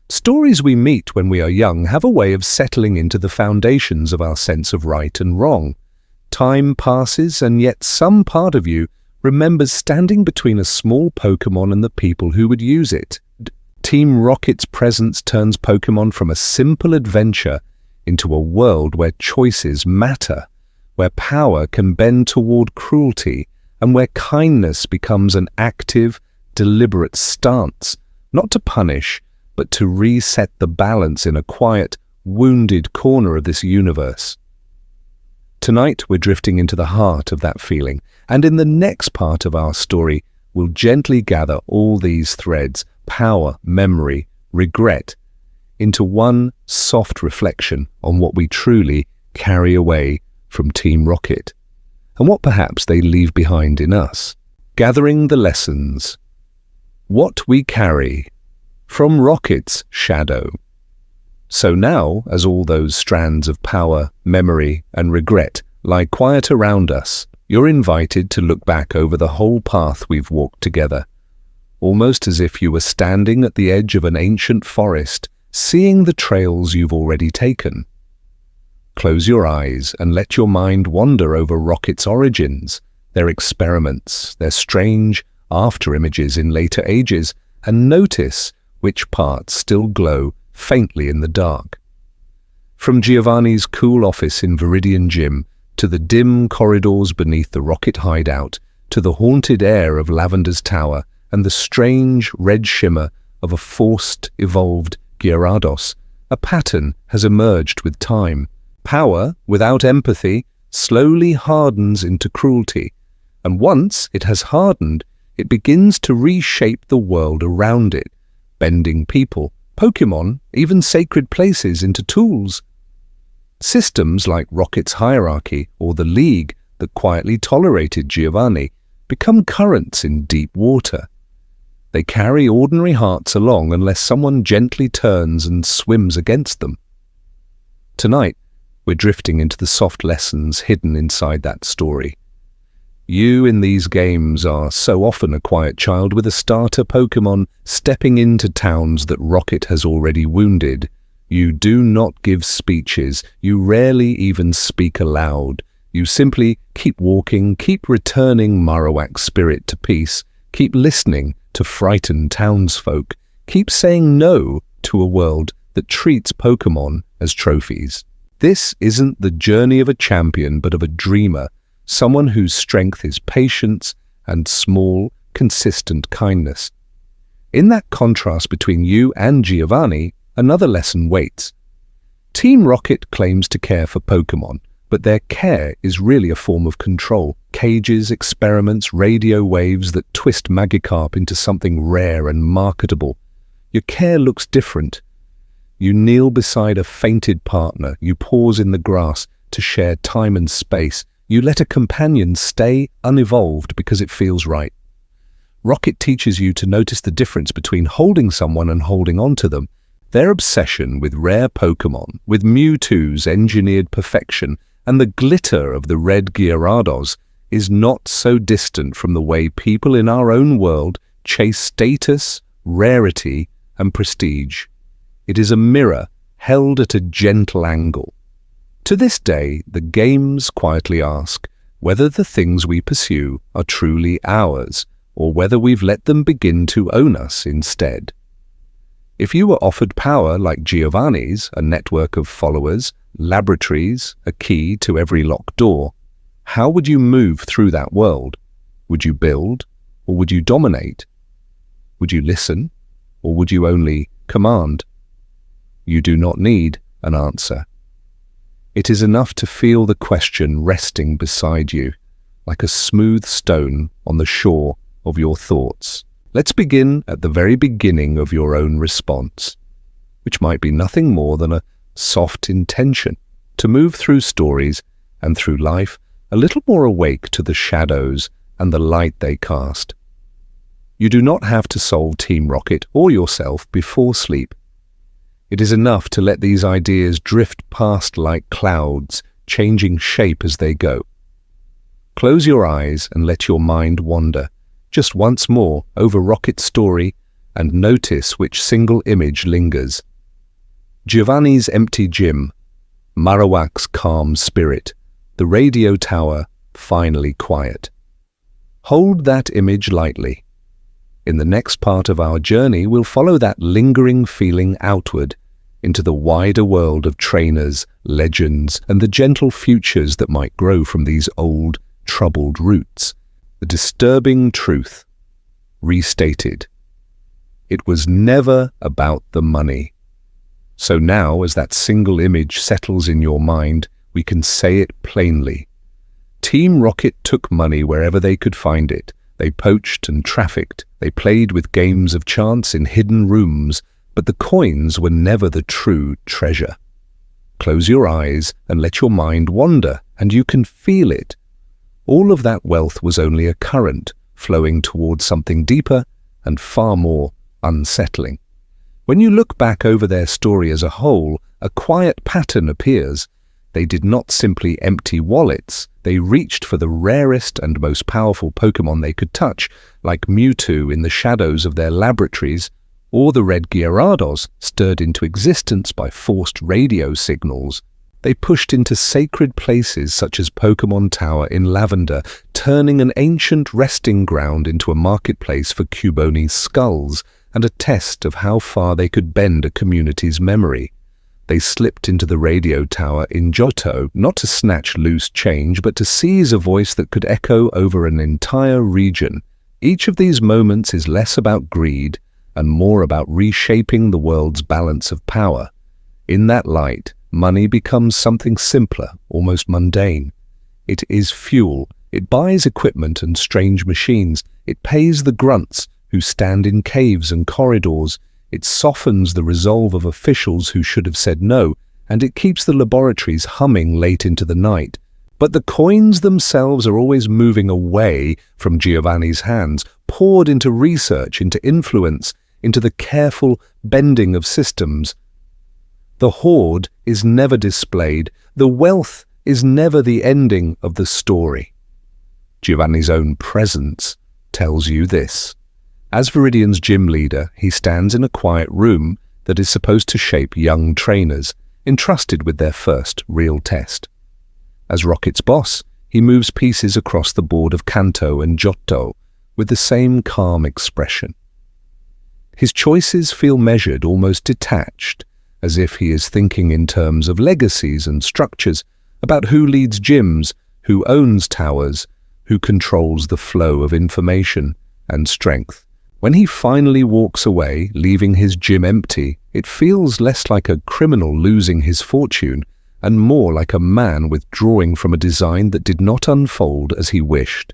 Stories we meet when we are young have a way of settling into the foundations of our sense of right and wrong. Time passes, and yet some part of you remembers standing between a small Pokémon and the people who would use it. Team Rocket's presence turns Pokémon from a simple adventure into a world where choices matter, where power can bend toward cruelty, and where kindness becomes an active, deliberate stance, not to punish, but to reset the balance in a quiet, wounded corner of this universe. Tonight, we're drifting into the heart of that feeling, and in the next part of our story, we'll gently gather all these threads, power, memory, regret, into one soft reflection on what we truly carry away from Team Rocket, and what perhaps they leave behind in us. Gathering the lessons. What we carry from Rocket's shadow. So now, as all those strands of power, memory, and regret lie quiet around us, you're invited to look back over the whole path we've walked together, almost as if you were standing at the edge of an ancient forest, seeing the trails you've already taken. Close your eyes and let your mind wander over Rocket's origins, their experiments, their strange after-images in later ages, and notice which parts still glow faintly in the dark. From Giovanni's cool office in Viridian Gym, to the dim corridors beneath the Rocket hideout, to the haunted air of Lavender's tower, and the strange red shimmer of a forced, evolved Gyarados, a pattern has emerged with time. Power, without empathy, slowly hardens into cruelty, and once it has hardened, it begins to reshape the world around it, bending people, Pokémon, even sacred places into tools. Systems like Rocket's hierarchy or the League that quietly tolerated Giovanni become currents in deep water. They carry ordinary hearts along unless someone gently turns and swims against them. Tonight, we're drifting into the soft lessons hidden inside that story. You in these games are so often a quiet child with a starter Pokémon stepping into towns that Rocket has already wounded. You do not give speeches, you rarely even speak aloud. You simply keep walking, keep returning Marowak's spirit to peace, keep listening to frightened townsfolk, keep saying no to a world that treats Pokémon as trophies. This isn't the journey of a champion but of a dreamer, someone whose strength is patience and small, consistent kindness. In that contrast between you and Giovanni, another lesson waits. Team Rocket claims to care for Pokémon, but their care is really a form of control. Cages, experiments, radio waves that twist Magikarp into something rare and marketable. Your care looks different. You kneel beside a fainted partner, you pause in the grass to share time and space, you let a companion stay unevolved because it feels right. Rocket teaches you to notice the difference between holding someone and holding on to them. Their obsession with rare Pokémon, with Mewtwo's engineered perfection, and the glitter of the red Gyarados is not so distant from the way people in our own world chase status, rarity, and prestige. It is a mirror held at a gentle angle. To this day, the games quietly ask whether the things we pursue are truly ours, or whether we've let them begin to own us instead. If you were offered power like Giovanni's, a network of followers, laboratories, a key to every locked door, how would you move through that world? Would you build, or would you dominate? Would you listen, or would you only command? You do not need an answer. It is enough to feel the question resting beside you, like a smooth stone on the shore of your thoughts. Let's begin at the very beginning of your own response, which might be nothing more than a soft intention to move through stories and through life a little more awake to the shadows and the light they cast. You do not have to solve Team Rocket or yourself before sleep. It is enough to let these ideas drift past like clouds, changing shape as they go. Close your eyes and let your mind wander, just once more over Rocket's story, and notice which single image lingers. Giovanni's empty gym, Marowak's calm spirit, the radio tower finally quiet. Hold that image lightly. In the next part of our journey, we'll follow that lingering feeling outward into the wider world of trainers, legends, and the gentle futures that might grow from these old, troubled roots. The disturbing truth, restated. It was never about the money. So now, as that single image settles in your mind, we can say it plainly. Team Rocket took money wherever they could find it. They poached and trafficked. They played with games of chance in hidden rooms, but the coins were never the true treasure. Close your eyes and let your mind wander, and you can feel it. All of that wealth was only a current, flowing towards something deeper and far more unsettling. When you look back over their story as a whole, a quiet pattern appears. They did not simply empty wallets, they reached for the rarest and most powerful Pokémon they could touch, like Mewtwo in the shadows of their laboratories, or the red Gyarados stirred into existence by forced radio signals. They pushed into sacred places such as Pokémon Tower in Lavender, turning an ancient resting ground into a marketplace for Cuboni's skulls, and a test of how far they could bend a community's memory. They slipped into the radio tower in Johto, not to snatch loose change, but to seize a voice that could echo over an entire region. Each of these moments is less about greed and more about reshaping the world's balance of power. In that light, money becomes something simpler, almost mundane. It is fuel. It buys equipment and strange machines. It pays the grunts who stand in caves and corridors. It softens the resolve of officials who should have said no, and it keeps the laboratories humming late into the night. But the coins themselves are always moving away from Giovanni's hands, poured into research, into influence, into the careful bending of systems. The hoard is never displayed. The wealth is never the ending of the story. Giovanni's own presence tells you this. As Viridian's gym leader, he stands in a quiet room that is supposed to shape young trainers, entrusted with their first real test. As Rocket's boss, he moves pieces across the board of Kanto and Johto with the same calm expression. His choices feel measured, almost detached, as if he is thinking in terms of legacies and structures, about who leads gyms, who owns towers, who controls the flow of information and strength. When he finally walks away, leaving his gym empty, it feels less like a criminal losing his fortune and more like a man withdrawing from a design that did not unfold as he wished.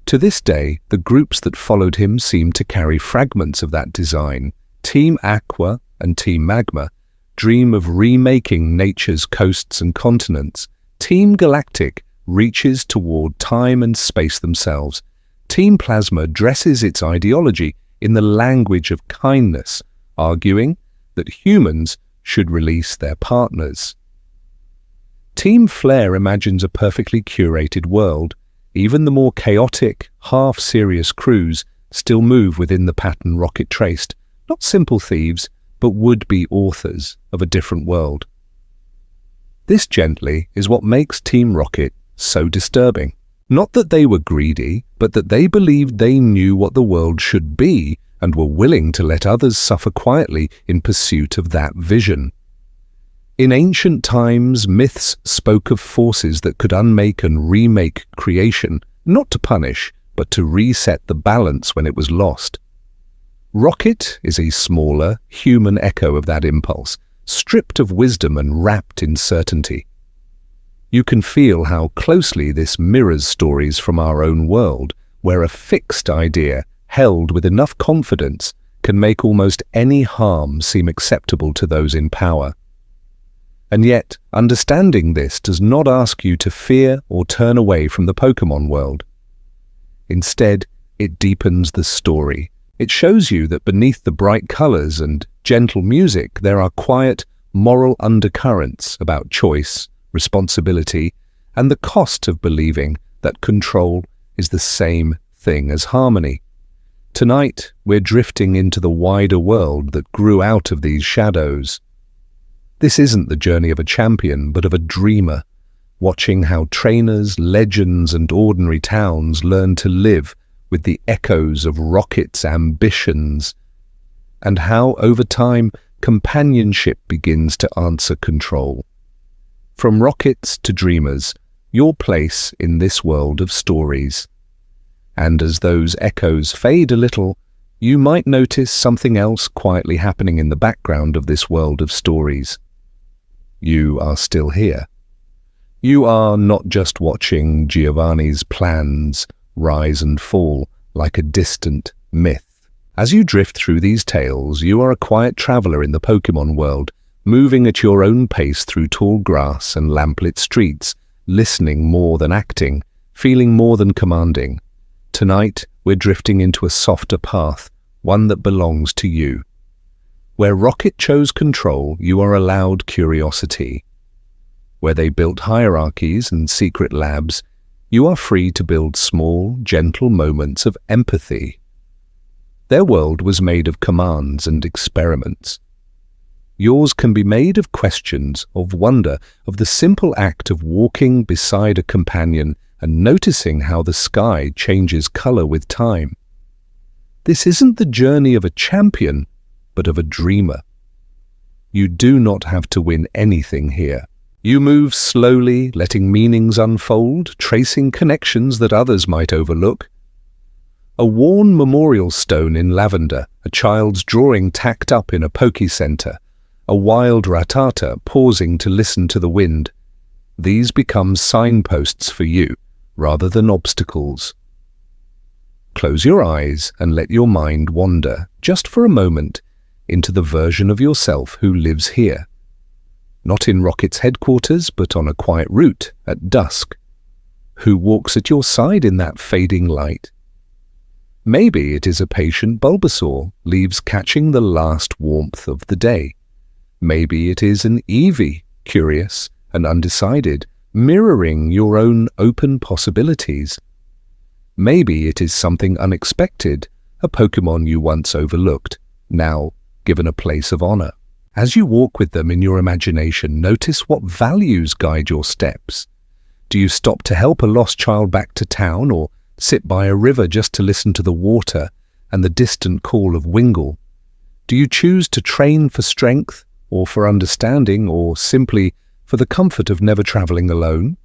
To this day, the groups that followed him seem to carry fragments of that design. Team Aqua and Team Magma dream of remaking nature's coasts and continents. Team Galactic reaches toward time and space themselves. Team Plasma dresses its ideology in the language of kindness, arguing that humans should release their partners. Team Flare imagines a perfectly curated world. Even the more chaotic, half-serious crews still move within the pattern Rocket traced, not simple thieves, but would-be authors of a different world. This gently is what makes Team Rocket so disturbing. Not that they were greedy, but that they believed they knew what the world should be and were willing to let others suffer quietly in pursuit of that vision. In ancient times, myths spoke of forces that could unmake and remake creation, not to punish, but to reset the balance when it was lost. Rocket is a smaller, human echo of that impulse, stripped of wisdom and wrapped in certainty. You can feel how closely this mirrors stories from our own world, where a fixed idea, held with enough confidence, can make almost any harm seem acceptable to those in power. And yet, understanding this does not ask you to fear or turn away from the Pokémon world. Instead, it deepens the story. It shows you that beneath the bright colors and gentle music, there are quiet, moral undercurrents about choice, responsibility, and the cost of believing that control is the same thing as harmony. Tonight, we're drifting into the wider world that grew out of these shadows. This isn't the journey of a champion, but of a dreamer, watching how trainers, legends, and ordinary towns learn to live with the echoes of Rocket's ambitions, and how, over time, companionship begins to answer control. From rockets to dreamers, your place in this world of stories. And as those echoes fade a little, you might notice something else quietly happening in the background of this world of stories. You are still here. You are not just watching Giovanni's plans rise and fall like a distant myth. As you drift through these tales, you are a quiet traveler in the Pokémon world, moving at your own pace through tall grass and lamplit streets, listening more than acting, feeling more than commanding. Tonight, we're drifting into a softer path, one that belongs to you. Where Rocket chose control, you are allowed curiosity. Where they built hierarchies and secret labs, you are free to build small, gentle moments of empathy. Their world was made of commands and experiments. Yours can be made of questions, of wonder, of the simple act of walking beside a companion and noticing how the sky changes color with time. This isn't the journey of a champion, but of a dreamer. You do not have to win anything here. You move slowly, letting meanings unfold, tracing connections that others might overlook. A worn memorial stone in lavender, a child's drawing tacked up in a Poki center, a wild ratata pausing to listen to the wind. These become signposts for you, rather than obstacles. Close your eyes and let your mind wander, just for a moment, into the version of yourself who lives here. Not in Rocket's headquarters, but on a quiet route at dusk. Who walks at your side in that fading light? Maybe it is a patient Bulbasaur, leaves catching the last warmth of the day. Maybe it is an Eevee, curious and undecided, mirroring your own open possibilities. Maybe it is something unexpected, a Pokémon you once overlooked, now given a place of honor. As you walk with them in your imagination, notice what values guide your steps. Do you stop to help a lost child back to town, or sit by a river just to listen to the water and the distant call of Wingull? Do you choose to train for strength, or for understanding, or simply for the comfort of never traveling alone?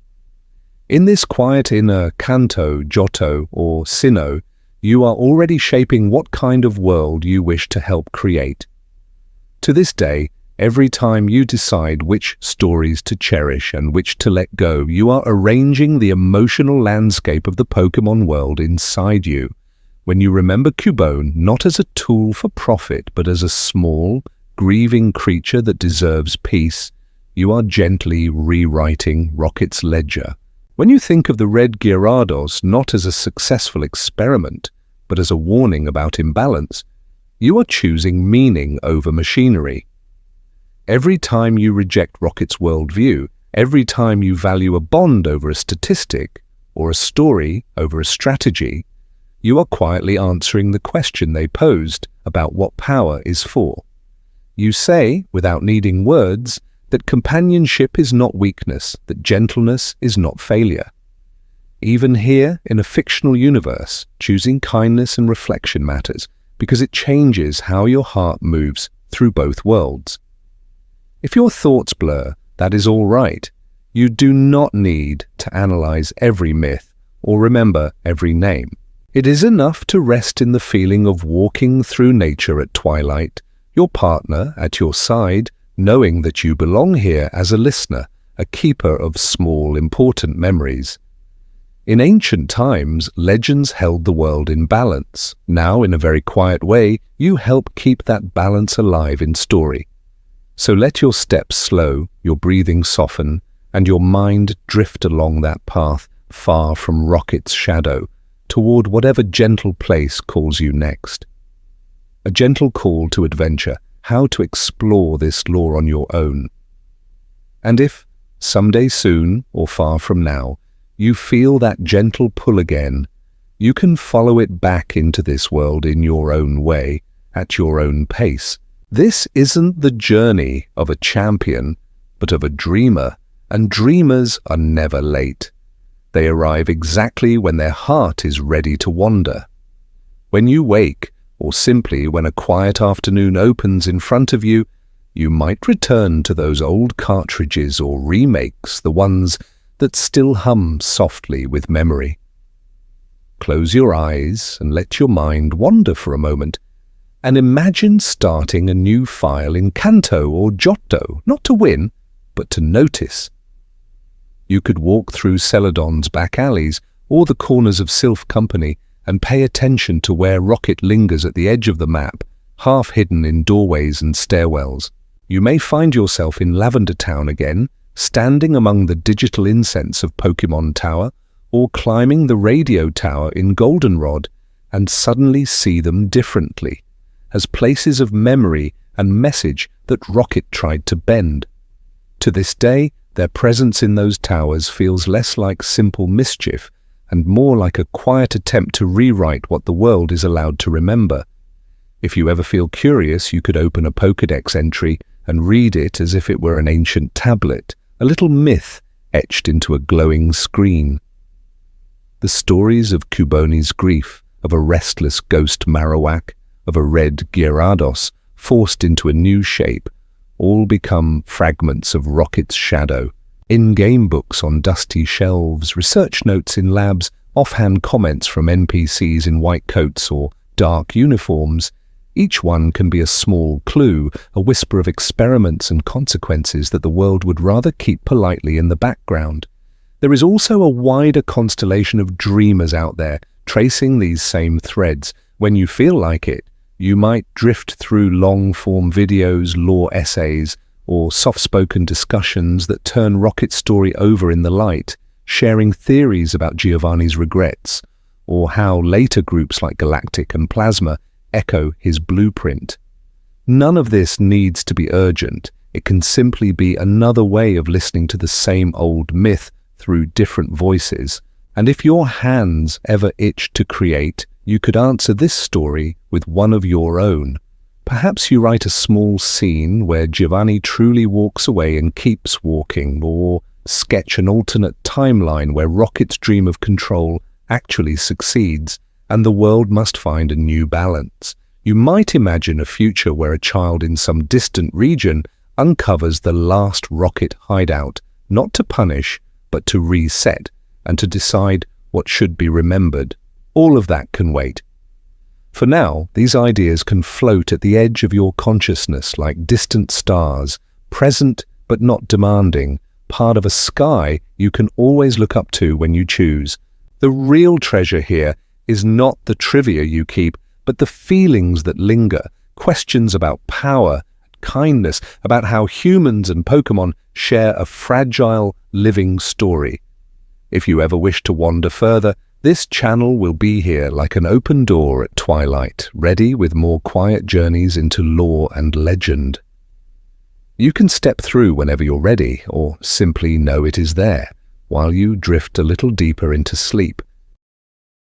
In this quiet inner Kanto, Johto, or Sinnoh, you are already shaping what kind of world you wish to help create. To this day, every time you decide which stories to cherish and which to let go, you are arranging the emotional landscape of the Pokémon world inside you. When you remember Cubone not as a tool for profit, but as a small, grieving creature that deserves peace, you are gently rewriting Rocket's ledger. When you think of the red Gyarados not as a successful experiment, but as a warning about imbalance, you are choosing meaning over machinery. Every time you reject Rocket's worldview, every time you value a bond over a statistic, or a story over a strategy, you are quietly answering the question they posed about what power is for. You say, without needing words, that companionship is not weakness, that gentleness is not failure. Even here, in a fictional universe, choosing kindness and reflection matters, because it changes how your heart moves through both worlds. If your thoughts blur, that is all right. You do not need to analyze every myth or remember every name. It is enough to rest in the feeling of walking through nature at twilight, your partner at your side, knowing that you belong here as a listener, a keeper of small, important memories. In ancient times, legends held the world in balance. Now, in a very quiet way, you help keep that balance alive in story. So let your steps slow, your breathing soften, and your mind drift along that path far from Rocket's shadow, toward whatever gentle place calls you next. A gentle call to adventure, how to explore this lore on your own. And if, someday soon or far from now, you feel that gentle pull again, you can follow it back into this world in your own way, at your own pace. This isn't the journey of a champion, but of a dreamer, and dreamers are never late. They arrive exactly when their heart is ready to wander. When you wake, or simply when a quiet afternoon opens in front of you, you might return to those old cartridges or remakes, the ones that still hum softly with memory. Close your eyes and let your mind wander for a moment, and imagine starting a new file in Kanto or Johto, not to win, but to notice. You could walk through Celadon's back alleys or the corners of Sylph Company and pay attention to where Rocket lingers at the edge of the map, half hidden in doorways and stairwells. You may find yourself in Lavender Town again, standing among the digital incense of Pokémon Tower, or climbing the radio tower in Goldenrod, and suddenly see them differently, as places of memory and message that Rocket tried to bend. To this day, their presence in those towers feels less like simple mischief and more like a quiet attempt to rewrite what the world is allowed to remember. If you ever feel curious, you could open a Pokédex entry and read it as if it were an ancient tablet, a little myth etched into a glowing screen. The stories of Cuboni's grief, of a restless ghost Marowak, of a red Gyarados forced into a new shape, all become fragments of Rocket's shadow. In-game books on dusty shelves, research notes in labs, offhand comments from NPCs in white coats or dark uniforms. Each one can be a small clue, a whisper of experiments and consequences that the world would rather keep politely in the background. There is also a wider constellation of dreamers out there, tracing these same threads. When you feel like it, you might drift through long-form videos, lore essays, or soft-spoken discussions that turn Rocket's story over in the light, sharing theories about Giovanni's regrets, or how later groups like Galactic and Plasma echo his blueprint. None of this needs to be urgent. It can simply be another way of listening to the same old myth through different voices. And if your hands ever itch to create, you could answer this story with one of your own. Perhaps you write a small scene where Giovanni truly walks away and keeps walking, or sketch an alternate timeline where Rocket's dream of control actually succeeds, and the world must find a new balance. You might imagine a future where a child in some distant region uncovers the last Rocket hideout, not to punish, but to reset, and to decide what should be remembered. All of that can wait. For now, these ideas can float at the edge of your consciousness like distant stars, present but not demanding, part of a sky you can always look up to when you choose. The real treasure here is not the trivia you keep, but the feelings that linger, questions about power, kindness, about how humans and Pokémon share a fragile, living story. If you ever wish to wander further, this channel will be here like an open door at twilight, ready with more quiet journeys into lore and legend. You can step through whenever you're ready, or simply know it is there, while you drift a little deeper into sleep,